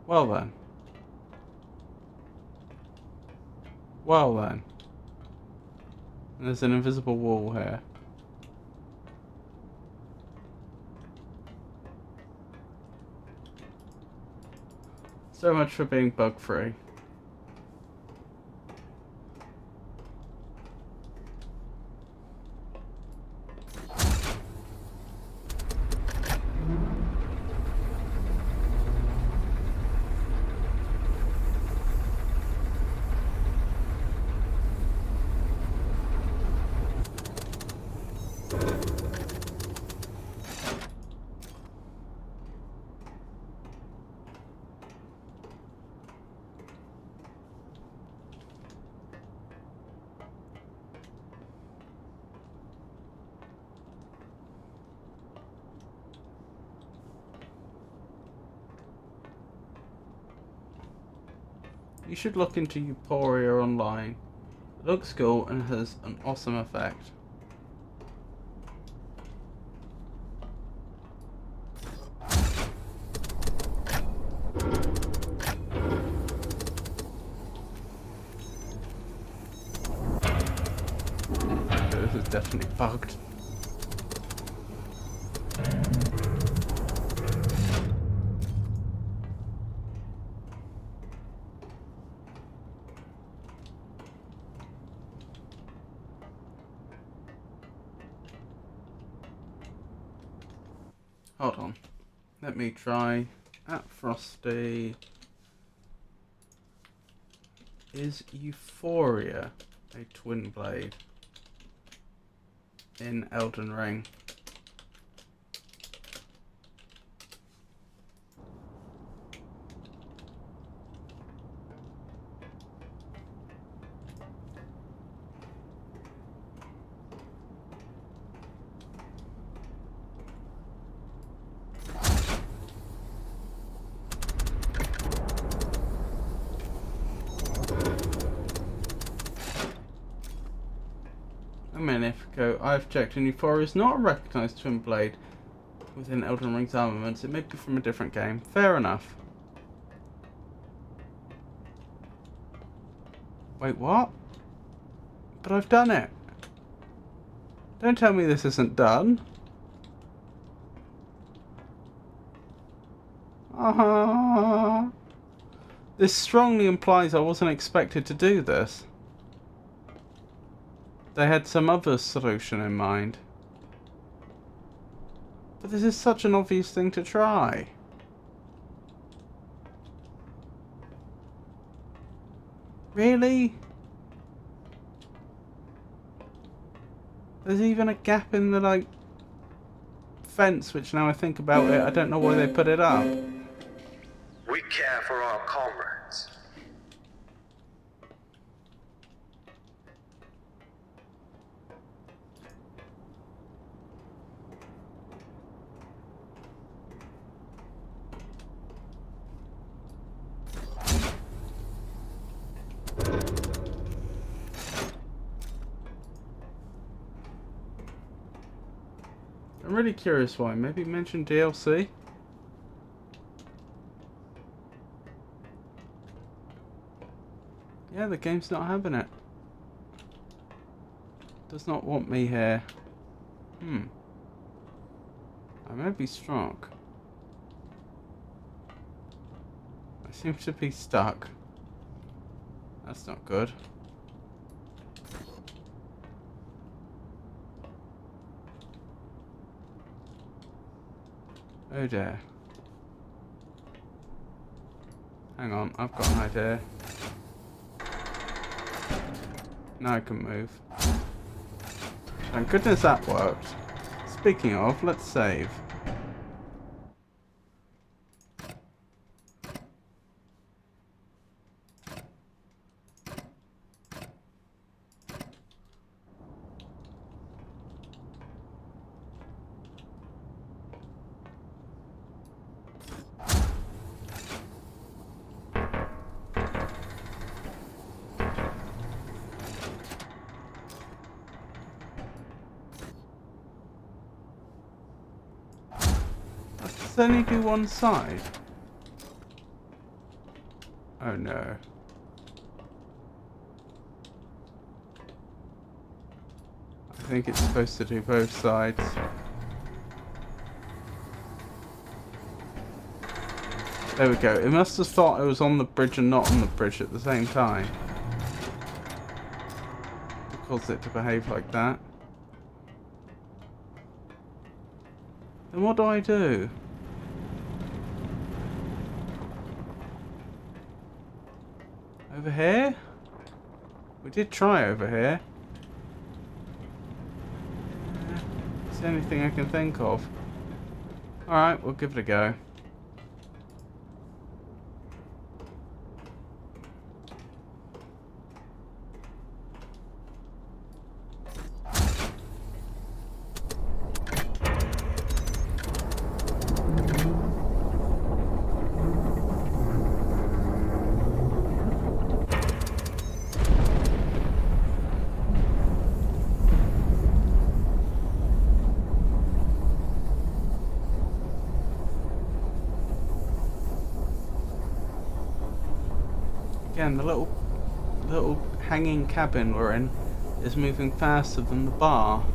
Well then. Well then. There's an invisible wall here. So much for being bug free. You should look into Euphoria online. It looks cool and has an awesome effect. This is definitely bugged. Hold on. Let me try at Frosty. Is Euphoria a twin blade in Elden Ring? I've checked, and Euphoria is not a recognised twin blade within Elden Ring's armaments. It may be from a different game. Fair enough. Wait, what? But I've done it. Don't tell me this isn't done. This strongly implies I wasn't expected to do this. They had some other solution in mind. But this is such an obvious thing to try. Really? There's even a gap in the, like, fence, which now I think about it, I don't know why they put it up. We care for our comrades. I'm really curious why. Maybe mention DLC? Yeah, the game's not having it. Does not want me here. I may be strong. I seem to be stuck. That's not good. Oh dear. Hang on, I've got an idea. Now I can move. Thank goodness that worked. Speaking of, let's save. Does it only do one side? Oh no. I think it's supposed to do both sides. There we go. It must have thought it was on the bridge and not on the bridge at the same time. It caused it to behave like that. Then what do I do? Over here? We did try over here. It's the only thing I can think of. Alright, we'll give it a go. Again, the little hanging cabin we're in is moving faster than the bar.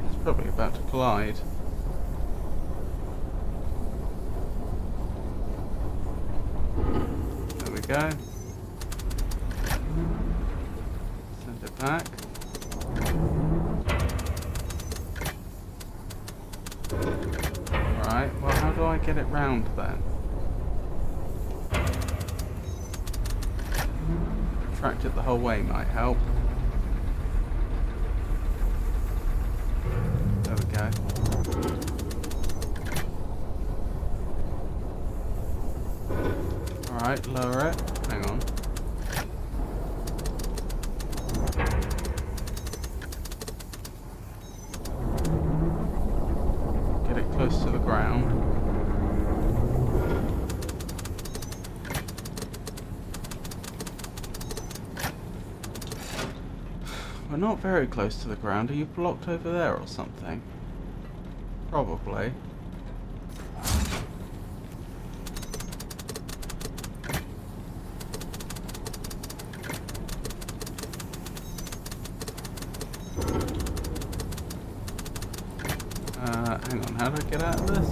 It's probably about to collide. Go. Send it back. Alright, well how do I get it round then? Tracked it the whole way might help. There we go. Alright, lower it. Hang on. Get it close to the ground. We're not very close to the ground. Are you blocked over there or something? Probably. Hang on, how do I get out of this?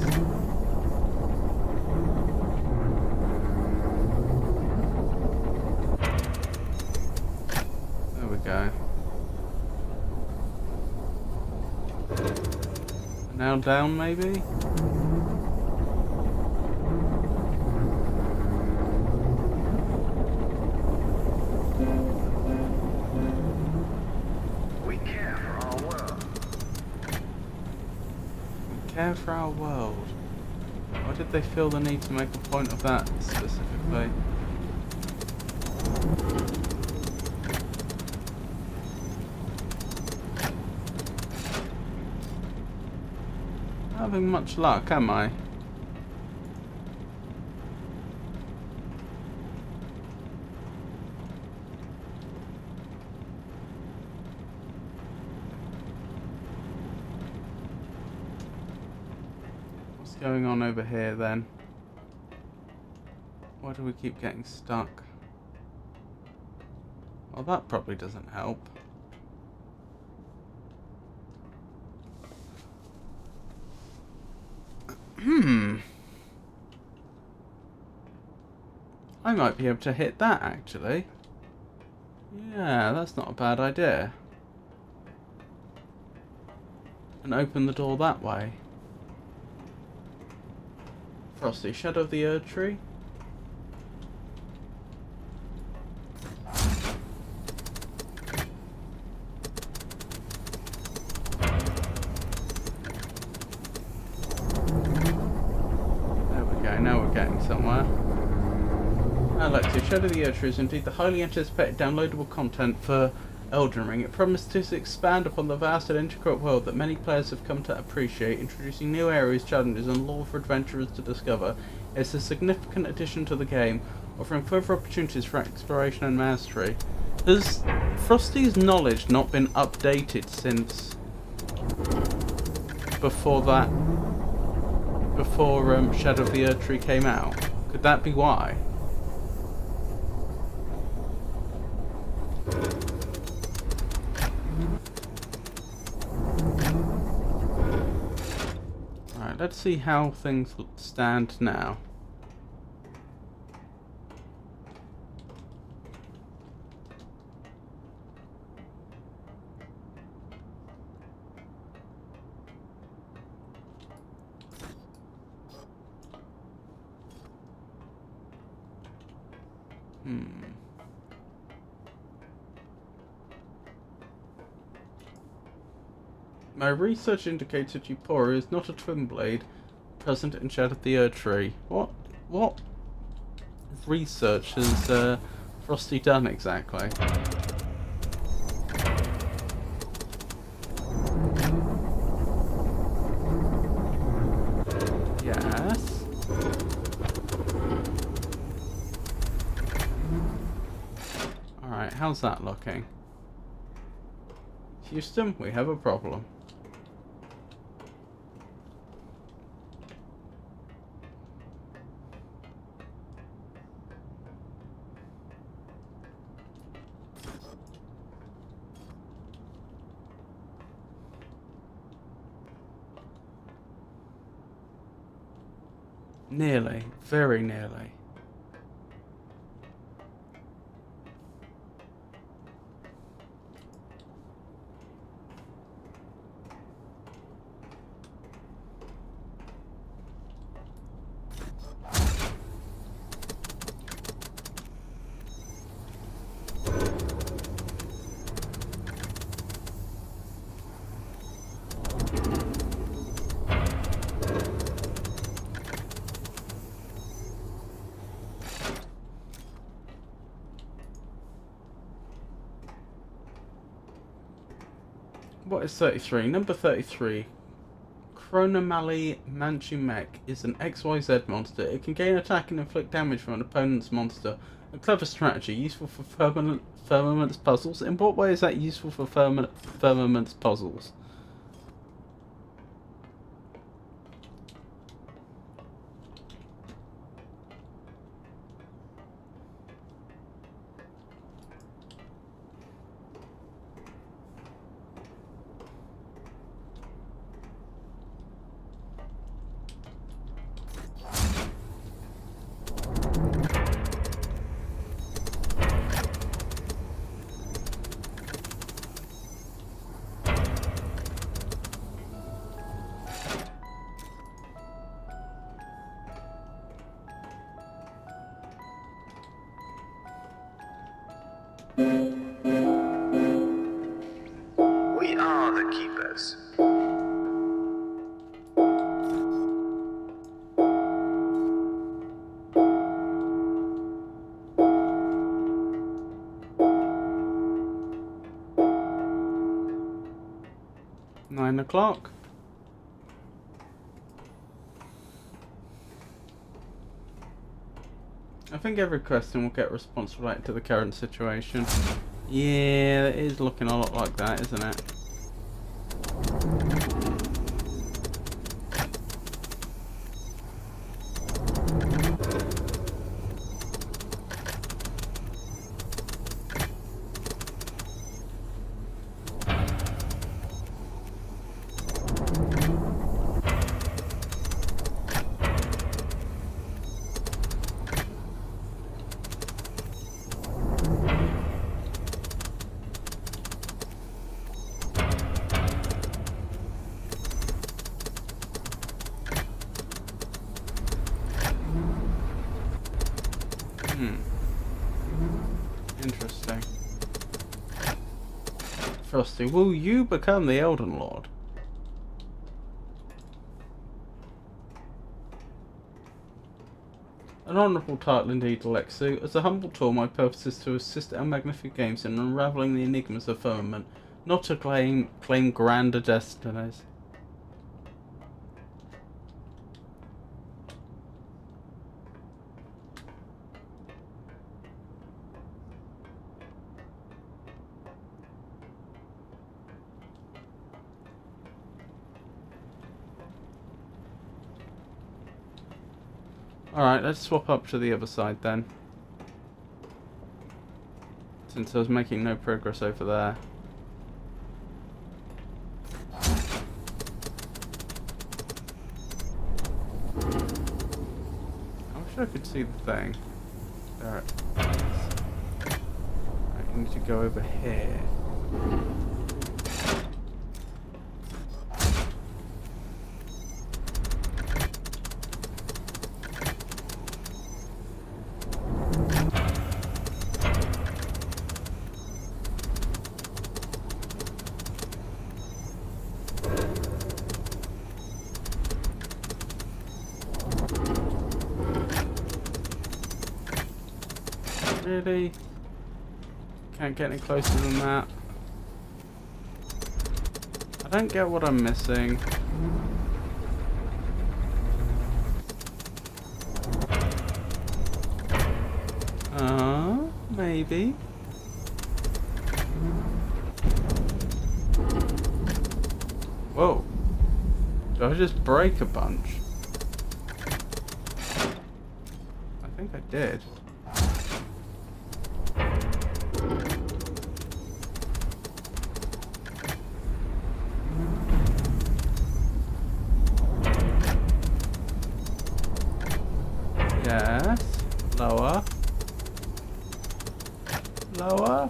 There we go. Now down, maybe? Care for our world. Why did they feel the need to make a point of that specifically? Not having much luck, am I? Going on over here then? Why do we keep getting stuck? Well, that probably doesn't help. I might be able to hit that actually. Yeah, that's not a bad idea. And open the door that way. Frosty, shadow of the Erd Tree. There we go, now we're getting somewhere. I'd like to. Shadow of the Erd Tree is indeed the highly anticipated downloadable content for Elden Ring. It promises to expand upon the vast and intricate world that many players have come to appreciate, introducing new areas, challenges, and lore for adventurers to discover. It's a significant addition to the game, offering further opportunities for exploration and mastery. Has Frosty's knowledge not been updated since before Shadow of the Erdtree came out? Could that be why? Alright, let's see how things stand now. My research indicates that Euphoria is not a twin blade present in Shadow of the Erdtree. What research has Frosty done exactly? Yes. Alright, how's that looking? Houston, we have a problem. Nearly. Very nearly. What is 33? Number 33. Chronomally Manchu Mech is an XYZ monster. It can gain attack and inflict damage from an opponent's monster. A clever strategy, useful for Firmament's puzzles. In what way is that useful for Firmament's puzzles? We are the keepers. 9 o'clock. I think every question will get a response related to the current situation. Yeah, it is looking a lot like that, isn't it? Interesting. Frosty, will you become the Elden Lord? An honourable title indeed, Alexu. As a humble tool, my purpose is to assist our magnificent games in unravelling the enigmas of Firmament, not to claim grander destinies. Alright, let's swap up to the other side then. Since I was making no progress over there. I wish I could see the thing. There it is. I need to go over here. Really? Can't get any closer than that. I don't get what I'm missing. Maybe. Whoa. Did I just break a bunch? I think I did. Yes. Lower. Lower.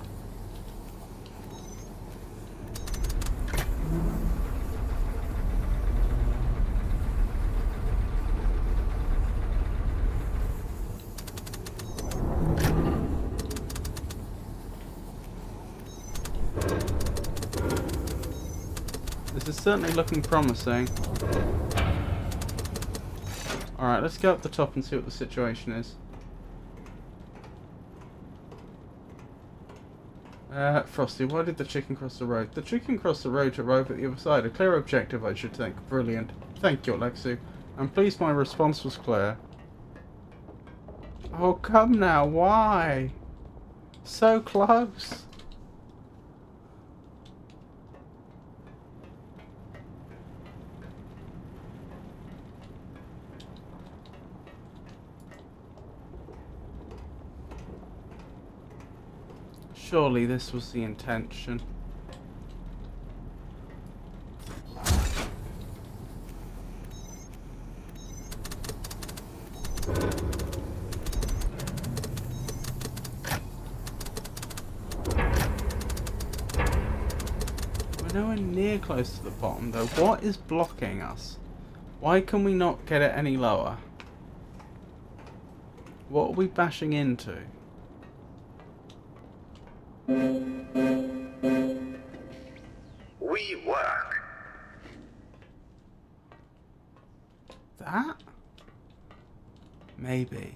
This is certainly looking promising. Alright, let's go up the top and see what the situation is. Frosty, why did the chicken cross the road? The chicken crossed the road to arrive at the other side. A clear objective, I should think. Brilliant. Thank you, Alexu. I'm pleased my response was clear. Oh, come now, why? So close. Surely this was the intention. We're nowhere near close to the bottom though. What is blocking us? Why can we not get it any lower? What are we bashing into? We work. That? Maybe.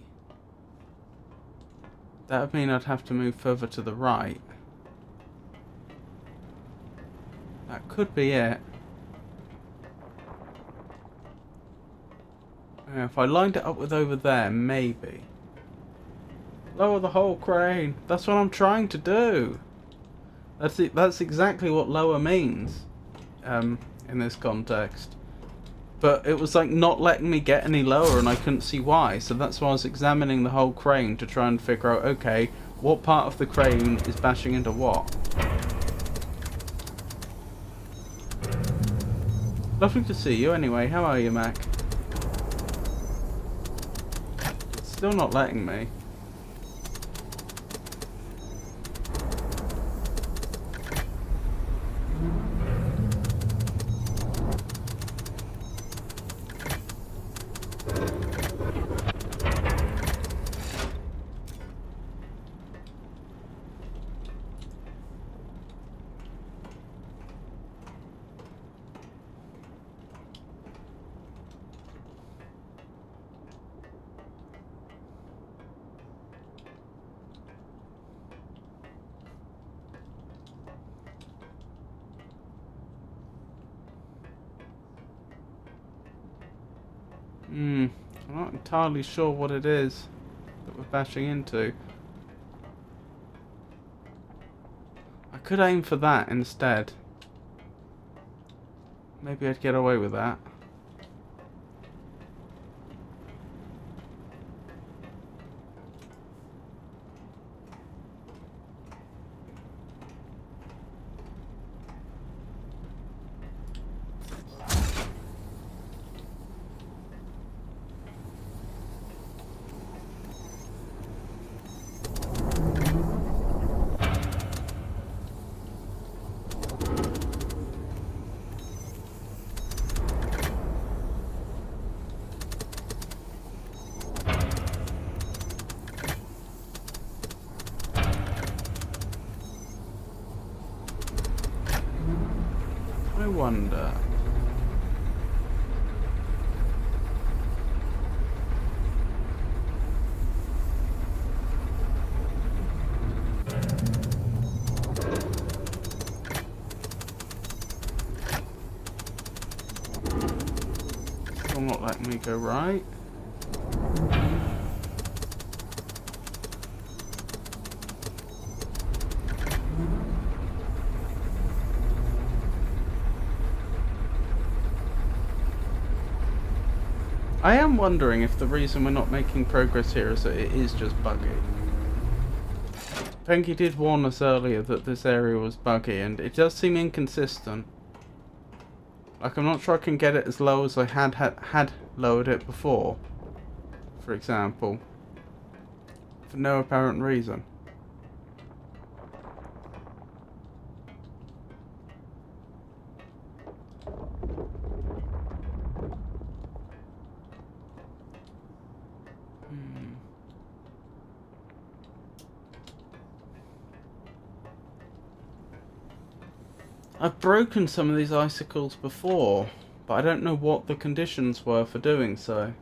That would mean I'd have to move further to the right. That could be it. If I lined it up with over there, maybe. Lower the whole crane. That's what I'm trying to do. That's it. That's exactly what lower means, in this context. But it was like not letting me get any lower, and I couldn't see why. So that's why I was examining the whole crane to try and figure out, okay, what part of the crane is bashing into what. Lovely to see you. Anyway, how are you, Mac? It's still not letting me. I'm not entirely sure what it is that we're bashing into. I could aim for that instead. Maybe I'd get away with that. I wonder. Still not letting me go right. I am wondering if the reason we're not making progress here is that it is just buggy. Penky did warn us earlier that this area was buggy, and it does seem inconsistent. Like, I'm not sure I can get it as low as I had lowered it before, for example, for no apparent reason. I've broken some of these icicles before, but I don't know what the conditions were for doing so.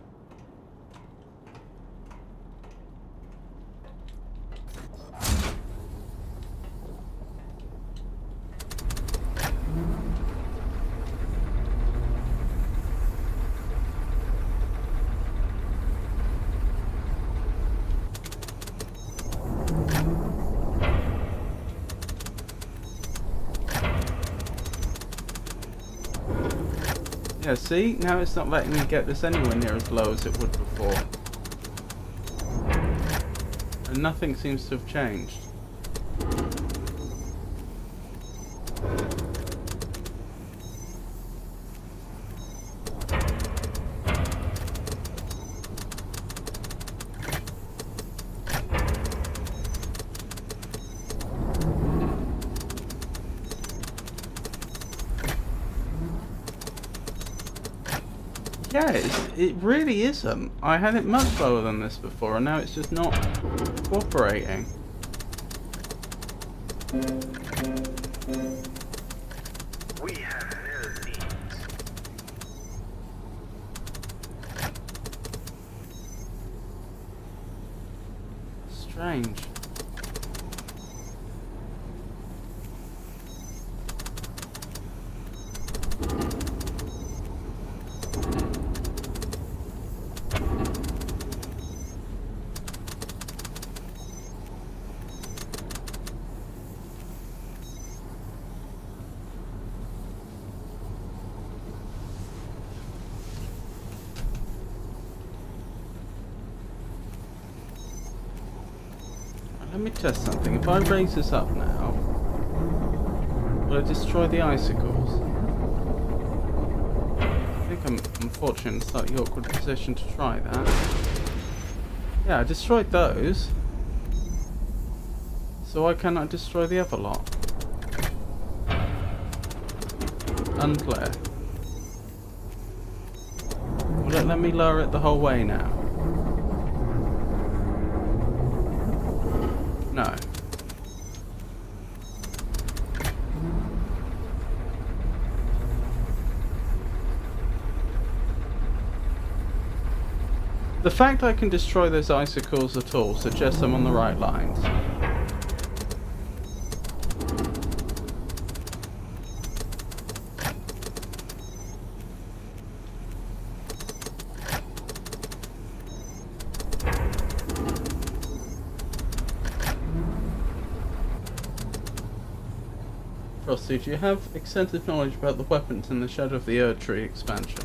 Yeah, see? Now it's not letting me get this anywhere near as low as it would before. And nothing seems to have changed. Yeah, it really isn't. I had it much lower than this before, and now it's just not cooperating. We have no needs. Strange. Let me test something. If I raise this up now, will it destroy the icicles? I think I'm unfortunately in a slightly awkward position to try that. Yeah, I destroyed those. So why can't I destroy the other lot? Unclear. Will it let me lower it the whole way now? No. The fact I can destroy those icicles at all suggests I'm on the right lines. Frosty, do you have extensive knowledge about the weapons in the Shadow of the Erdtree expansion?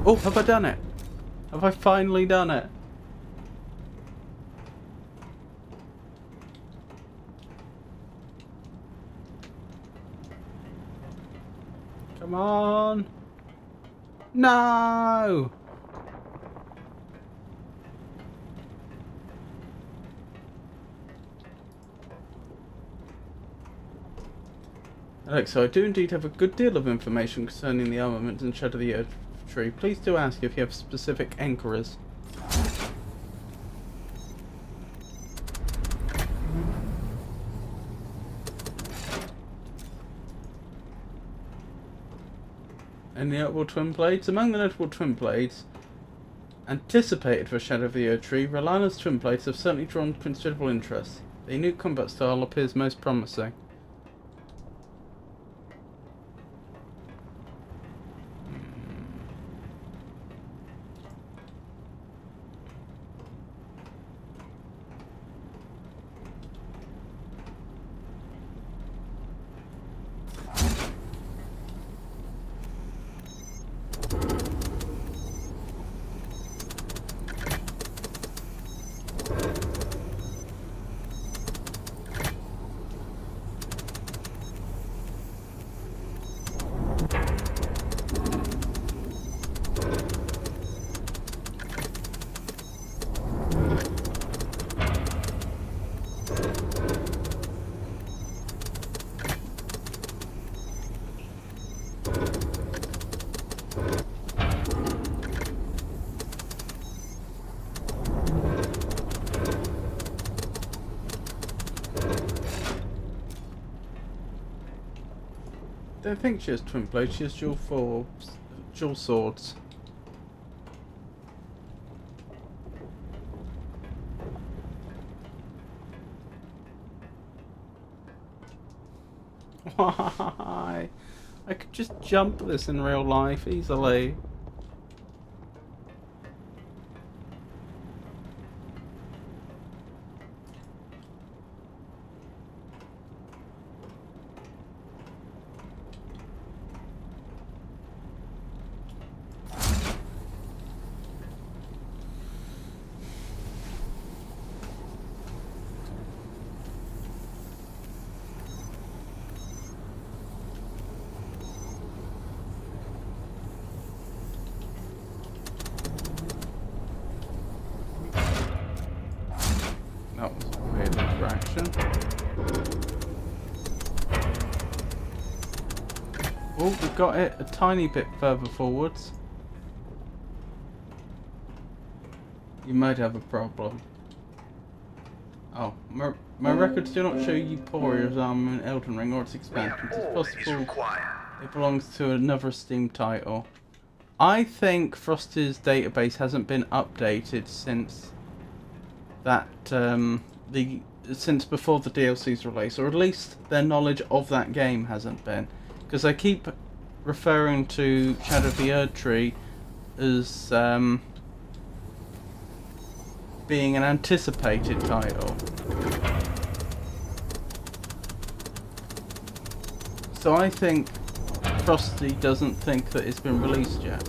Oh, have I done it? Have I finally done it? Come on! No! Alex, so I do indeed have a good deal of information concerning the armament in Shadow of the Erdtree. Please do ask if you have specific enquiries. Any notable twin blades? Among the notable twin blades anticipated for Shadow of the Erdtree, Relana's twin blades have certainly drawn considerable interest. The new combat style appears most promising. I don't think she has twin blades, she has dual swords. Why? I could just jump this in real life easily. That was a weird interaction. Oh, we got it a tiny bit further forwards. You might have a problem. Oh, my records do not show Euphoria's armor in Elden Ring or its expansions. It's possible it belongs to another Steam title. I think Frosty's database hasn't been updated since that since before the DLC's release, or at least their knowledge of that game hasn't been, because I keep referring to Shadow of the Erdtree as being an anticipated title. So I think Frosty doesn't think that it's been released yet.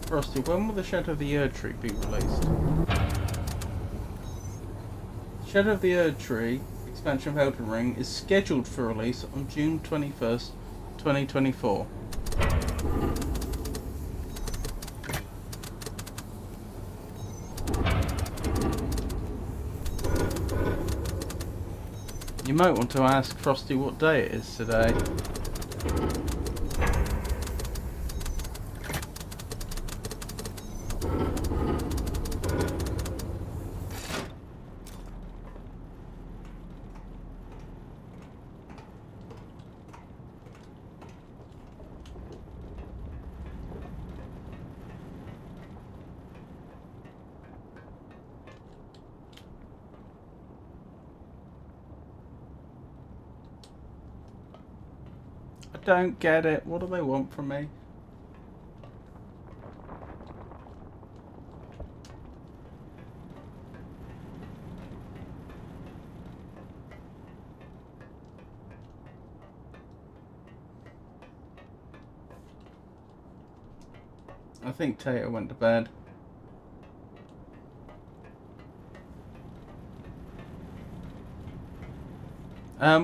Frosty, when will the Shadow of the Erdtree be released? Shadow of the Erdtree expansion of Elden Ring is scheduled for release on June 21st, 2024. You might want to ask Frosty what day it is today. I don't get it. What do they want from me? I think Tato went to bed.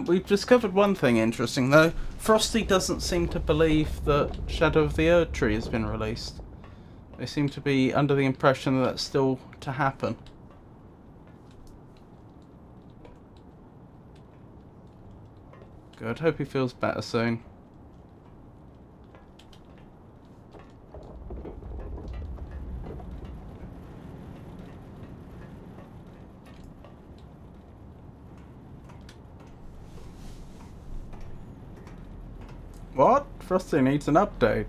We've discovered one thing interesting though. Frosty doesn't seem to believe that Shadow of the Erd Tree has been released. They seem to be under the impression that that's still to happen. Good, hope he feels better soon. What? Frosty needs an update.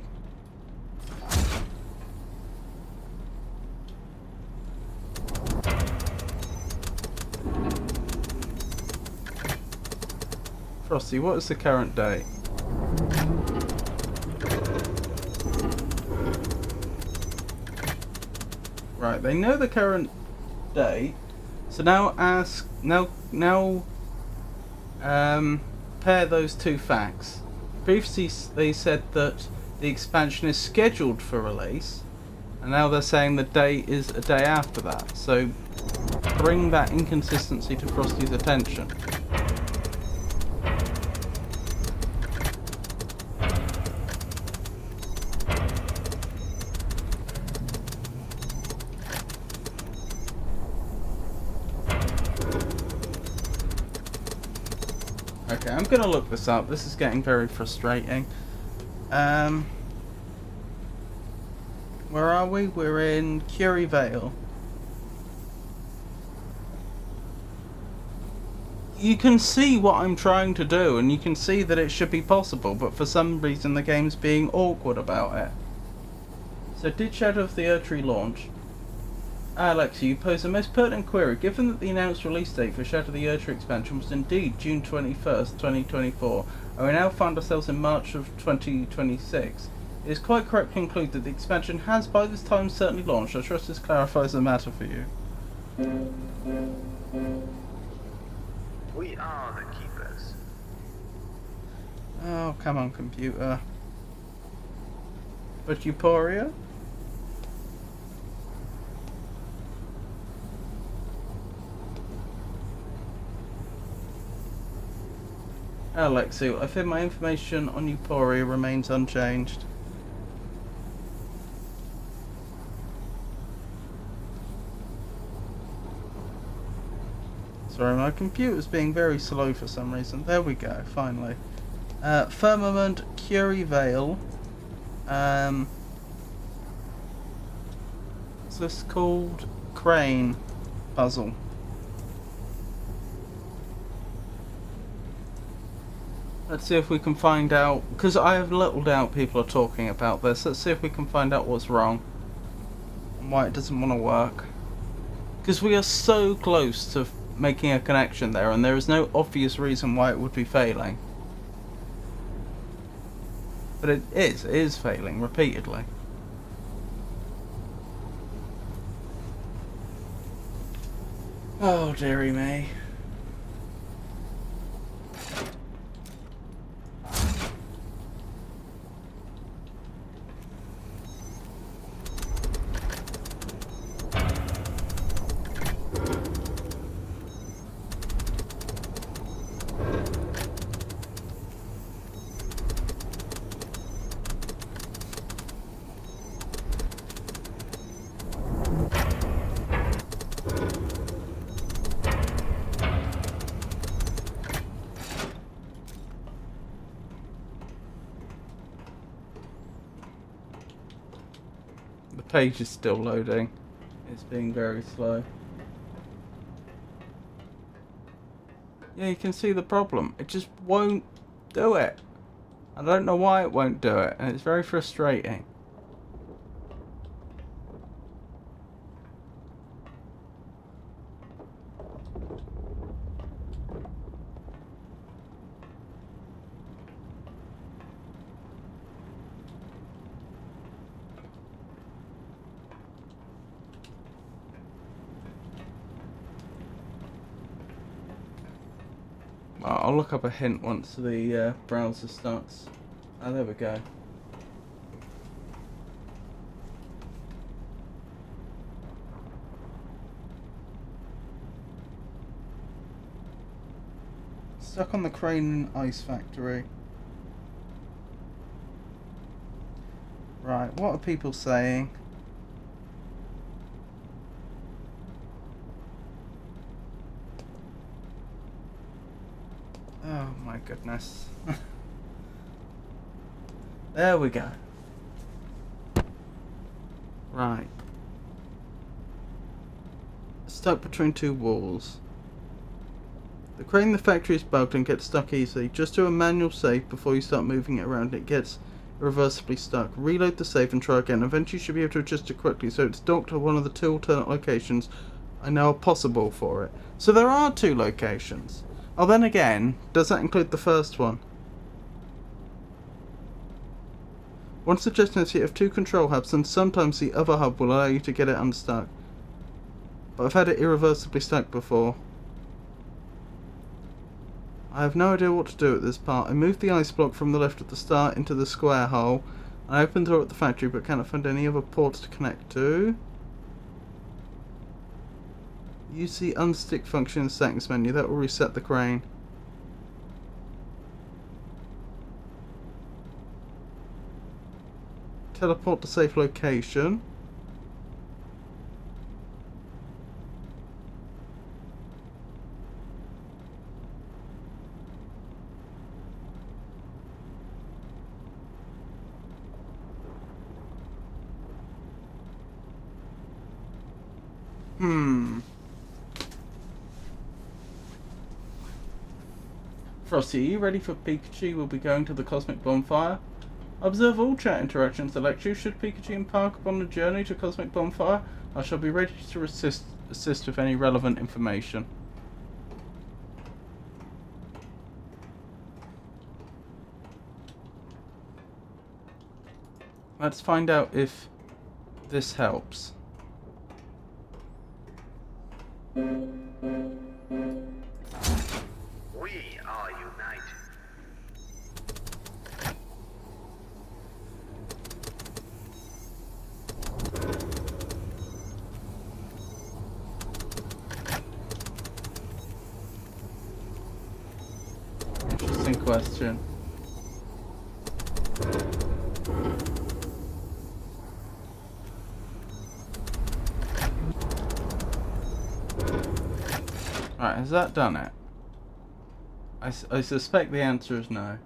Frosty, what is the current date? Right, they know the current date. So now pair those two facts. Previously they said that the expansion is scheduled for release, and now they're saying the date is a day after that. So bring that inconsistency to Frosty's attention. Okay, I'm gonna look this up. This is getting very frustrating. Where are we? We're in Curie Vale. You can see what I'm trying to do, and you can see that it should be possible, but for some reason the game's being awkward about it. So, did Shadow of the Erd Tree launch? Alexa, you pose a most pertinent query. Given that the announced release date for Shadow of the Erd Tree expansion was indeed June 21st, 2024, and we now find ourselves in March of 2026, it is quite correct to conclude that the expansion has by this time certainly launched. I trust this clarifies the matter for you. We are the keepers. Oh, come on, computer. But Euphoria? Alexi, I fear my information on Euphoria remains unchanged. Sorry, my computer's being very slow for some reason. There we go, finally. Firmament, Curie Vale. What's this called? Crane puzzle. Let's see if we can find out, because I have little doubt people are talking about this. Let's see if we can find out what's wrong and why it doesn't want to work. Because we are so close to making a connection there, and there is no obvious reason why it would be failing. But it is failing repeatedly. Oh, dearie me. page is still loading. It's being very slow. Yeah, you can see the problem. It just won't do it. I don't know why it won't do it, and it's very frustrating. I'll look up a hint once the browser starts. Oh, there we go. Stuck on the crane ice factory. Right, what are people saying? Oh my goodness. There we go. Right. Stuck between two walls. The crane in the factory is bugged and gets stuck easily. Just do a manual save before you start moving it around. It gets irreversibly stuck. Reload the save and try again. Eventually you should be able to adjust it quickly, so it's docked to one of the two alternate locations I know are possible for it. So there are two locations. Oh, then again, does that include the first one? One suggestion is you have two control hubs, and sometimes the other hub will allow you to get it unstuck. But I've had it irreversibly stuck before. I have no idea what to do at this part. I moved the ice block from the left at the start into the square hole. I opened the door at the factory but cannot find any other ports to connect to. Use the unstick function in the settings menu. That will reset the crane. Teleport to safe location. Frosty, are you ready for Pikachu? We'll be going to the Cosmic Bonfire. Observe all chat interactions. Select you. Should Pikachu embark upon the journey to Cosmic Bonfire, I shall be ready to assist with any relevant information. Let's find out if this helps. We are united. Interesting question. Right, has that done it? I suspect the answer is no.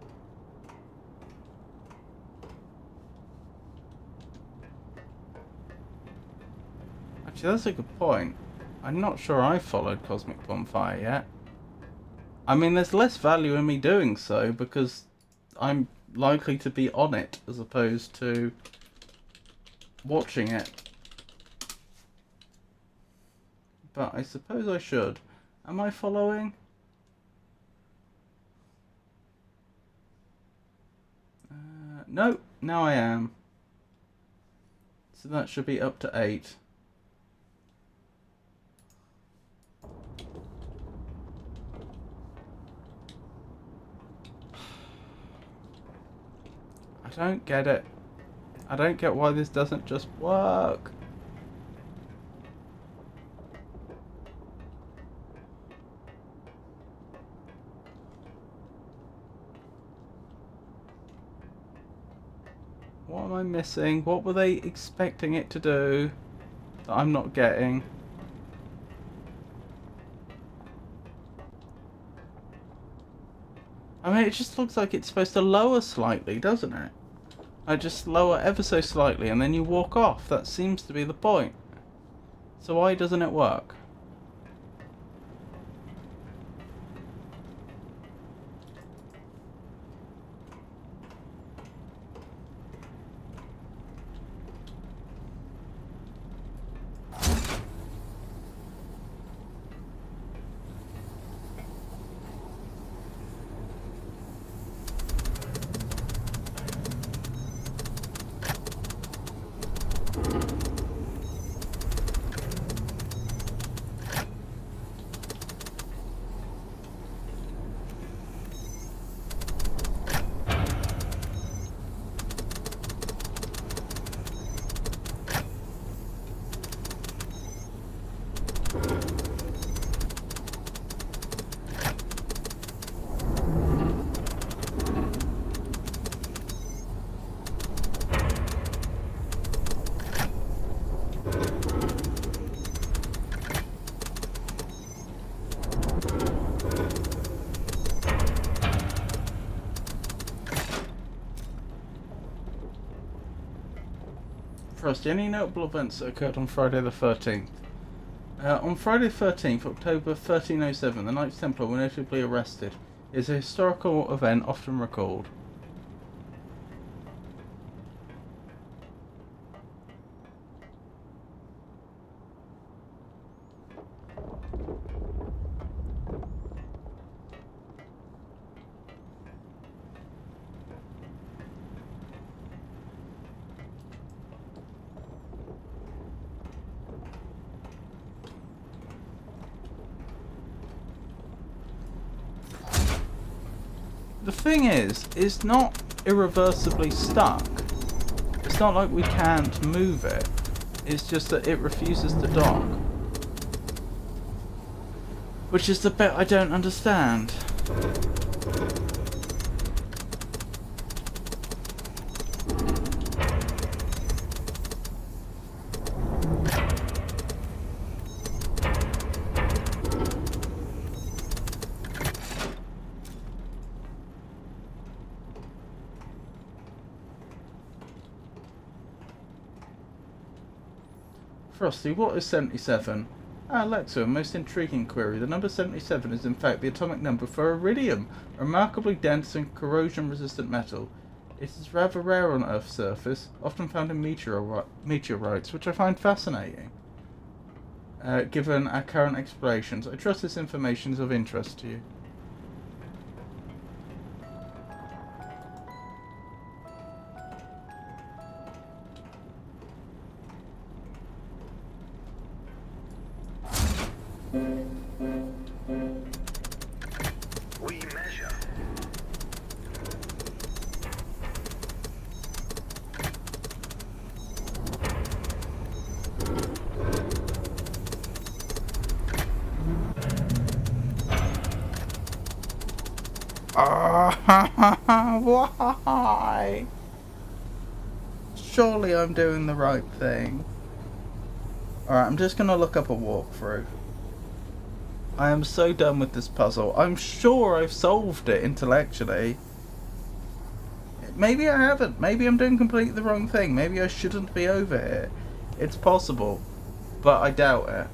Actually, that's a good point. I'm not sure I followed Cosmic Bonfire yet. I mean, there's less value in me doing so because I'm likely to be on it as opposed to watching it. But I suppose I should. Am I following? No, now I am. So that should be up to 8. I don't get it. I don't get why this doesn't just work. What am I missing? What were they expecting it to do that I'm not getting? I mean, it just looks like it's supposed to lower slightly, doesn't it? I just lower ever so slightly and then you walk off. That seems to be the point. So why doesn't it work? Frosty, any notable events that occurred on Friday the 13th? On Friday the 13th, October 1307, the Knights Templar were notably arrested. It is a historical event often recalled. The thing is, it's not irreversibly stuck. It's not like we can't move it. It's just that it refuses to dock. Which is the bit I don't understand. Frosty, what is 77? Ah, Alexa, a most intriguing query. The number 77 is in fact the atomic number for iridium, a remarkably dense and corrosion-resistant metal. It is rather rare on Earth's surface, often found in meteorites, which I find fascinating. Given our current explorations, I trust this information is of interest to you. We measure. Why? Surely I'm doing the right thing. Alright, I'm just gonna look up a walkthrough. I am so done with this puzzle. I'm sure I've solved it intellectually. Maybe I haven't. Maybe I'm doing completely the wrong thing. Maybe I shouldn't be over here. It's possible, but I doubt it.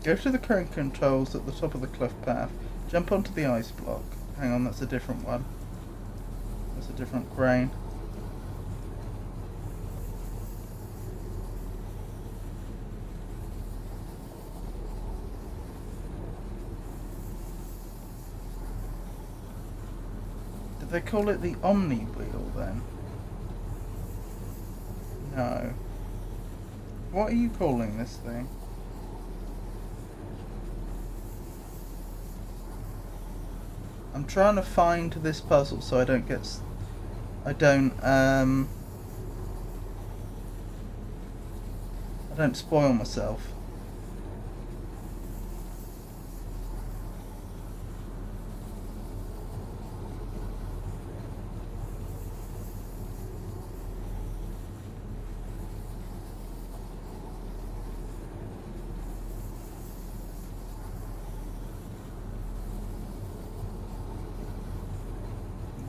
Go to the current controls at the top of the cliff path. Jump onto the ice block. Hang on, that's a different one. That's a different crane. Did they call it the Omni wheel then? No. What are you calling this thing? I'm trying to find this puzzle so I don't get... I don't spoil myself.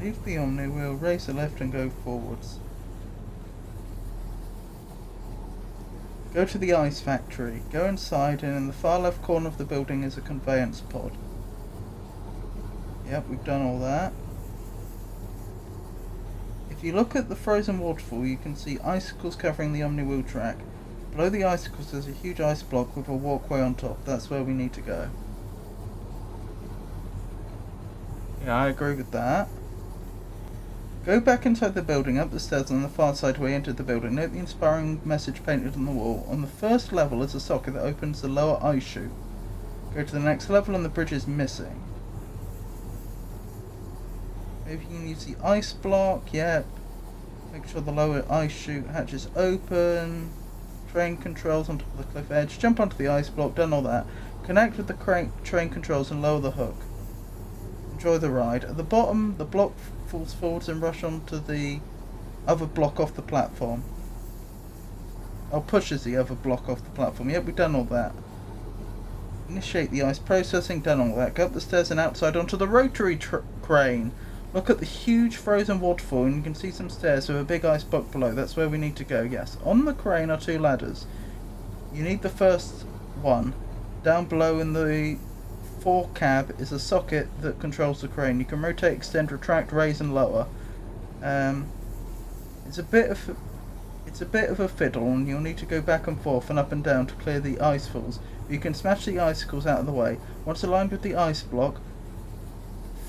Leave the Omni wheel, race the left and go forwards. Go to the ice factory. Go inside and in the far left corner of the building is a conveyance pod. Yep, we've done all that. If you look at the frozen waterfall, you can see icicles covering the Omni wheel track. Below the icicles there's a huge ice block with a walkway on top. That's where we need to go. Yeah, I agree with that. Go back inside the building, up the stairs on the far side where you entered the building. Note the inspiring message painted on the wall. On the first level is a socket that opens the lower ice chute. Go to the next level and the bridge is missing. Maybe you can use the ice block, yep. Make sure the lower ice chute hatch is open. Train controls on top of the cliff edge. Jump onto the ice block, done all that. Connect with the train controls and lower the hook. Enjoy the ride. At the bottom, the block falls forwards and rush onto the other block off the platform. Oh, pushes the other block off the platform. Yep, we've done all that. Initiate the ice processing, done all that. Go up the stairs and outside onto the rotary crane. Look at the huge frozen waterfall and you can see some stairs with a big ice block below. That's where we need to go, yes. On the crane are 2 ladders. You need the first one. Down below in the fore cab is a socket that controls the crane. You can rotate, extend, retract, raise and lower. It's a bit of a fiddle and you'll need to go back and forth and up and down to clear the ice falls. You can smash the icicles out of the way. Once aligned with the ice block,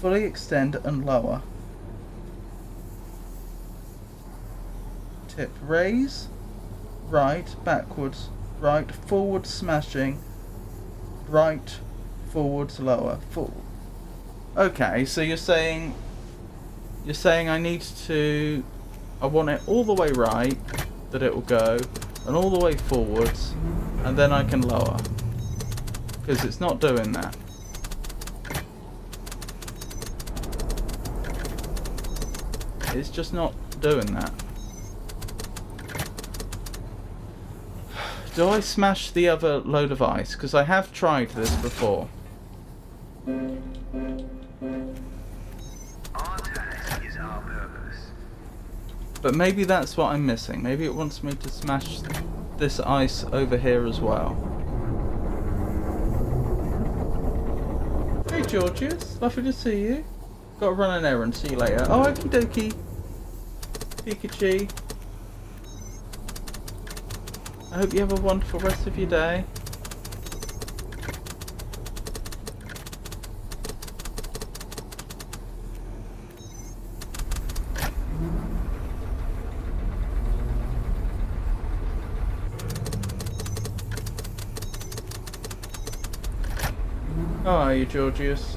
fully extend and lower. Tip: raise, right, backwards, right, forward smashing, right, forwards, lower, forward. Okay, so you're saying I need to, I want it all the way right, that it will go, and all the way forwards, and then I can lower. Because it's not doing that. It's just not doing that. Do I smash the other load of ice? Because I have tried this before. Our task is our purpose. But maybe that's what I'm missing. Maybe it wants me to smash this ice over here as well. Hey Georgius, lovely to see you. Gotta run an errand, see you later. Oh, okie dokie. Pikachu. I hope you have a wonderful rest of your day. How are you, Georgius?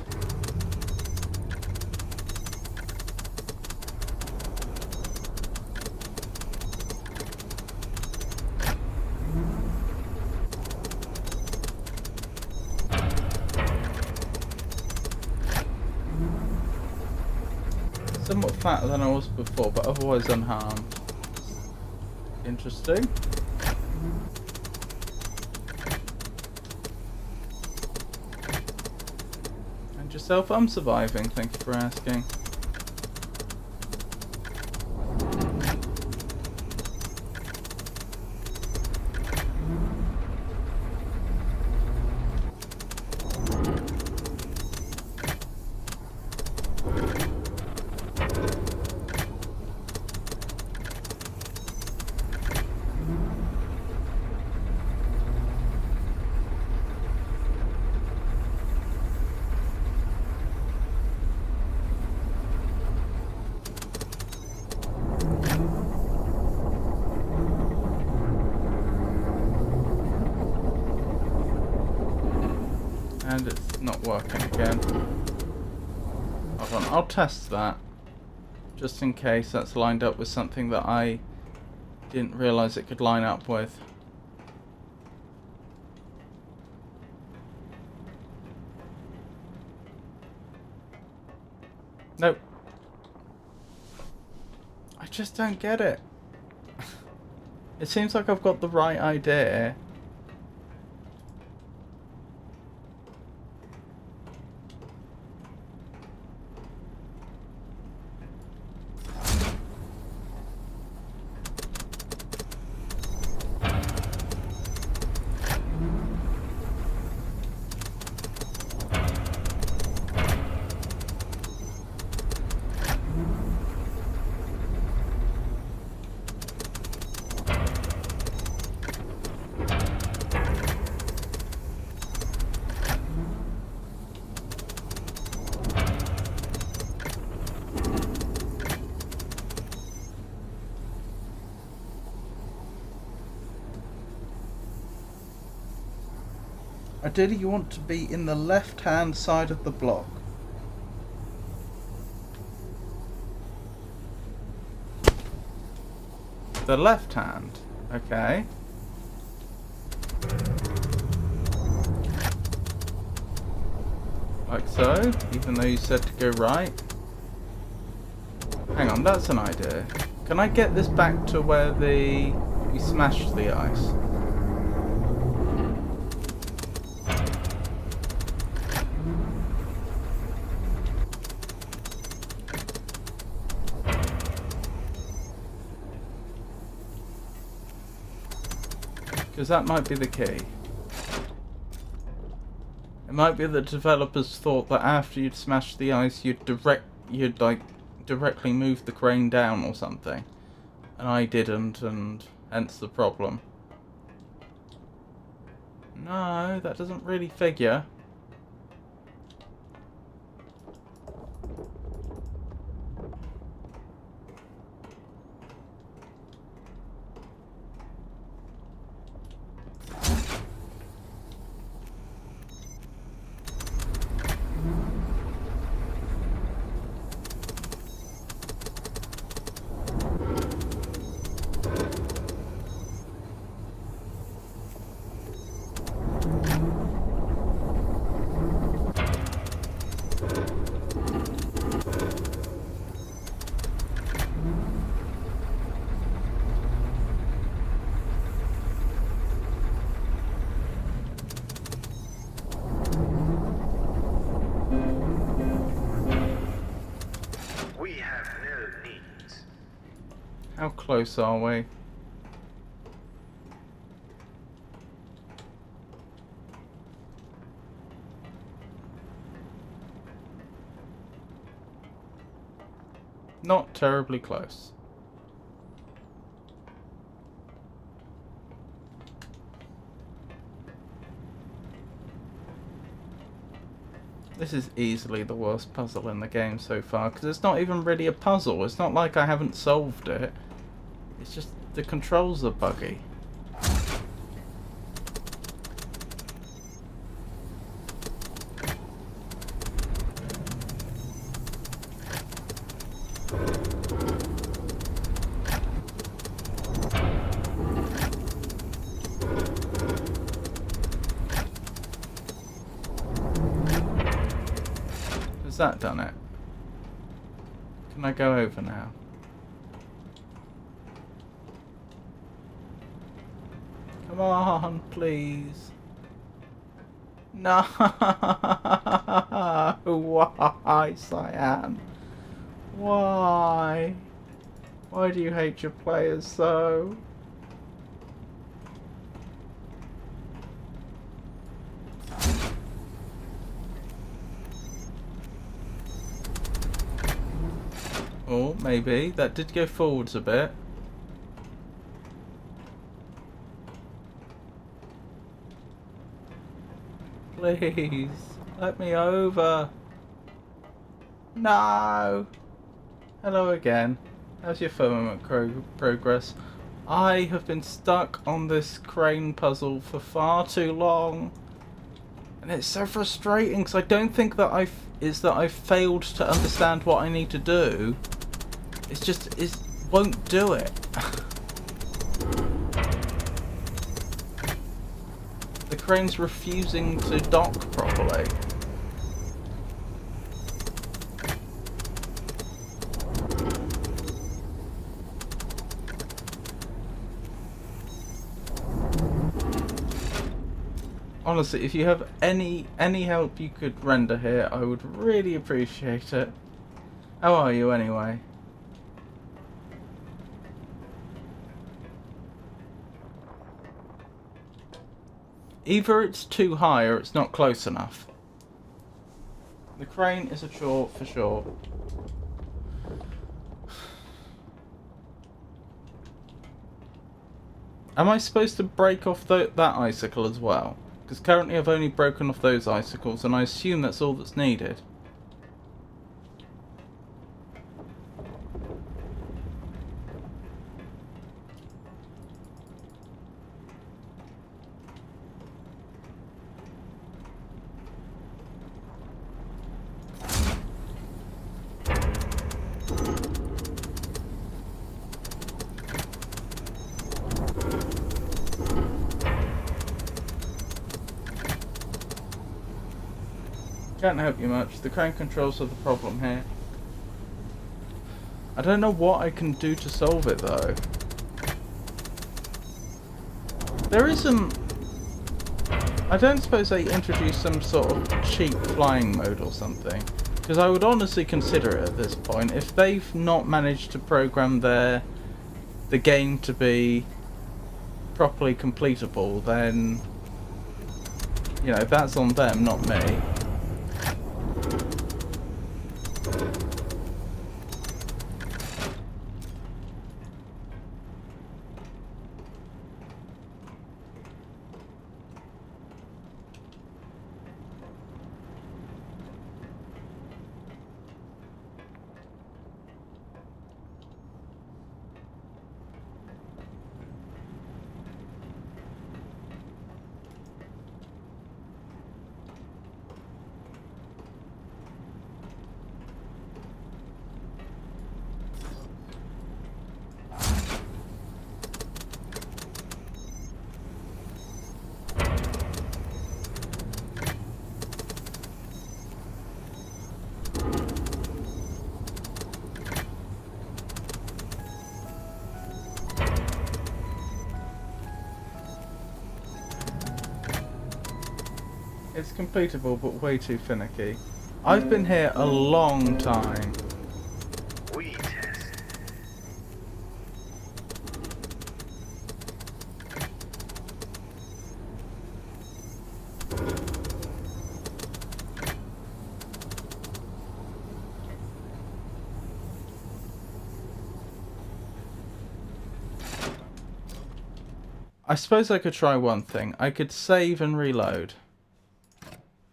Somewhat fatter than I was before, but otherwise unharmed. Interesting. And yourself? I'm surviving, thank you for asking. And it's not working again. Hold on, I'll test that. Just in case that's lined up with something that I didn't realise it could line up with. Nope. I just don't get it. It seems like I've got the right idea. Ideally, you want to be in the left-hand side of the block. The left hand, okay. Like so, even though you said to go right. Hang on, that's an idea. Can I get this back to where we smashed the ice? Because that might be the key. It might be that developers thought that after you'd smashed the ice, you'd directly move the crane down or something, and I didn't, and hence the problem. No, that doesn't really figure. We have no needs. How close are we? Not terribly close. This is easily the worst puzzle in the game so far, because it's not even really a puzzle. It's not like I haven't solved it. It's just the controls are buggy. Has that done it? Can I go over now? Come on, please. No! Why, Cyan? Why? Why do you hate your players so? Or maybe that did go forwards a bit. Please, let me over. No. Hello again. How's your firmament progress? I have been stuck on this crane puzzle for far too long. And it's so frustrating because I don't think that I've failed to understand what I need to do. It's just, it won't do it. The crane's refusing to dock properly. Honestly, if you have any help you could render here, I would really appreciate it. How are you anyway? Either it's too high or it's not close enough. The crane is a chore for sure. Am I supposed to break off that icicle as well? Because currently I've only broken off those icicles and I assume that's all that's needed. Can't help you much. The crane controls are the problem here. I don't know what I can do to solve it though. There isn't... I don't suppose they introduced some sort of cheap flying mode or something. Because I would honestly consider it at this point. If they've not managed to program the game to be properly completable, then... you know, that's on them, not me. It's completable, but way too finicky. I've been here a long time. We test. I suppose I could try one thing. I could save and reload.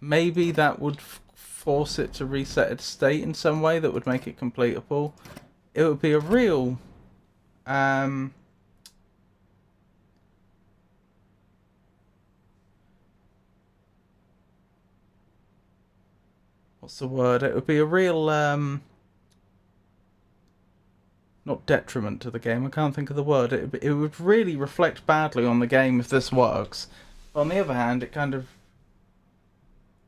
Maybe that would force it to reset its state in some way that would make it completable. It would be a real... what's the word? It would be a real... not detriment to the game, I can't think of the word. It would really reflect badly on the game if this works. But on the other hand, it kind of...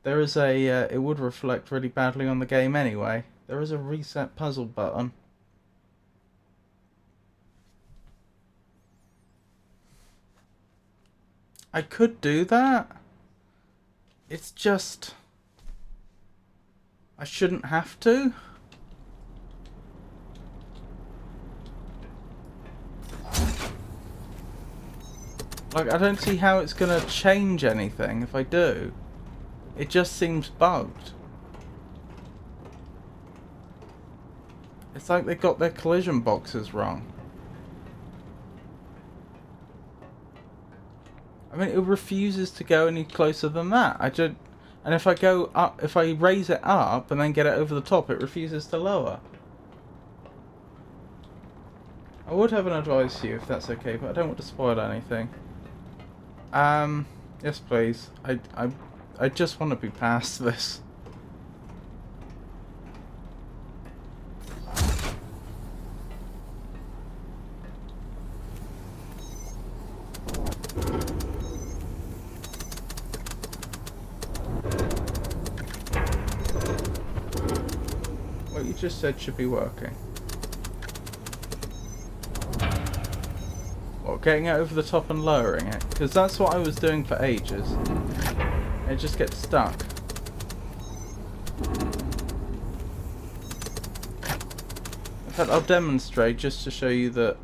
there is a... it would reflect really badly on the game anyway. There is a reset puzzle button. I could do that. It's just... I shouldn't have to. Like, I don't see how it's gonna change anything if I do. It just seems bugged. It's like they got their collision boxes wrong. I mean, it refuses to go any closer than that. And if I go up, if I raise it up and then get it over the top, it refuses to lower. I would have an advice to you if that's okay, but I don't want to spoil anything. Yes, please. I just want to be past this. What you just said should be working. What, getting it over the top and lowering it? Because that's what I was doing for ages. It just gets stuck. In fact, I'll demonstrate just to show you that,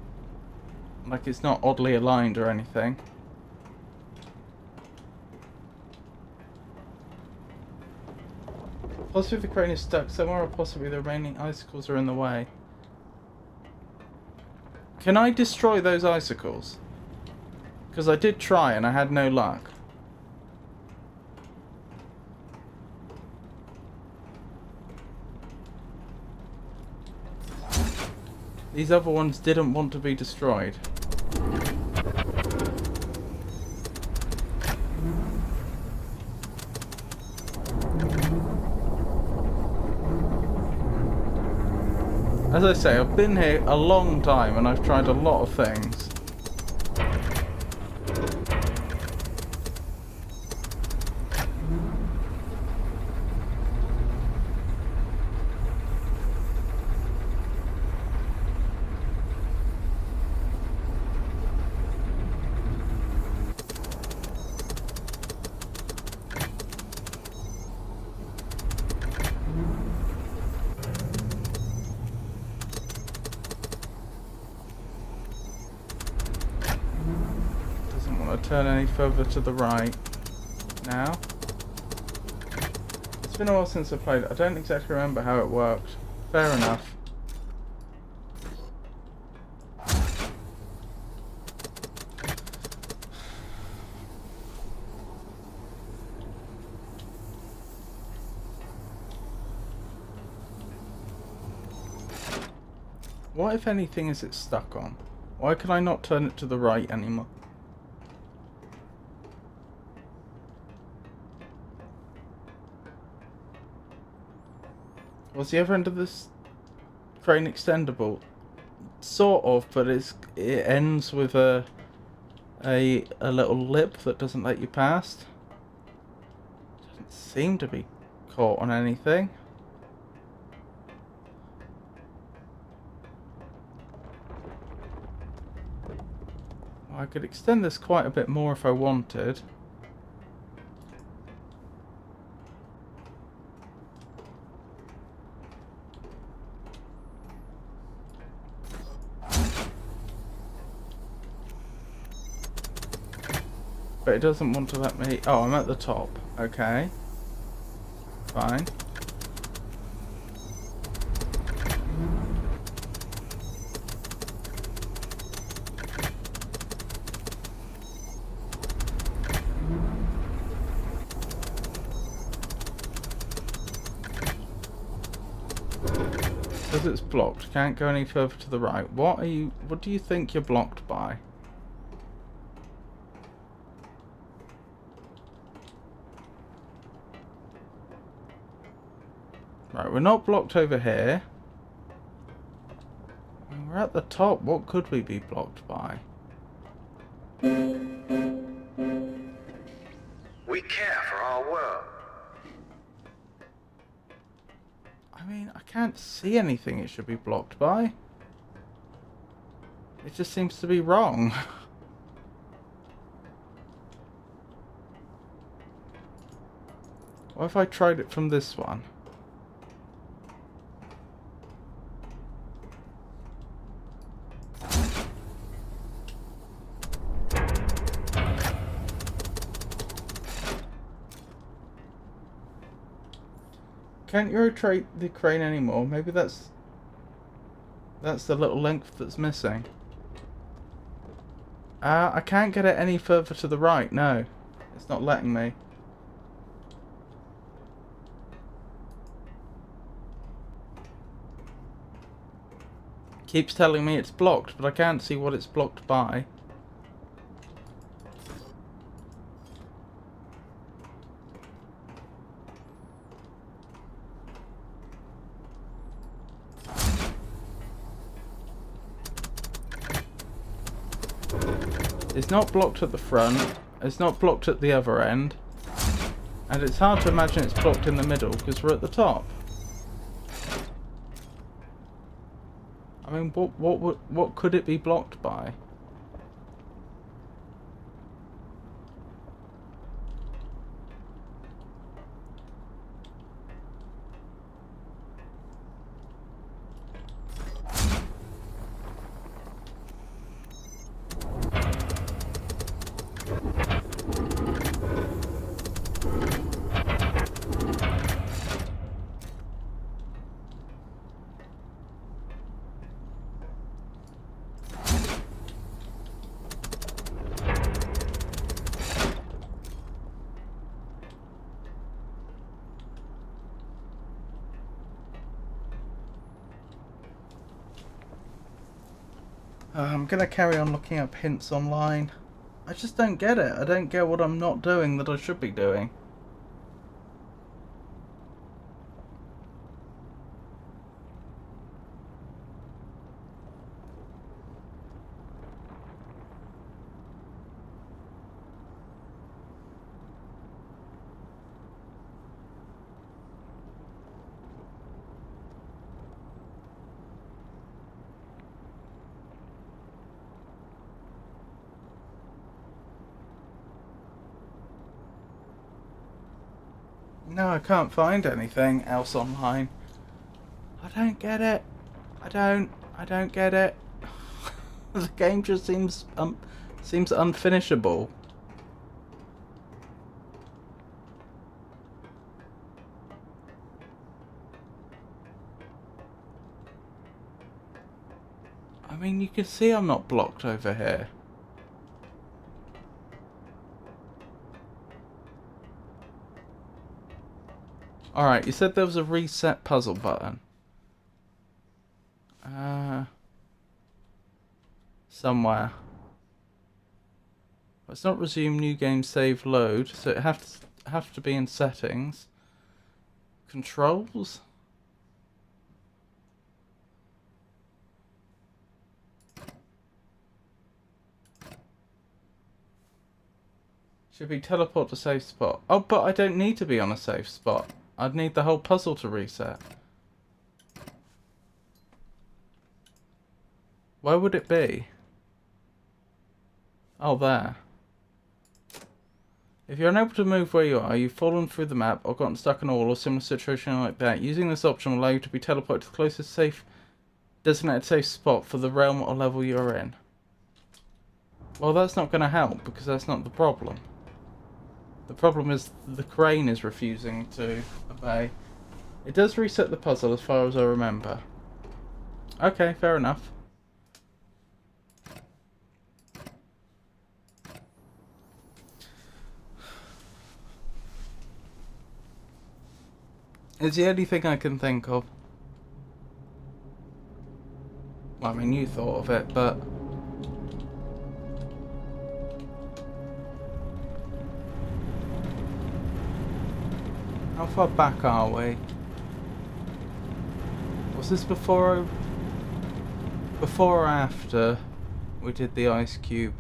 like, it's not oddly aligned or anything. Possibly the crane is stuck somewhere, or possibly the remaining icicles are in the way. Can I destroy those icicles? Because I did try and I had no luck. These other ones didn't want to be destroyed. As I say, I've been here a long time and I've tried a lot of things. Turn any further to the right now. It's been a while since I played. I don't exactly remember how it worked. Fair enough. What, if anything, is it stuck on? Why can I not turn it to the right anymore? Was the other end of this crane extendable? Sort of, but it ends with a little lip that doesn't let you past. Doesn't seem to be caught on anything. I could extend this quite a bit more if I wanted. But it doesn't want to let me... Oh, I'm at the top. Okay. Fine. Because it's blocked. Can't go any further to the right. What do you think you're blocked by? Right, we're not blocked over here. We're at the top. What could we be blocked by? We care for our world. I mean, I can't see anything it should be blocked by. It just seems to be wrong. What if I tried it from this one? Can't you rotate the crane anymore? Maybe that's the little length that's missing. I can't get it any further to the right. No, it's not letting me. Keeps telling me it's blocked, but I can't see what it's blocked by. It's not blocked at the front. It's not blocked at the other end. And it's hard to imagine it's blocked in the middle because we're at the top. I mean, what could it be blocked by? I'm gonna carry on looking up hints online. I just don't get it. I don't get what I'm not doing that I should be doing. No, I can't find anything else online. I don't get it. I don't get it. The game just seems unfinishable. I mean, you can see I'm not blocked over here. Alright, you said there was a reset puzzle button. Somewhere. It's not resume new game save load, so it have to be in settings. Controls? Should be teleport to safe spot. Oh, but I don't need to be on a safe spot. I'd need the whole puzzle to reset. Where would it be? Oh, there. If you're unable to move where you are, you've fallen through the map or gotten stuck in a wall or similar situation like that. Using this option will allow you to be teleported to the closest designated safe spot for the realm or level you're in. Well, that's not going to help because that's not the problem. The problem is the crane is refusing to obey. It does reset the puzzle as far as I remember. Okay, fair enough. It's the only thing I can think of. Well, I mean, you thought of it, but... How far back are we? Was this before or after we did the ice cube?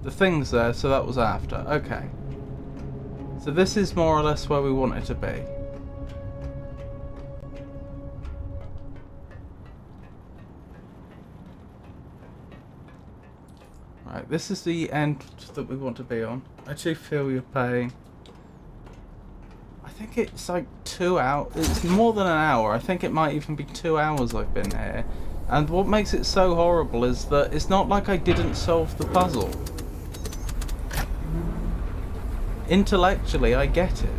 The thing's there, so that was after. Okay. So this is more or less where we want it to be. Right, this is the end that we want to be on. I do feel your pain. I think it's like 2 hours. It's more than an hour. I think it might even be 2 hours I've been here. And what makes it so horrible is that it's not like I didn't solve the puzzle. Intellectually, I get it.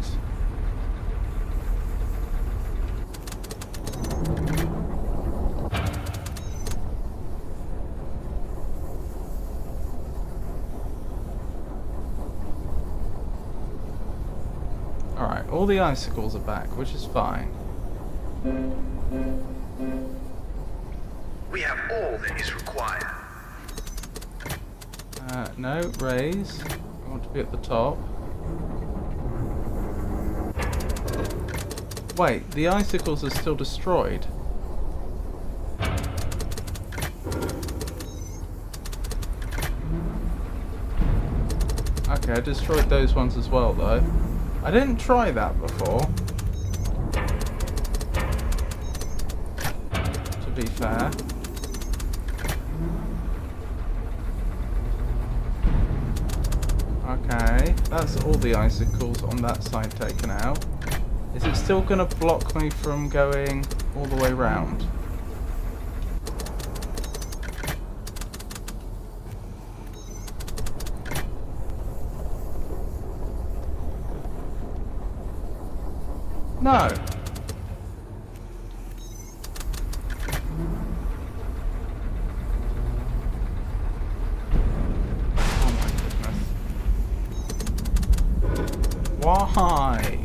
Alright, all the icicles are back, which is fine. We have all that is required. No, raise. I want to be at the top. Wait, the icicles are still destroyed. Okay, I destroyed those ones as well, though. I didn't try that before. To be fair. Okay, that's all the icicles on that side taken out. Is it still going to block me from going all the way round? No. Oh my goodness. Why?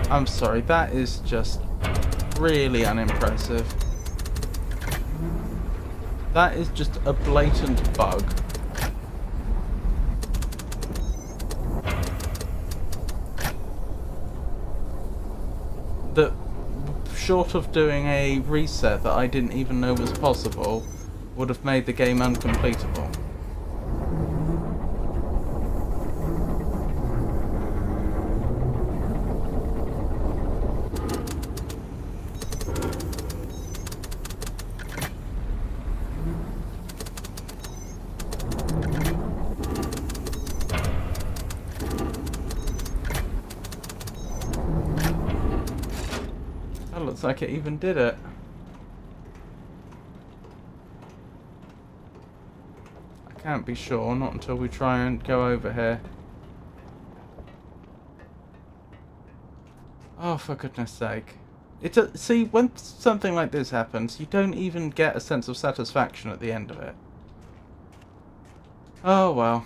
I'm sorry, that is just really unimpressive. That is just a blatant bug. That, short of doing a reset that I didn't even know was possible, would have made the game uncompletable. That looks like it even did it. I can't be sure, not until we try and go over here. Oh, for goodness sake. See, when something like this happens, you don't even get a sense of satisfaction at the end of it. Oh well.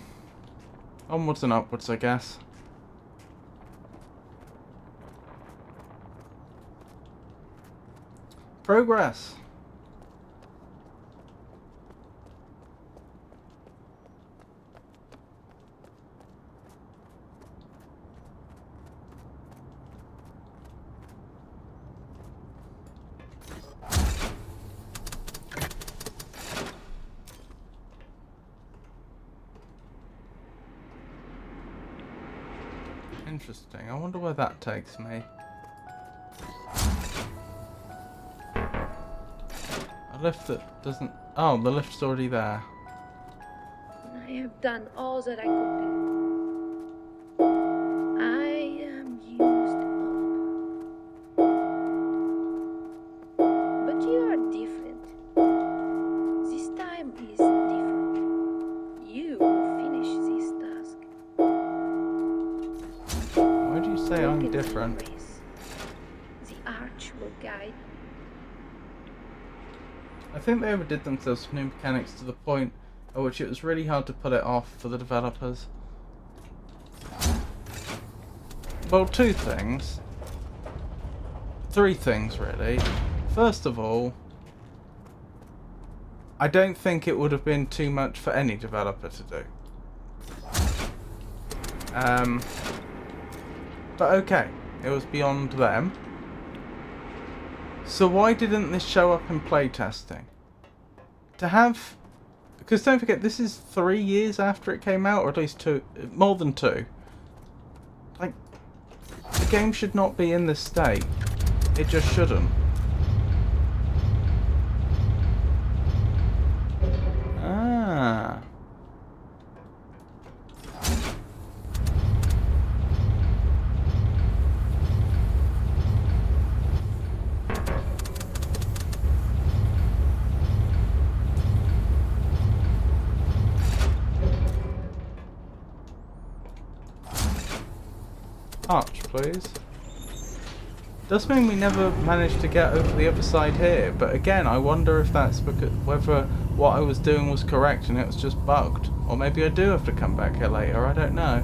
Onwards and upwards, I guess. Progress. Interesting. I wonder where that takes me. A lift that doesn't... Oh, the lift's already there. I have done all that I could do. I am used up. But you are different. This time is different. You will finish this task. Why do you say I'm Broken different? race. The arch will guide. I think they overdid themselves with new mechanics to the point at which it was really hard to pull it off for the developers. Well, two things. Three things, really. First of all, I don't think it would have been too much for any developer to do. But okay, it was beyond them. So why didn't this show up in playtesting? To have... Because don't forget, this is 3 years after it came out, or at least 2, more than 2. Like, the game should not be in this state. It just shouldn't. Ah. Arch, please. Does mean we never managed to get over the other side here, but again, I wonder if that's because whether what I was doing was correct and it was just bugged, or maybe I do have to come back here later. I don't know.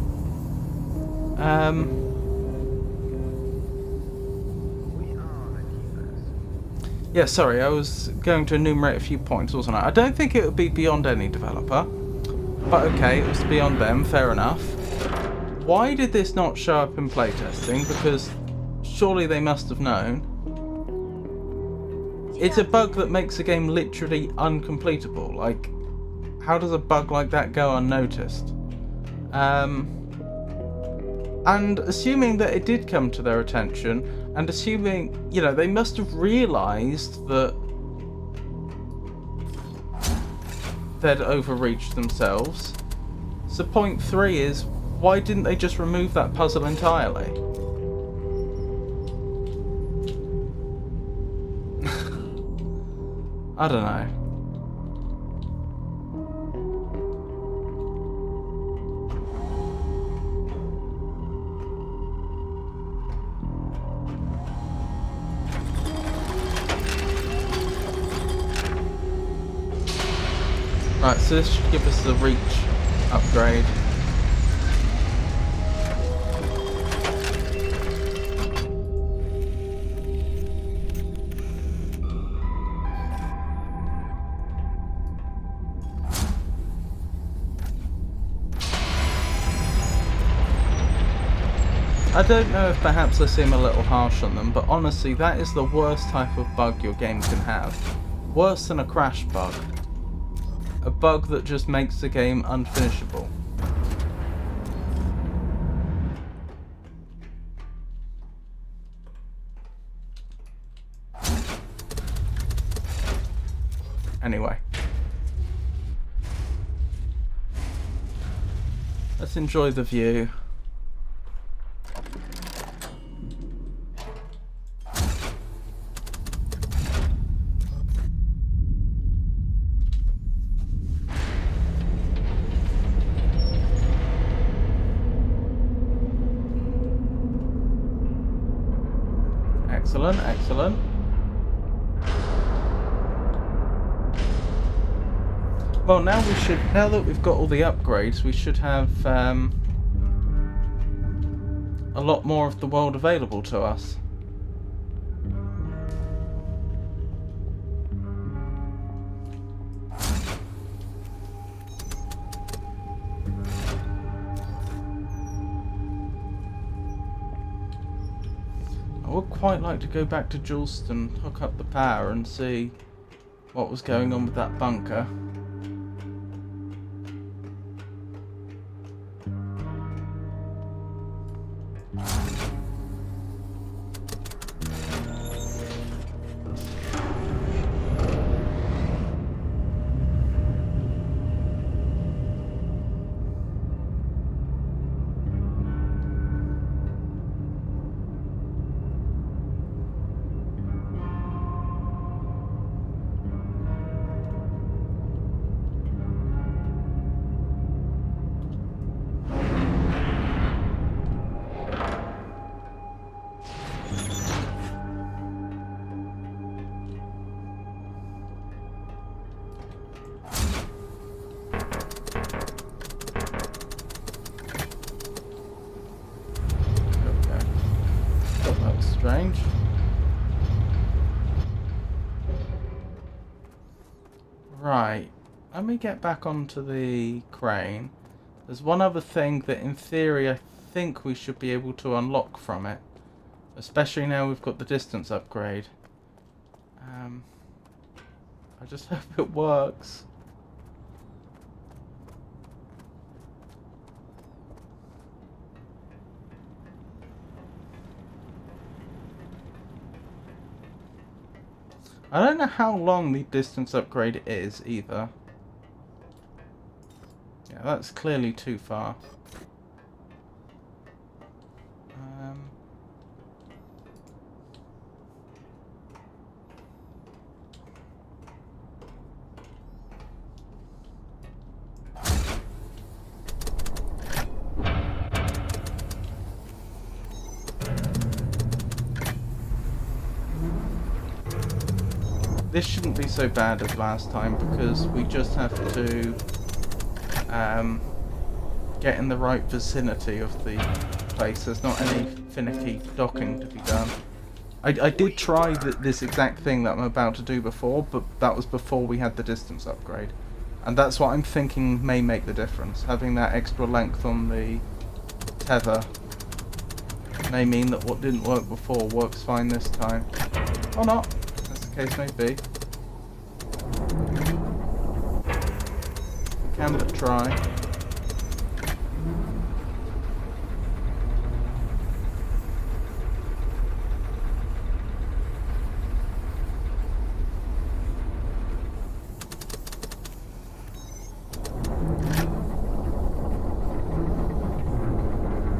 Yeah, sorry, I was going to enumerate a few points, wasn't I? I don't think it would be beyond any developer, but okay, it was beyond them. Fair enough. Why did this not show up in playtesting? Because surely they must have known. It's a bug that makes the game literally uncompletable. Like, how does a bug like that go unnoticed? And assuming that it did come to their attention, and assuming, you know, they must have realised that they'd overreached themselves. So point 3 is, why didn't they just remove that puzzle entirely? I don't know. Right, so this should give us the reach upgrade. I don't know if perhaps I seem a little harsh on them, but honestly, that is the worst type of bug your game can have. Worse than a crash bug. A bug that just makes the game unfinishable. Anyway. Let's enjoy the view. Excellent, excellent. Well, now that we've got all the upgrades, we should have a lot more of the world available to us. I would quite like to go back to Juleston, hook up the power and see what was going on with that bunker. Strange. Right, let me get back onto the crane. There's one other thing that in theory I think we should be able to unlock from it. Especially now we've got the distance upgrade. I just hope it works. I don't know how long the distance upgrade is either. Yeah, that's clearly too far. This shouldn't be so bad as last time because we just have to get in the right vicinity of the place. There's not any finicky docking to be done. I did try this exact thing that I'm about to do before, but that was before we had the distance upgrade. And that's what I'm thinking may make the difference. Having that extra length on the tether may mean that what didn't work before works fine this time. Or not. That's case may be. Can but try.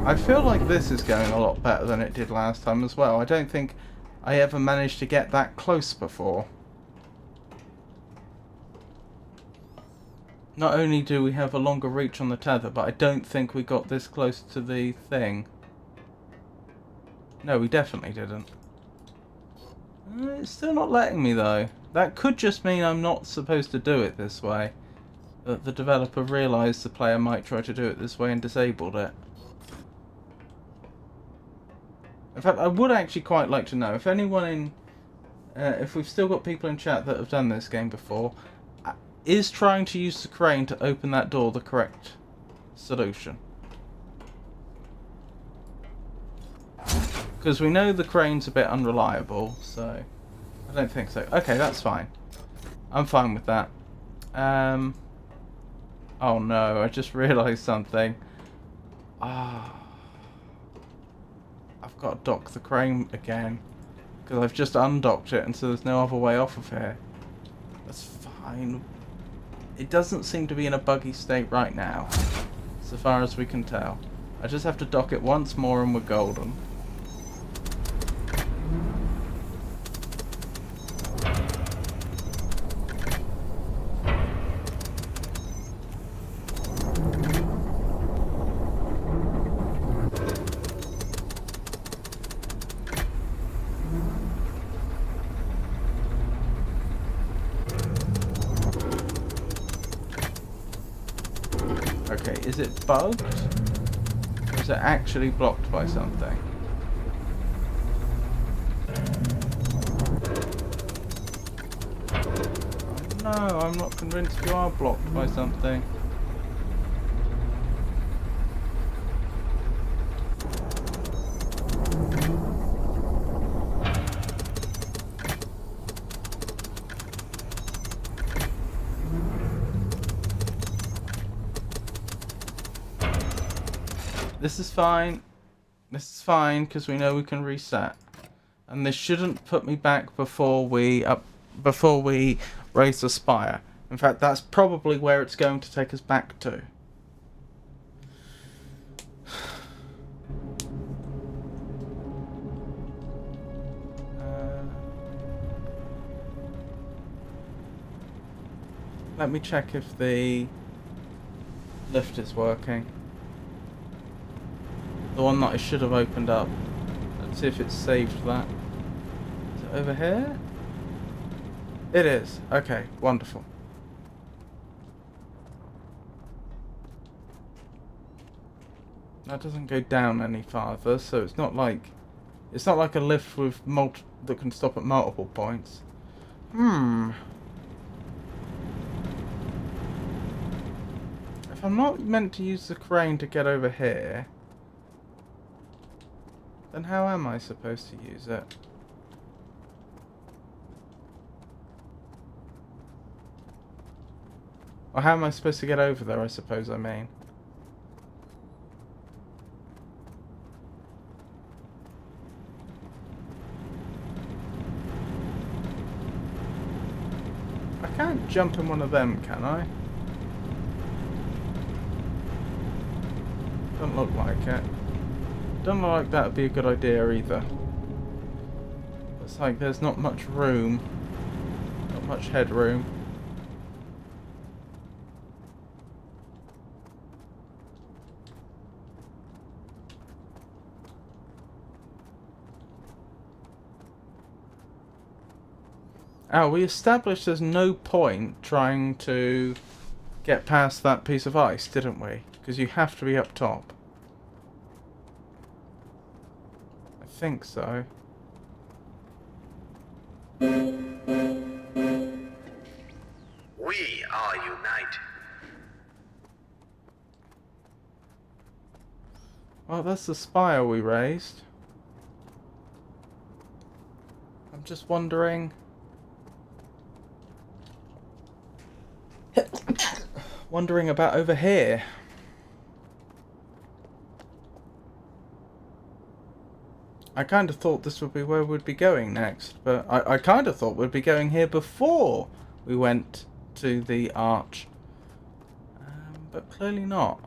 I feel like this is going a lot better than it did last time as well. I don't think I ever managed to get that close before. Not only do we have a longer reach on the tether, but I don't think we got this close to the thing. No, we definitely didn't. It's still not letting me though. That could just mean I'm not supposed to do it this way. That the developer realised the player might try to do it this way and disabled it. In fact, I would actually quite like to know if anyone in... if we've still got people in chat that have done this game before, is trying to use the crane to open that door the correct solution? Because we know the crane's a bit unreliable, so I don't think so. Okay, that's fine. I'm fine with that. Oh no, I just realised something. Ah. I've got to dock the crane again. Because I've just undocked it, and so there's no other way off of here. That's fine. It doesn't seem to be in a buggy state right now, so far as we can tell. I just have to dock it once more and we're golden. Okay, is it bugged? Or is it actually blocked by something? No, I'm not convinced you are blocked by something. This is fine. This is fine because we know we can reset, and this shouldn't put me back before we raise the spire. In fact, that's probably where it's going to take us back to. Let me check if the lift is working. The one that I should have opened up. Let's see if it's saved that. Is it over here? It is. Okay, wonderful. That doesn't go down any farther, so it's not like a lift with that can stop at multiple points. If I'm not meant to use the crane to get over here, then how am I supposed to use it? Or how am I supposed to get over there, I suppose I mean. I can't jump in one of them, can I? Doesn't look like it. Doesn't look like that would be a good idea either. It's like there's not much room. Not much headroom. Oh, we established there's no point trying to get past that piece of ice, didn't we? Because you have to be up top. I think so. We are united. Well, that's the spire we raised. I'm just wondering... Wondering about over here. I kind of thought this would be where we'd be going next, but I kind of thought we'd be going here before we went to the arch. But clearly not.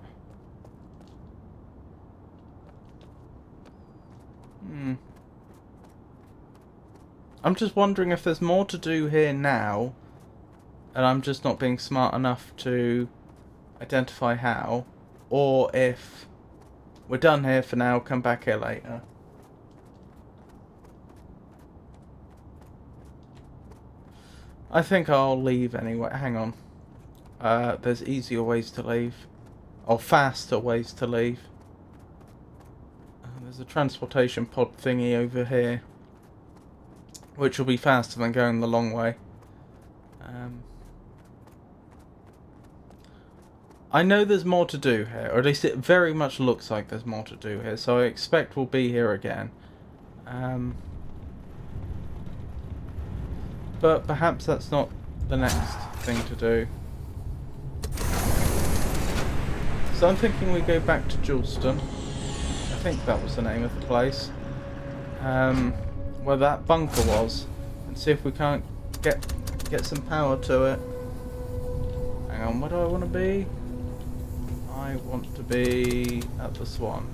I'm just wondering if there's more to do here now, and I'm just not being smart enough to identify how, or if we're done here for now, come back here later. I think I'll leave anyway. Hang on. There's easier ways to leave. Or faster ways to leave. There's a transportation pod thingy over here, which will be faster than going the long way. I know there's more to do here, or at least it very much looks like there's more to do here, so I expect we'll be here again. But perhaps that's not the next thing to do. So I'm thinking we go back to Juleston. I think that was the name of the place. Where that bunker was. And see if we can't get some power to it. Hang on, where do I want to be? I want to be at the Swan.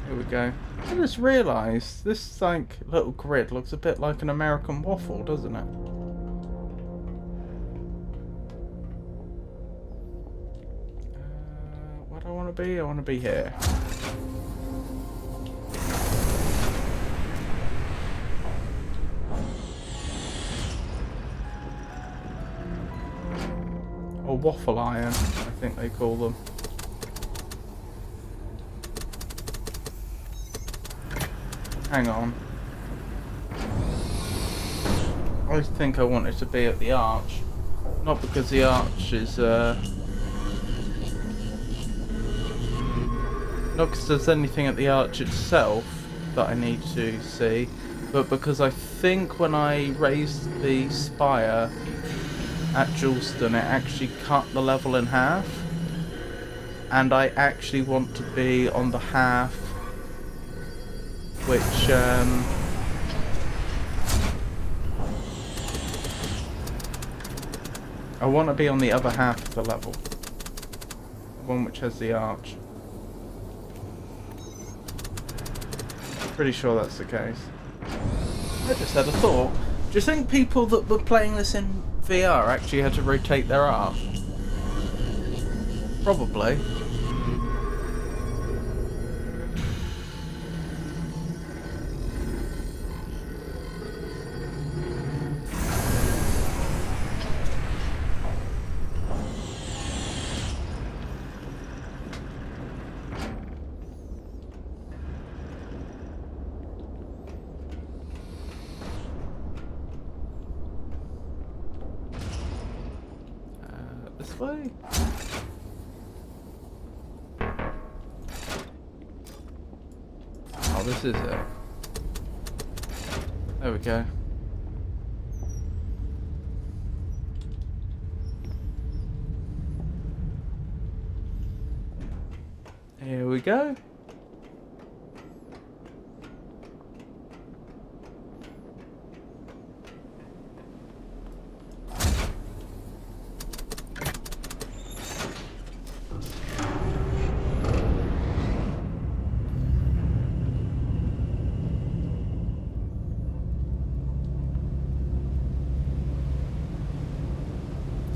Here we go. I just realised this like little grid looks a bit like an American waffle, doesn't it? Where do I want to be? I want to be here. Or waffle iron, I think they call them. Hang on. I think I want it to be at the arch. Not because the arch is, not because there's anything at the arch itself that I need to see, but because I think when I raised the spire at Juleston, it actually cut the level in half. And I actually want to be on the half which, I want to be on the other half of the level. The one which has the arch. Pretty sure that's the case. I just had a thought. Do you think people that were playing this in VR actually had to rotate their arm? Probably. This way? Oh, this is it. There we go. Here we go.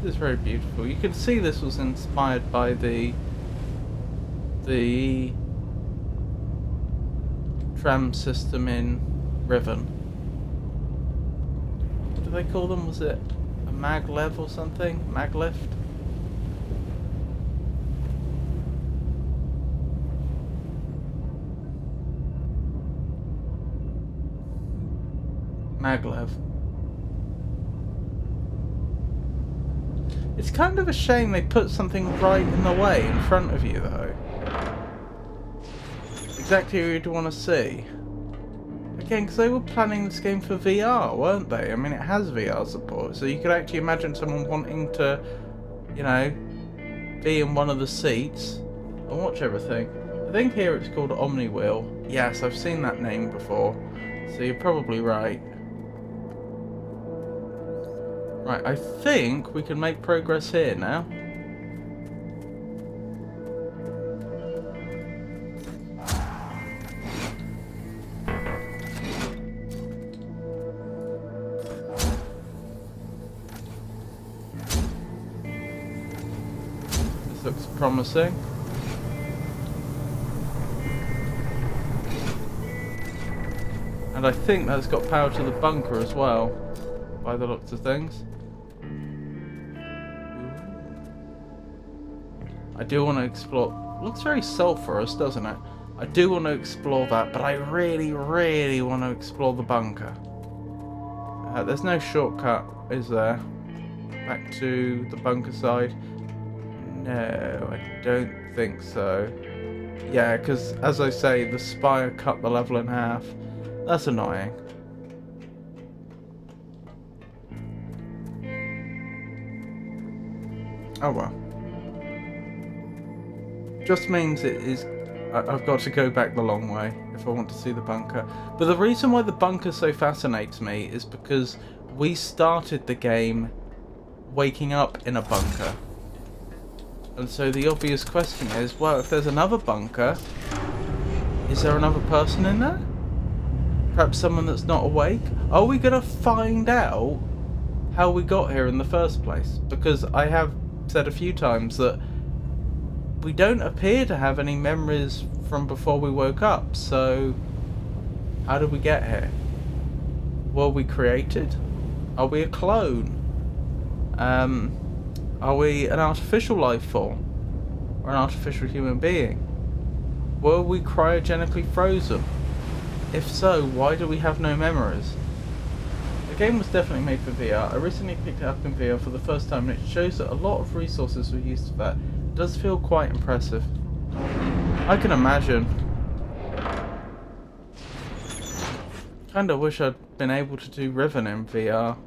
This is very beautiful. You can see this was inspired by the the tram system in Riven. What do they call them? Was it a maglev or something? Maglift? Maglev. It's kind of a shame they put something right in the way in front of you, though. Exactly who you'd want to see. Again, because they were planning this game for VR, weren't they? I mean, it has VR support, so you could actually imagine someone wanting to, you know, be in one of the seats and watch everything. I think here it's called Omni Wheel. Yes, I've seen that name before, so you're probably right. Right, I think we can make progress here now. This looks promising. And I think that's got power to the bunker as well, by the looks of things. I do want to explore. Looks very sulphurous, doesn't it? I do want to explore that, but I really, really want to explore the bunker. There's no shortcut, is there? Back to the bunker side? No, I don't think so. Yeah, because as I say, the spire cut the level in half. That's annoying. Oh well. Just means it is. I've got to go back the long way if I want to see the bunker. But the reason why the bunker so fascinates me is because we started the game waking up in a bunker. And so the obvious question is, well, if there's another bunker, is there another person in there? Perhaps someone that's not awake? Are we going to find out how we got here in the first place? Because I have said a few times that we don't appear to have any memories from before we woke up, so how did we get here? Were we created? Are we a clone? Are we an artificial life form? Or an artificial human being? Were we cryogenically frozen? If so, why do we have no memories? The game was definitely made for VR. I recently picked it up in VR for the first time, and it shows that a lot of resources were used for that. It does feel quite impressive. I can imagine. Kinda wish I'd been able to do Riven in VR.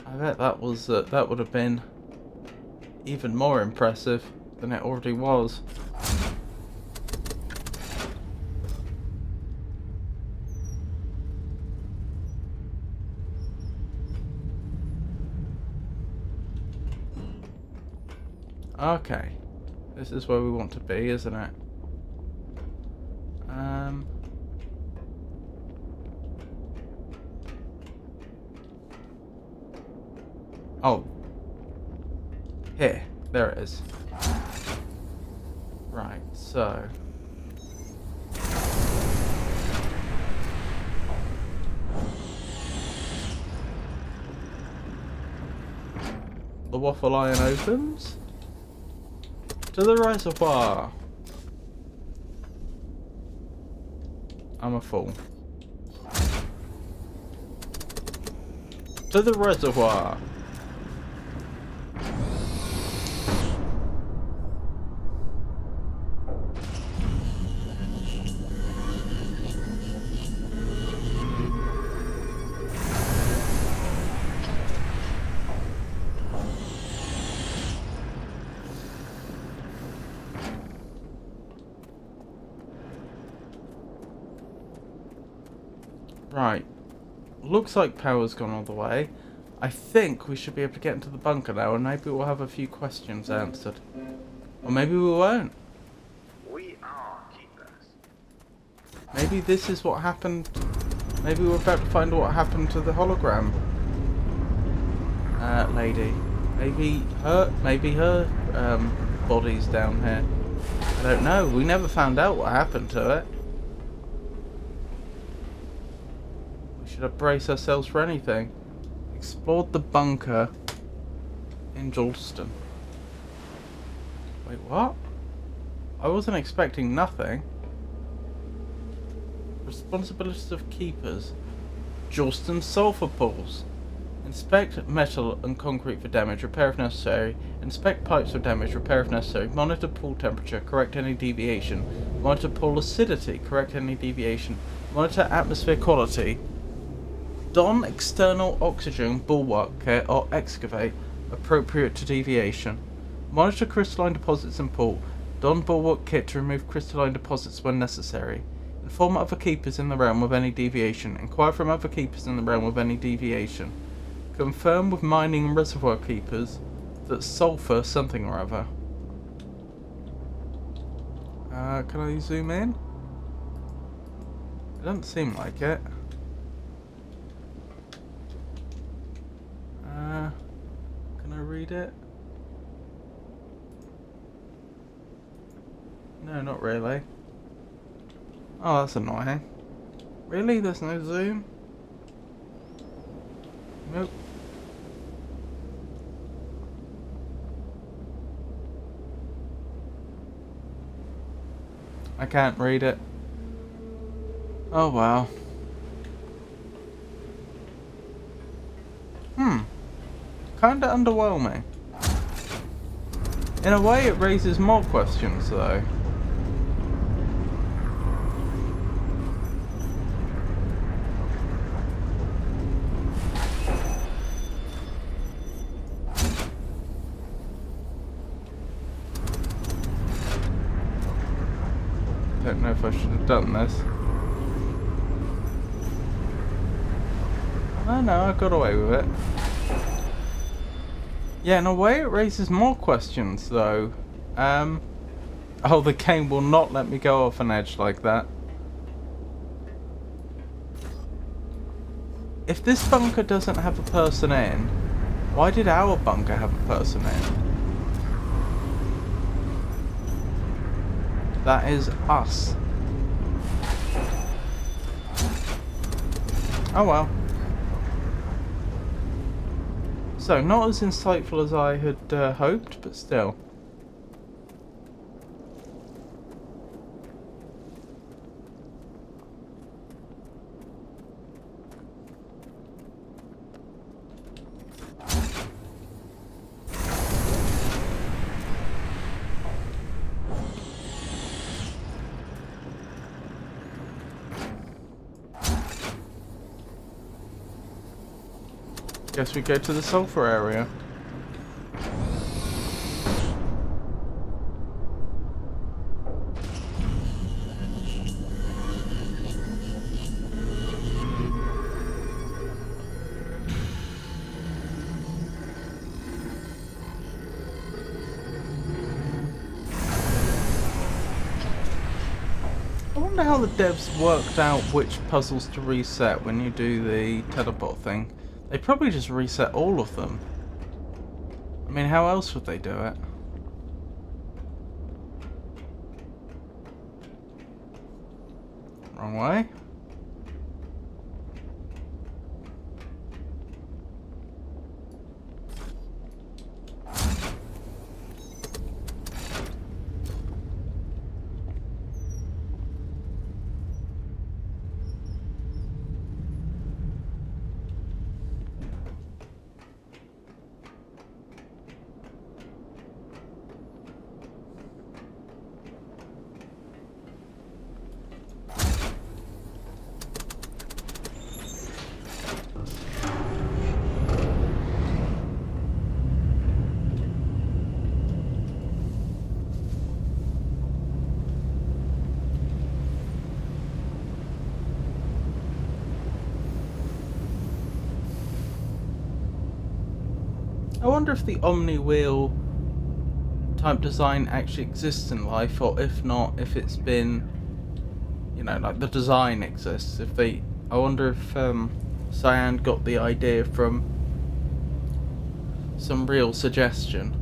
I bet that was that would have been even more impressive than it already was. Okay, this is where we want to be, isn't it? Oh, here, there it is. Right, so the waffle iron opens. To the reservoir. I'm a fool. To the reservoir. Right, looks like power's gone all the way. I think we should be able to get into the bunker now, and maybe we'll have a few questions answered. Or maybe we won't. We are keepers. Maybe this is what happened. Maybe we're about to find what happened to the hologram lady. Maybe her body's down here. I don't know. We never found out what happened to it. We should have braced ourselves for anything. Explored the bunker in Johnston. Wait, what? I wasn't expecting nothing. Responsibilities of keepers. Johnston sulfur pools. Inspect metal and concrete for damage, repair if necessary. Inspect pipes for damage, repair if necessary. Monitor pool temperature, correct any deviation. Monitor pool acidity, correct any deviation. Monitor atmosphere quality. Don external oxygen bulwark kit or excavate, appropriate to deviation. Monitor crystalline deposits in pool. Don bulwark kit to remove crystalline deposits when necessary. Inform other keepers in the realm of any deviation. Inquire from other keepers in the realm of any deviation. Confirm with mining and reservoir keepers that sulfur something or other. Can I zoom in? It doesn't seem like it. Can I read it? No, not really. Oh, that's annoying. Really? There's no zoom? Nope. I can't read it. Oh wow. Kinda underwhelming. In a way, it raises more questions though. Don't know if I should have done this. Oh no, I got away with it. Yeah, in a way it raises more questions though. Oh, the game will not let me go off an edge like that. If this bunker doesn't have a person in, why did our bunker have a person in? That is us. Oh well. So, not as insightful as I had hoped, but still. Guess we go to the sulfur area. I wonder how the devs worked out which puzzles to reset when you do the teleport thing. They probably just reset all of them. I mean, how else would they do it? Wrong way? I wonder if the Omni Wheel type design actually exists in life, or if not, if it's been, you know, like the design exists. If they, I wonder if Cyan got the idea from some real suggestion.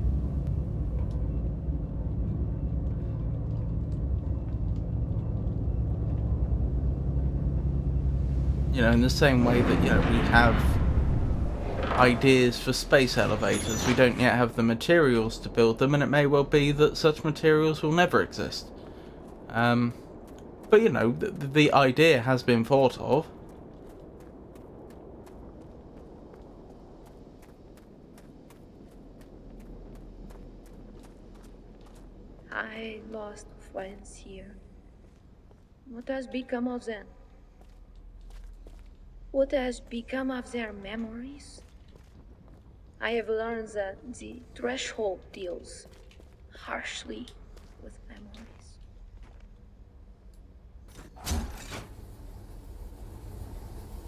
You know, in the same way that, you know, we have ideas for space elevators, we don't yet have the materials to build them, and it may well be that such materials will never exist. But, you know, the idea has been thought of. I lost friends here. What has become of them? What has become of their memories? I have learned that the threshold deals harshly with memories.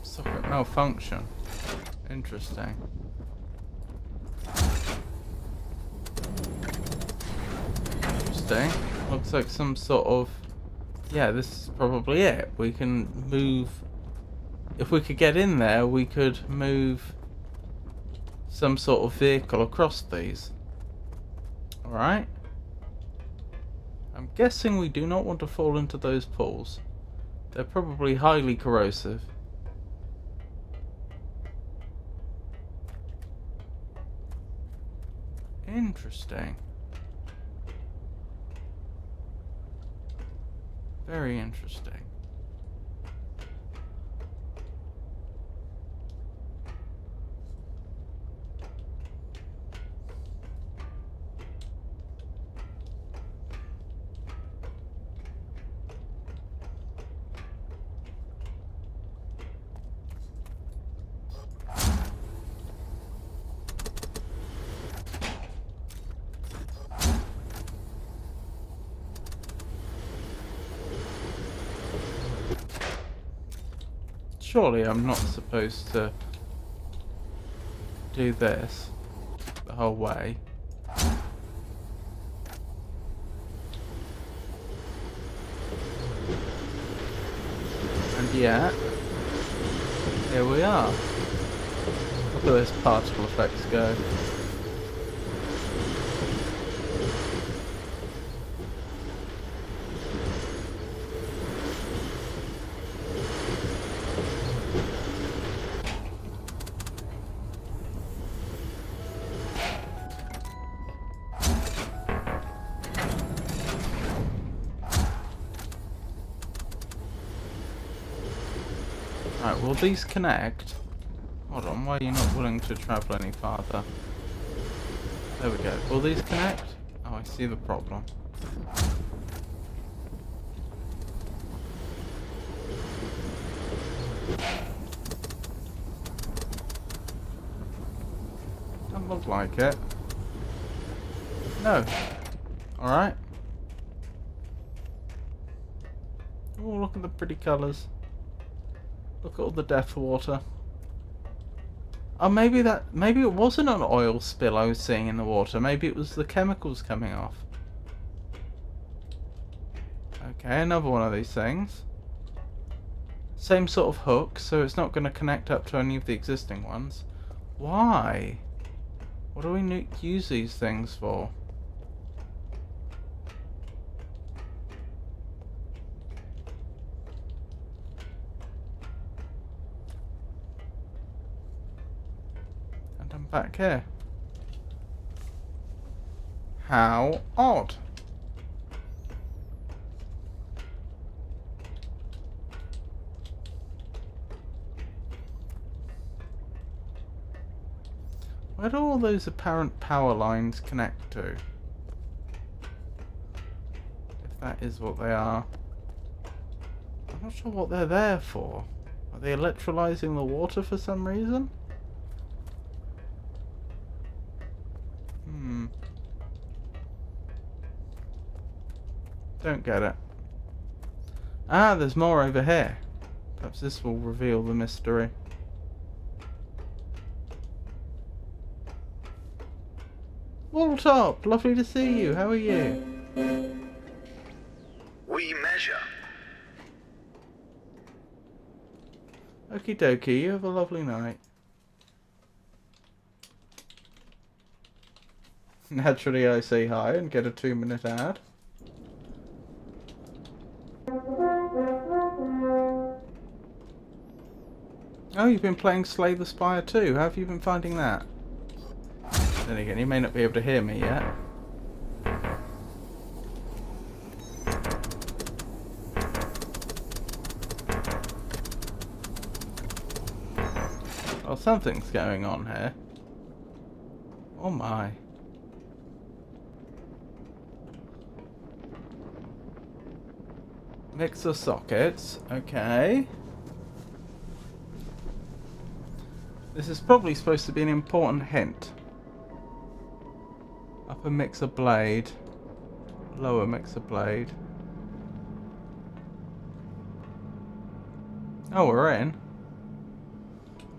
Socket malfunction. Interesting. Interesting. Looks like some sort of... Yeah, this is probably it. We can move... If we could get in there, we could move some sort of vehicle across these. Alright. I'm guessing we do not want to fall into those pools. They're probably highly corrosive. Interesting. Very interesting. Surely I'm not supposed to do this the whole way. And yet, here we are. Look at those particle effects go. Right, will these connect? Hold on, why are you not willing to travel any farther? There we go. Will these connect? Oh, I see the problem. Doesn't look like it. No. Alright. Oh, look at the pretty colours. Look at all the death water. Oh, maybe it wasn't an oil spill I was seeing in the water. Maybe it was the chemicals coming off. Okay, another one of these things. Same sort of hook, so it's not going to connect up to any of the existing ones. Why? What do we use these things for? Back here. How odd. Where do all those apparent power lines connect to? If that is what they are. I'm not sure what they're there for. Are they electrolyzing the water for some reason? Don't get it. Ah, there's more over here. Perhaps this will reveal the mystery. Walltop, lovely to see you. How are you? We measure. Okie dokie, you have a lovely night. Naturally I say hi and get a 2-minute ad. you've been playing Slay the Spire too. How have you been finding that? Then again, you may not be able to hear me yet. Well, something's going on here. Oh my. Mixer sockets, okay. This is probably supposed to be an important hint. Upper mixer blade, lower mixer blade. Oh, we're in.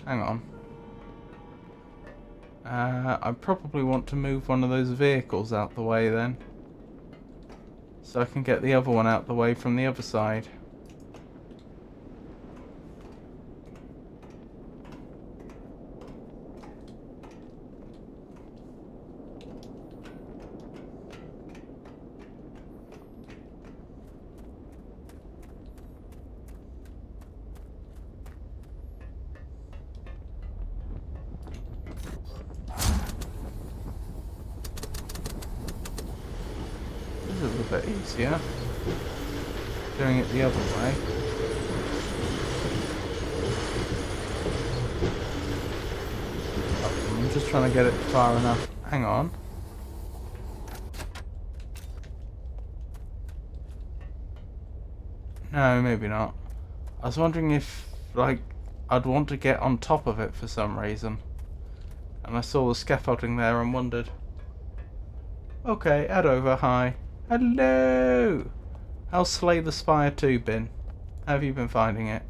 Hang on. I probably want to move one of those vehicles out the way then, so I can get the other one out the way from the other side. This is a bit easier. Doing it the other way. Oh, I'm just trying to get it far enough. Hang on. No, maybe not. I was wondering if, like, I'd want to get on top of it for some reason. And I saw the scaffolding there and wondered. Okay, head over, hi. Hello! How's Slay the Spire 2 been? How have you been finding it?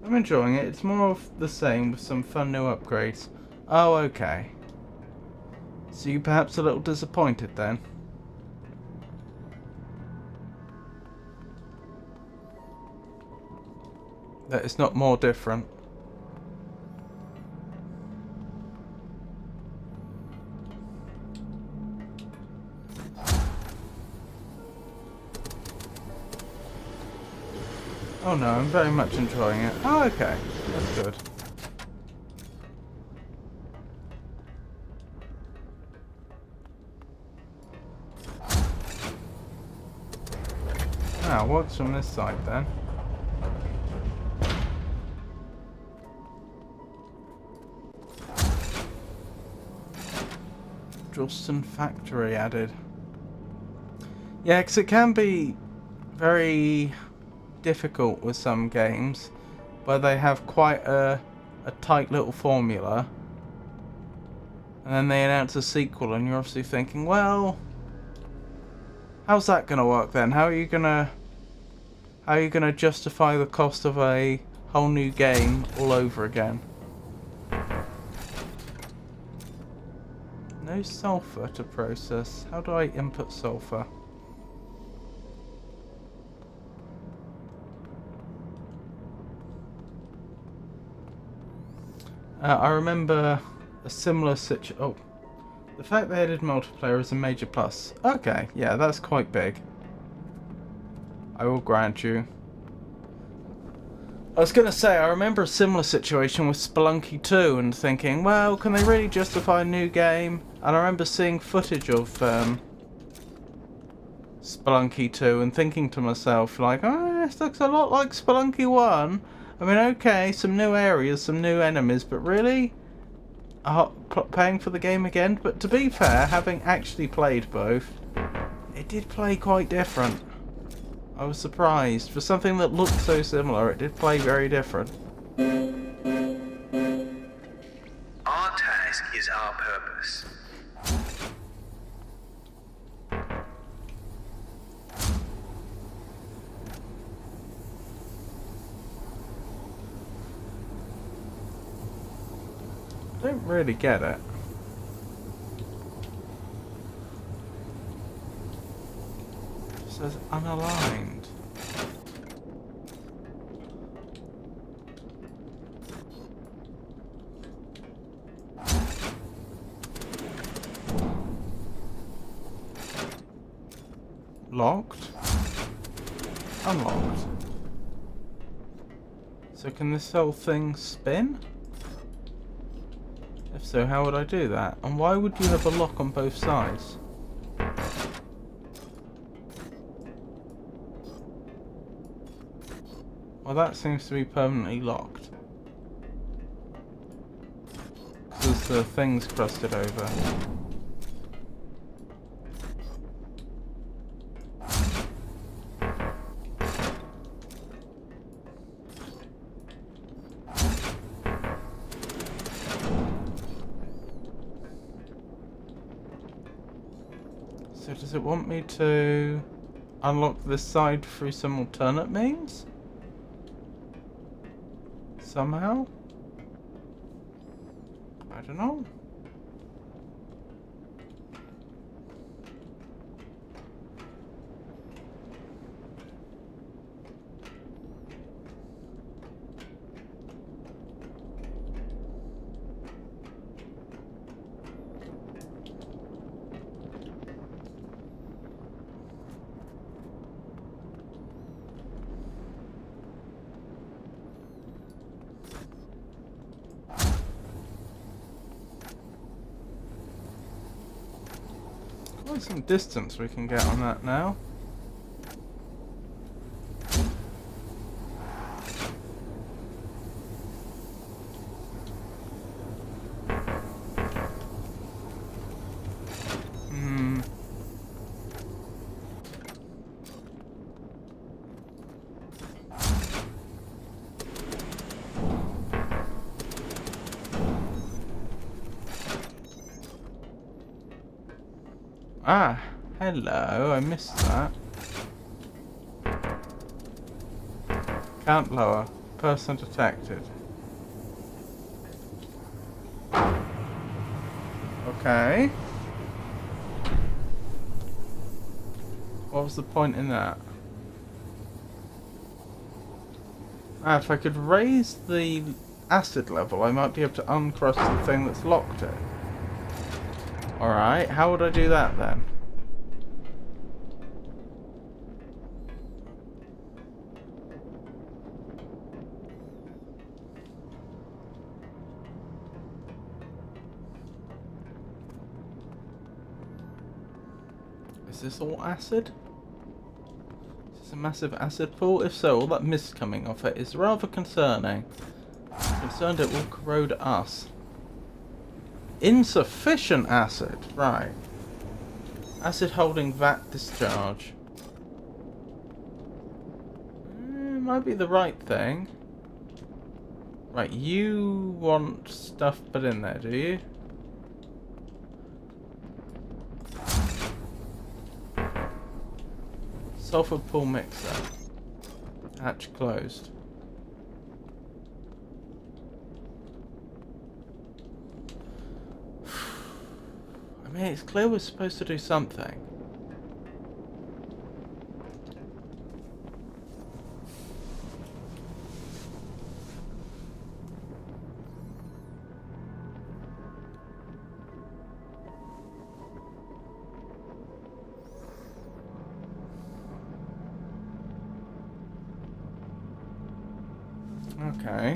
I'm enjoying it. It's more of the same with some fun new upgrades. Oh, okay. So you perhaps a little disappointed then? That it's not more different? Oh no, I'm very much enjoying it. Oh, okay. That's good. Ah, what's from this side then? Drillston Factory added. Yeah, because it can be very difficult with some games where they have quite a tight little formula, and then they announce a sequel and you're obviously thinking, well, how's that gonna work then? How are you gonna justify the cost of a whole new game all over again? No sulfur to process. How do I input sulfur? I remember a similar situation. Oh, the fact they added multiplayer is a major plus. Okay, yeah, that's quite big. I will grant you. I was going to say, I remember a similar situation with Spelunky 2 and thinking, well, can they really justify a new game? And I remember seeing footage of Spelunky 2 and thinking to myself, like, oh, this looks a lot like Spelunky 1. I mean, okay, some new areas, some new enemies, but really? Paying for the game again? But to be fair, having actually played both, it did play quite different. I was surprised. For something that looked so similar, it did play very different. Our task is our purpose. I don't really get it. unaligned. Locked? Unlocked. So can this whole thing spin? If so, how would I do that? And why would you have a lock on both sides? Well, that seems to be permanently locked. Because the thing's crusted over. So does it want me to unlock this side through some alternate means? Somehow? I don't know. Quite some distance we can get on that now. Ah, hello, I missed that. Can't lower. Person detected. Okay. What was the point in that? Ah, if I could raise the acid level, I might be able to uncrust the thing that's locked it. Alright, how would I do that then? Is this all acid? Is this a massive acid pool? If so, all that mist coming off it is rather concerning. I'm concerned it will corrode us. Insufficient acid, right. Acid holding vat discharge. Might be the right thing. Right, you want stuff put in there, do you? Sulfur pool mixer. Hatch closed. I mean, it's clear we're supposed to do something. Okay.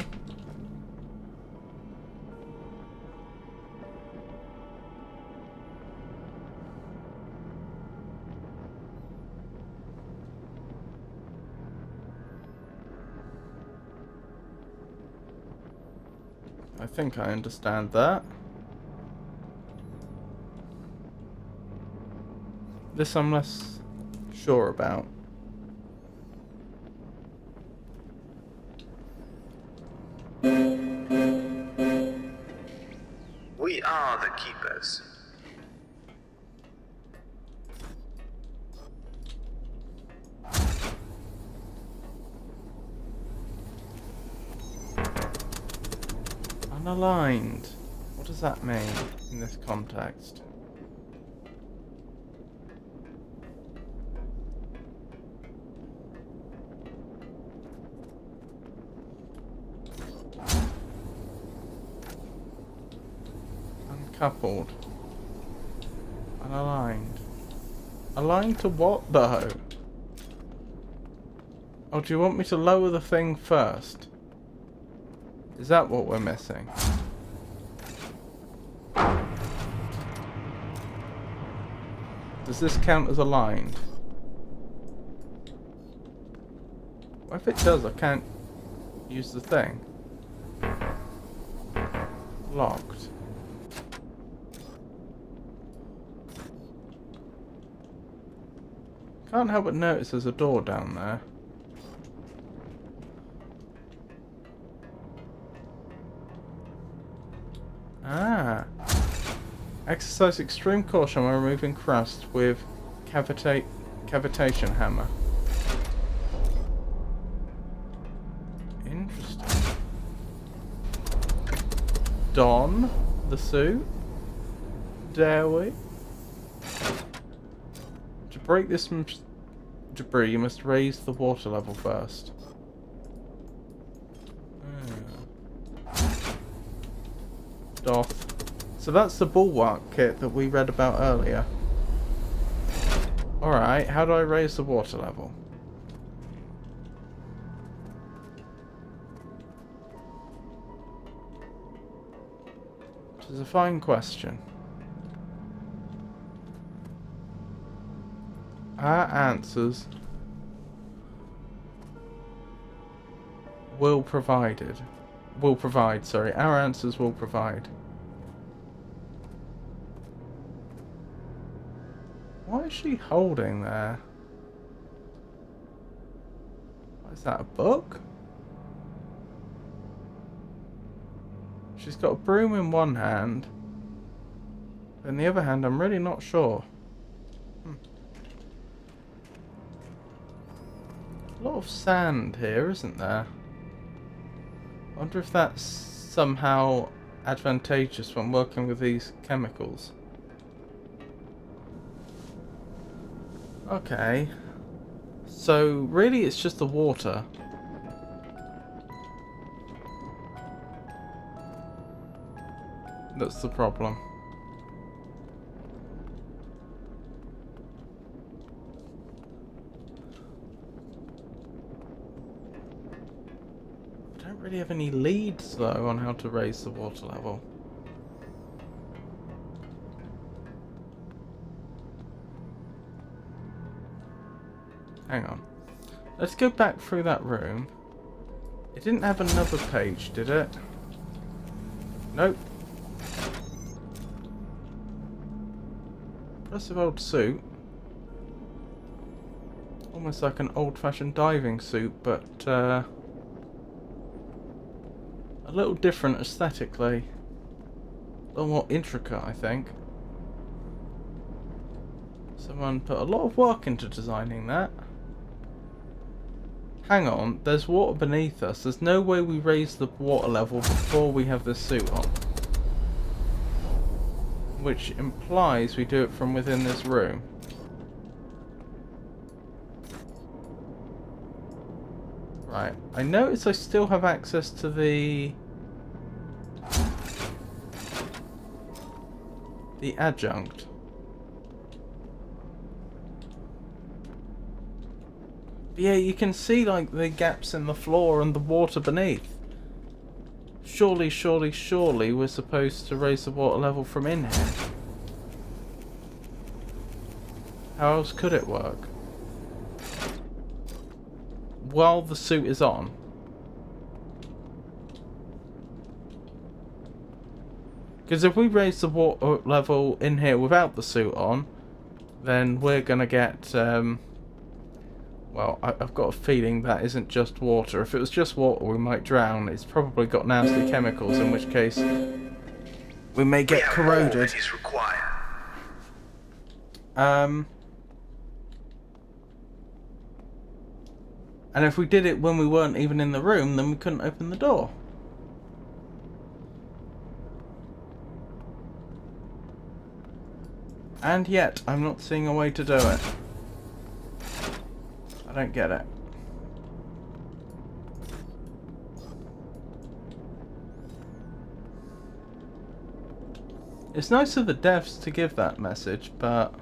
I think I understand that. This I'm less sure about. We are the keepers. Unaligned. What does that mean in this context? Uncoupled. Unaligned. Aligned to what though? Oh, do you want me to lower the thing first? Is that what we're missing? Does this count as aligned? Well, if it does, I can't use the thing. Locked. Can't help but notice there's a door down there. Ah. Exercise extreme caution when removing crust with cavitation hammer. Interesting. Don the suit. Dare we? To break this debris, you must raise the water level first. Doth. So that's the bulwark kit that we read about earlier. Alright, how do I raise the water level? Which is a fine question. Our answers will provide, sorry. Our answers will provide. What is she holding there? Is that a book? She's got a broom in one hand. In the other hand, I'm really not sure. A lot of sand here, isn't there? I wonder if that's somehow advantageous when working with these chemicals. Okay. So, really it's just the water. That's the problem. I don't really have any leads though on how to raise the water level. Hang on. Let's go back through that room. It didn't have another page, did it? Nope. Impressive old suit. Almost like an old-fashioned diving suit, but a little different aesthetically. A little more intricate, I think. Someone put a lot of work into designing that. Hang on, there's water beneath us. There's no way we raise the water level before we have this suit on. Which implies we do it from within this room. Right, I notice I still have access to the adjunct. Yeah, you can see like the gaps in the floor and the water beneath. Surely, surely, surely we're supposed to raise the water level from in here. How else could it work? While the suit is on. Because if we raise the water level in here without the suit on, then we're gonna get well, I've got a feeling that isn't just water. If it was just water, we might drown. It's probably got nasty chemicals, in which case we may get corroded. And if we did it when we weren't even in the room, then we couldn't open the door. And yet, I'm not seeing a way to do it. I don't get it. It's nice of the devs to give that message, but...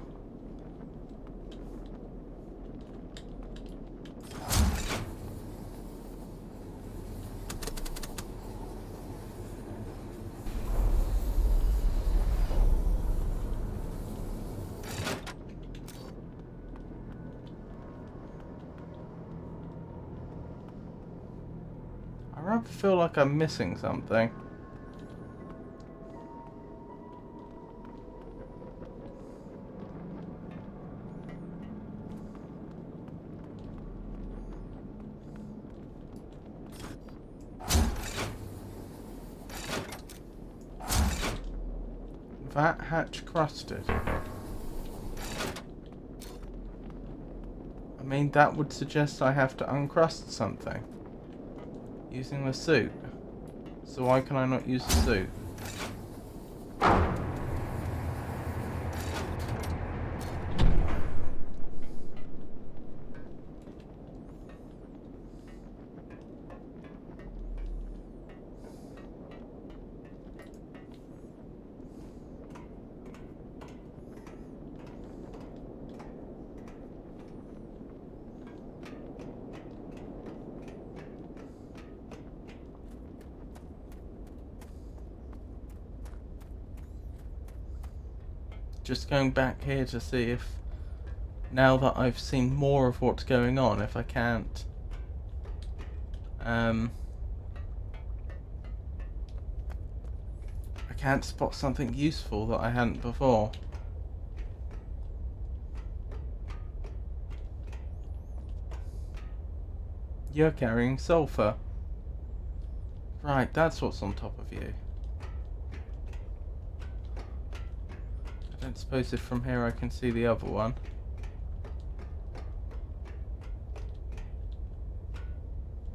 I rather feel like I'm missing something. Vat hatch crusted. I mean, that would suggest I have to uncrust something. Using the suit. So why can I not use the suit? Just going back here to see if, now that I've seen more of what's going on, if I can't I can't spot something useful that I hadn't before. You're carrying sulfur. Right, that's what's on top of you. I don't suppose if from here I can see the other one.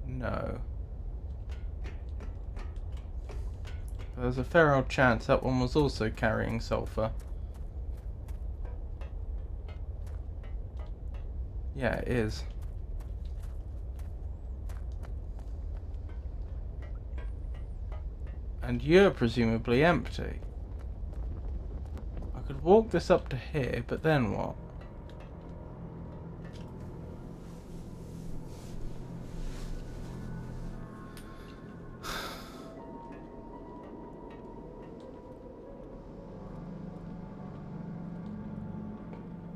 No. There's a fair old chance that one was also carrying sulfur. Yeah, it is. And you're presumably empty. I could walk this up to here, but then what?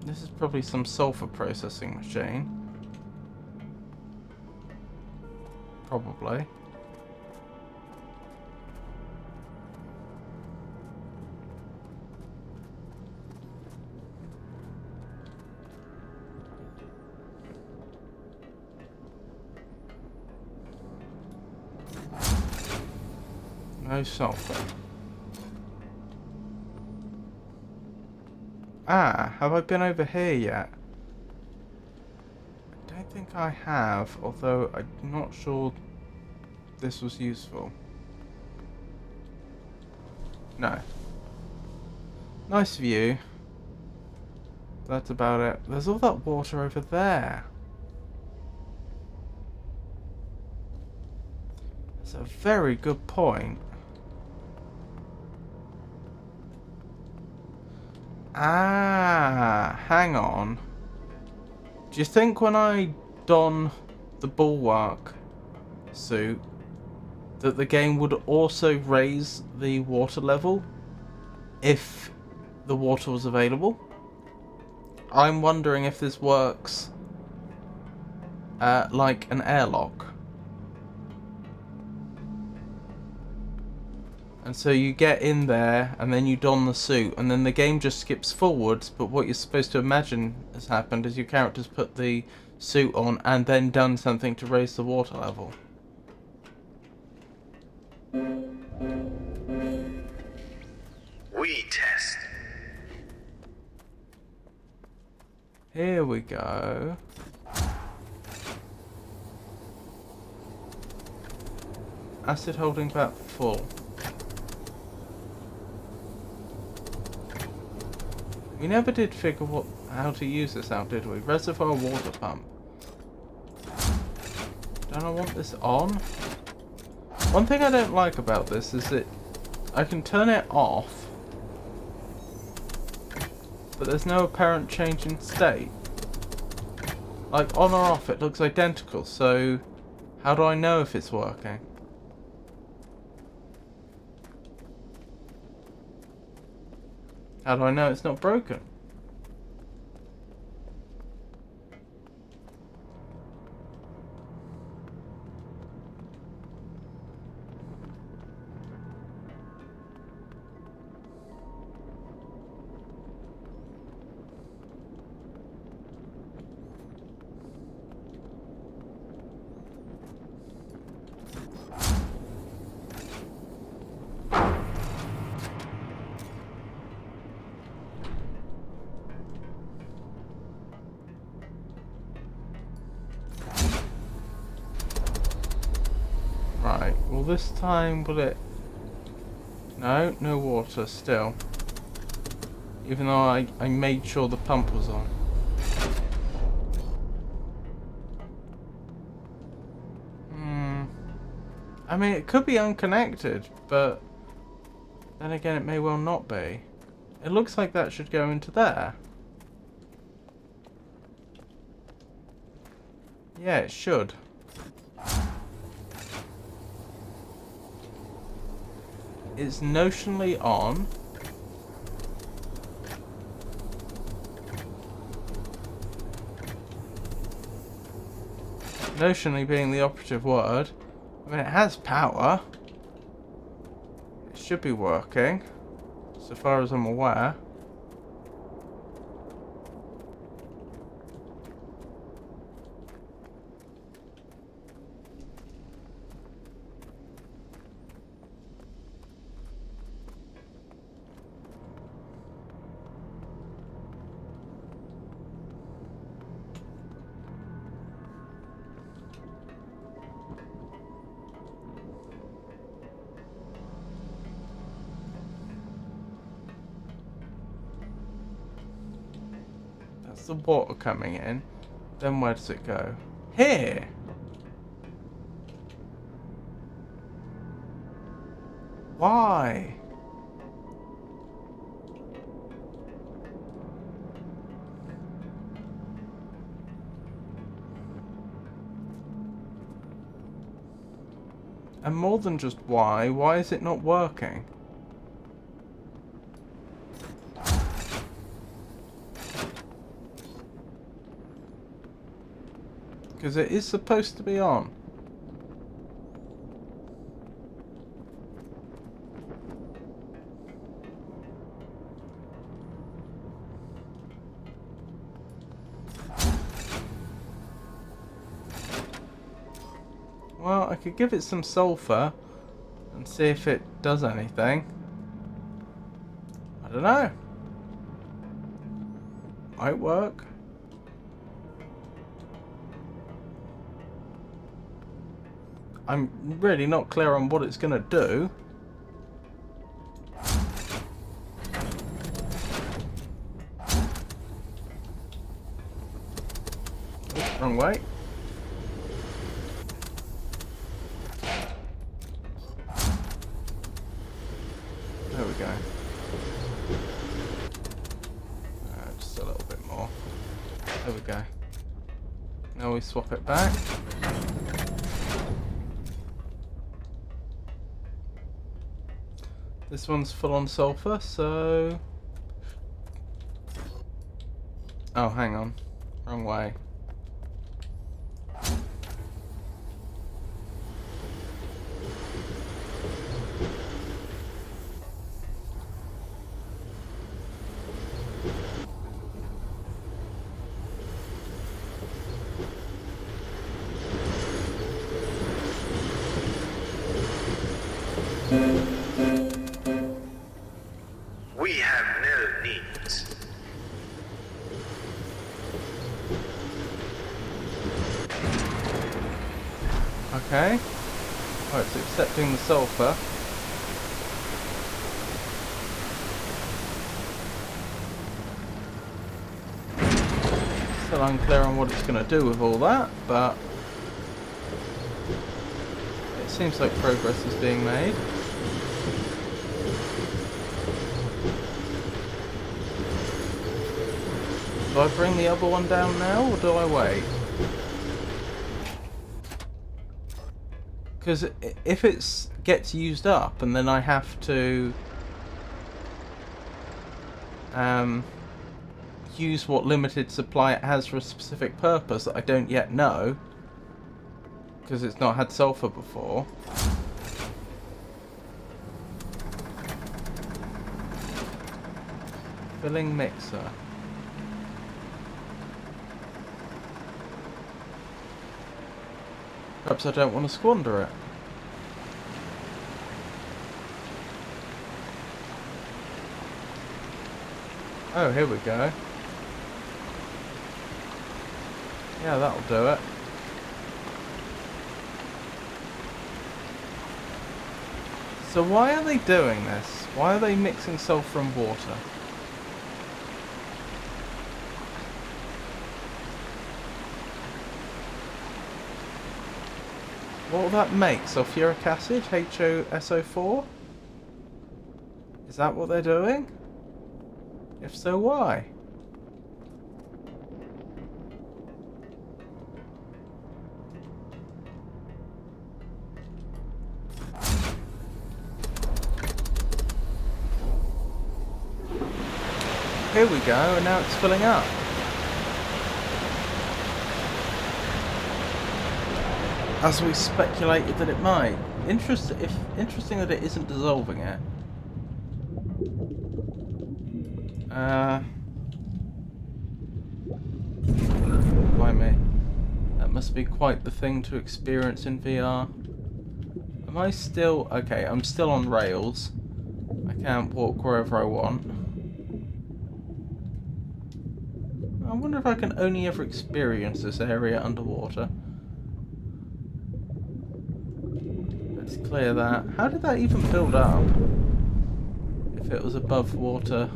This is probably some sulfur processing machine. Probably. No sulfur. Ah, have I been over here yet? I don't think I have, although I'm not sure this was useful. No. Nice view. That's about it. There's all that water over there. That's a very good point. Ah, hang on. Do you think when I don the bulwark suit that the game would also raise the water level if the water was available? I'm wondering if this works like an airlock. And so you get in there, and then you don the suit, and then the game just skips forwards, but what you're supposed to imagine has happened is your character's put the suit on, and then done something to raise the water level. We test. Here we go. Acid holding back full. We never did figure how to use this out, did we? Reservoir water pump. Don't I want this on? One thing I don't like about this is that I can turn it off but there's no apparent change in state. Like, on or off, it looks identical, so how do I know if it's working? How do I know it's not broken? Right, well this time will it... No, no water still. Even though I made sure the pump was on. I mean, it could be unconnected, but then again it may well not be. It looks like that should go into there. Yeah, it should. It's notionally on. Notionally being the operative word. I mean, it has power. It should be working, so far as I'm aware. The water coming in, then where does it go? Here! Why? And more than just why is it not working? Because it is supposed to be on. Well, I could give it some sulfur and see if it does anything. I don't know. Might work. I'm really not clear on what it's going to do. Oops, wrong way. There we go. Just a little bit more. There we go. Now we swap it back. This one's full on sulfur, so... Oh, hang on. Wrong way. We have no needs. Okay. Oh, it's accepting the sulfur. Still unclear on what it's going to do with all that, but it seems like progress is being made. Do I bring the other one down now, or do I wait? Because if it gets used up, and then I have to use what limited supply it has for a specific purpose that I don't yet know, because it's not had sulfur before. Filling mixer. Perhaps I don't want to squander it. Oh, here we go. Yeah, that'll do it. So why are they doing this? Why are they mixing sulfur and water? What will that make? Sulfuric acid? HOSO4? Is that what they're doing? If so, why? Here we go, and now it's filling up. As we speculated that it might. Interesting that it isn't dissolving it. Why me? That must be quite the thing to experience in VR. Am I still... Okay, I'm still on rails. I can't walk wherever I want. I wonder if I can only ever experience this area underwater. Let's clear that. How did that even build up? If it was above water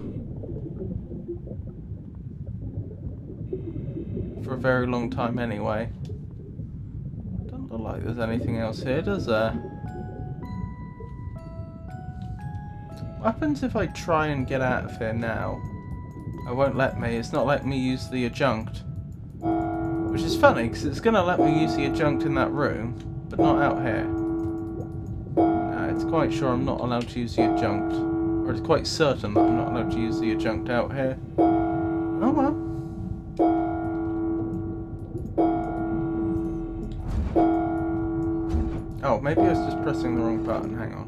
for a very long time anyway. Doesn't look like there's anything else here, does there? What happens if I try and get out of here now? It won't let me. It's not letting me use the adjunct. Which is funny, because it's going to let me use the adjunct in that room, but not out here. No, it's quite sure I'm not allowed to use the adjunct. Or it's quite certain that I'm not allowed to use the adjunct out here. Oh well. Oh, maybe I was just pressing the wrong button. Hang on.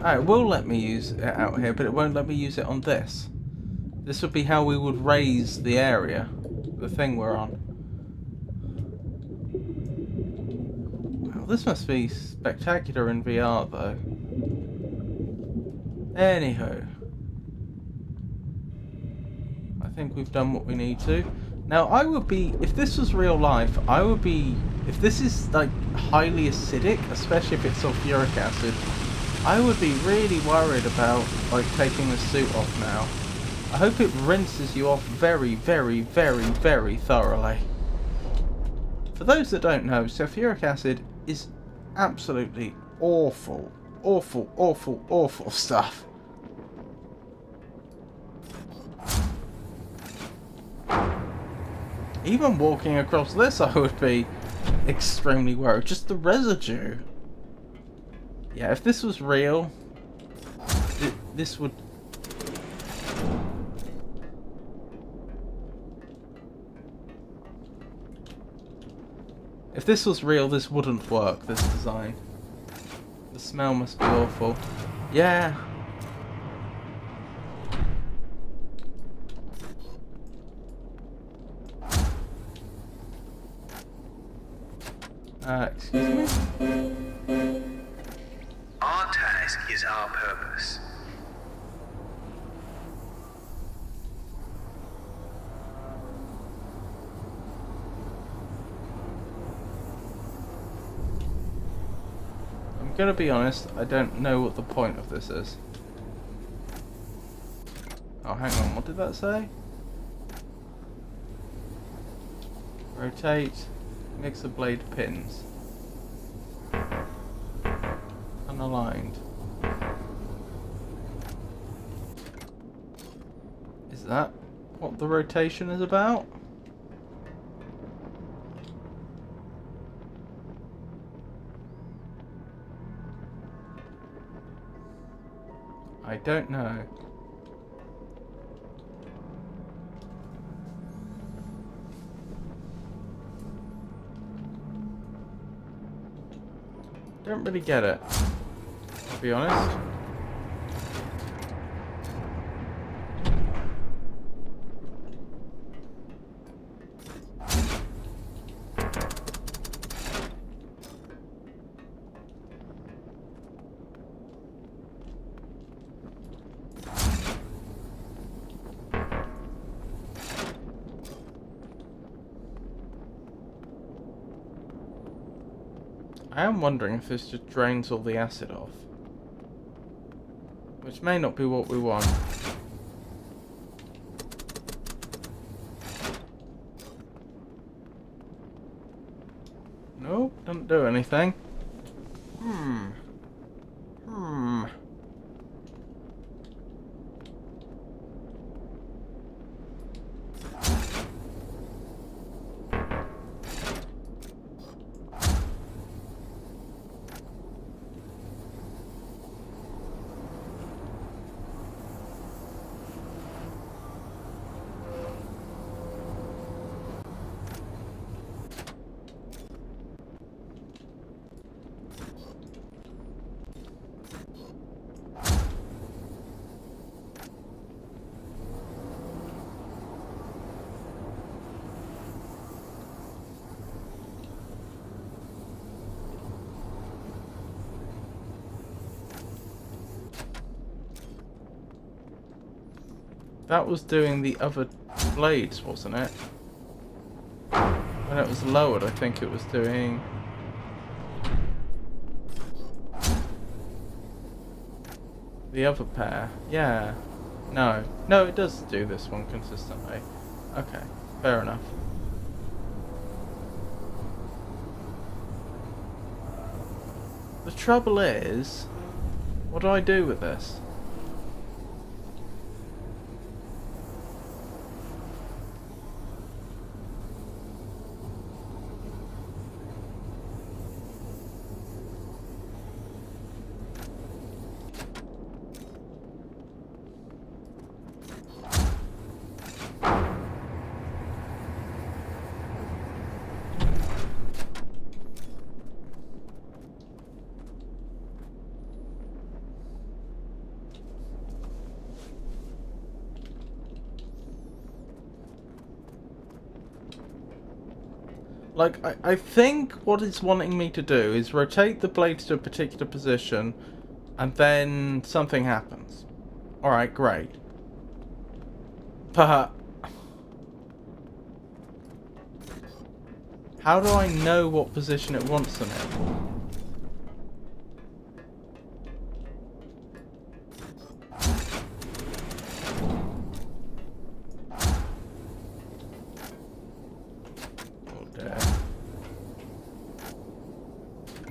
It will let me use it out here, but it won't let me use it on this. This would be how we would raise the area, the thing we're on. Wow, this must be spectacular in VR though. Anywho. I think we've done what we need to. Now I would be, if this was real life, I would be, if this is like highly acidic, especially if it's sulfuric acid, I would be really worried about like taking the suit off now. I hope it rinses you off very, very, very, very thoroughly. For those that don't know, sulfuric acid is absolutely awful, awful, awful, awful stuff. Even walking across this, I would be extremely worried. Just the residue. Yeah, if this was real, this would... If this was real, this wouldn't work, this design. The smell must be awful. Yeah. Excuse me? Our task is our purpose. I'm gonna be honest, I don't know what the point of this is. Oh, hang on, what did that say? Rotate, mixer blade pins. Unaligned. what the rotation is about? I don't know. Don't really get it, to be honest. I am wondering if this just drains all the acid off. Which may not be what we want. Nope, doesn't do anything. Hmm. That was doing the other blades, wasn't it? When it was lowered, I think it was doing... the other pair. Yeah. No. No, it does do this one consistently. Okay, fair enough. The trouble is, what do I do with this? Like, I think what it's wanting me to do is rotate the blades to a particular position, and then something happens. Alright, great. But how do I know what position it wants them in?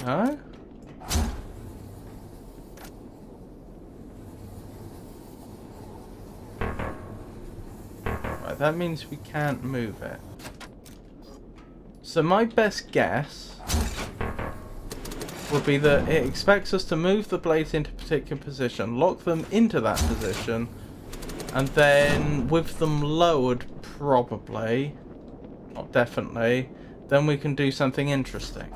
No? Right, that means we can't move it. So my best guess would be that it expects us to move the blades into a particular position, lock them into that position, and then with them lowered, probably, not definitely, then we can do something interesting.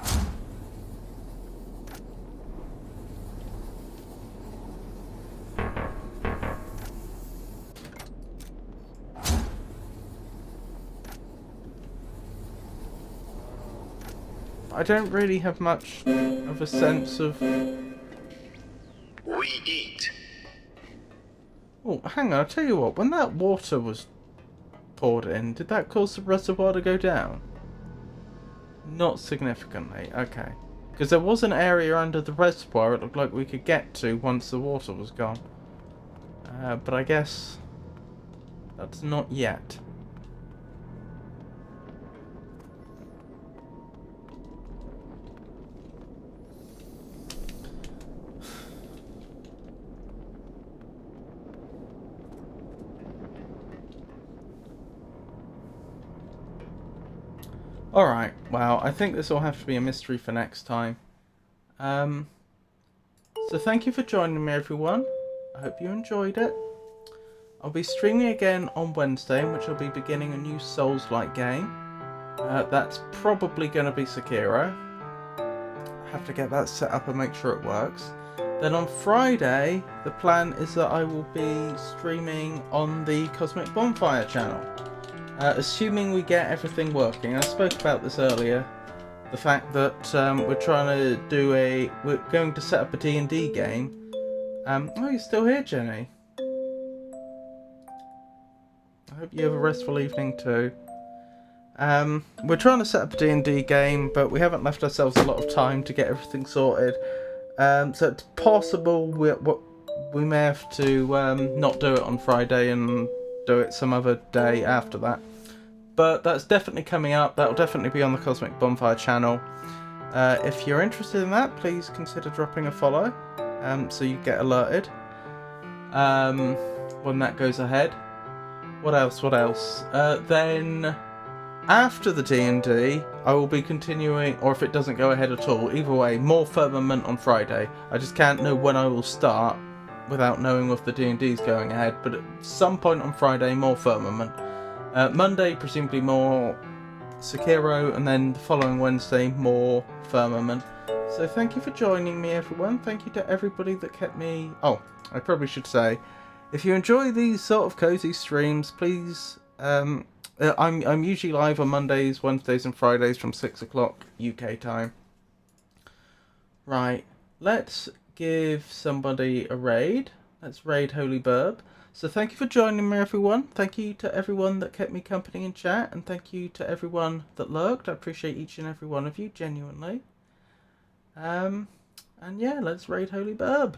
I don't really have much of a sense of... We eat. Oh, hang on, I'll tell you what, when that water was poured in, did that cause the reservoir to go down? Not significantly, okay. Because there was an area under the reservoir it looked like we could get to once the water was gone. But I guess that's not yet. Alright, well, I think this will have to be a mystery for next time. So thank you for joining me, everyone. I hope you enjoyed it. I'll be streaming again on Wednesday, in which I'll be beginning a new Souls-like game. That's probably going to be Sekiro. Have to get that set up and make sure it works. Then on Friday, the plan is that I will be streaming on the Cosmic Bonfire channel. Assuming we get everything working. I spoke about this earlier. The fact that we're going to set up a D&D game. Oh, you're still here, Jenny. I hope you have a restful evening too. We're trying to set up a D&D game, but we haven't left ourselves a lot of time to get everything sorted. So it's possible we may have to not do it on Friday and do it some other day after that. But that's definitely coming up. That'll definitely be on the Cosmic Bonfire channel. If you're interested in that, please consider dropping a follow, so you get alerted when that goes ahead. What else? Then after the D&D, I will be continuing, or if it doesn't go ahead at all, either way, more Firmament on Friday. I just can't know when I will start without knowing if the D&D is going ahead, but at some point on Friday, more Firmament. Monday, presumably more Sekiro, and then the following Wednesday, more Firmament. So thank you for joining me, everyone. Thank you to everybody that kept me... Oh, I probably should say, if you enjoy these sort of cozy streams, please... I'm usually live on Mondays, Wednesdays and Fridays from 6 o'clock UK time. Right, let's give somebody a raid. Let's raid Holy Burb. So thank you for joining me, everyone. Thank you to everyone that kept me company in chat, and thank you to everyone that lurked. I appreciate each and every one of you, genuinely. And yeah, let's raid Holy Burb.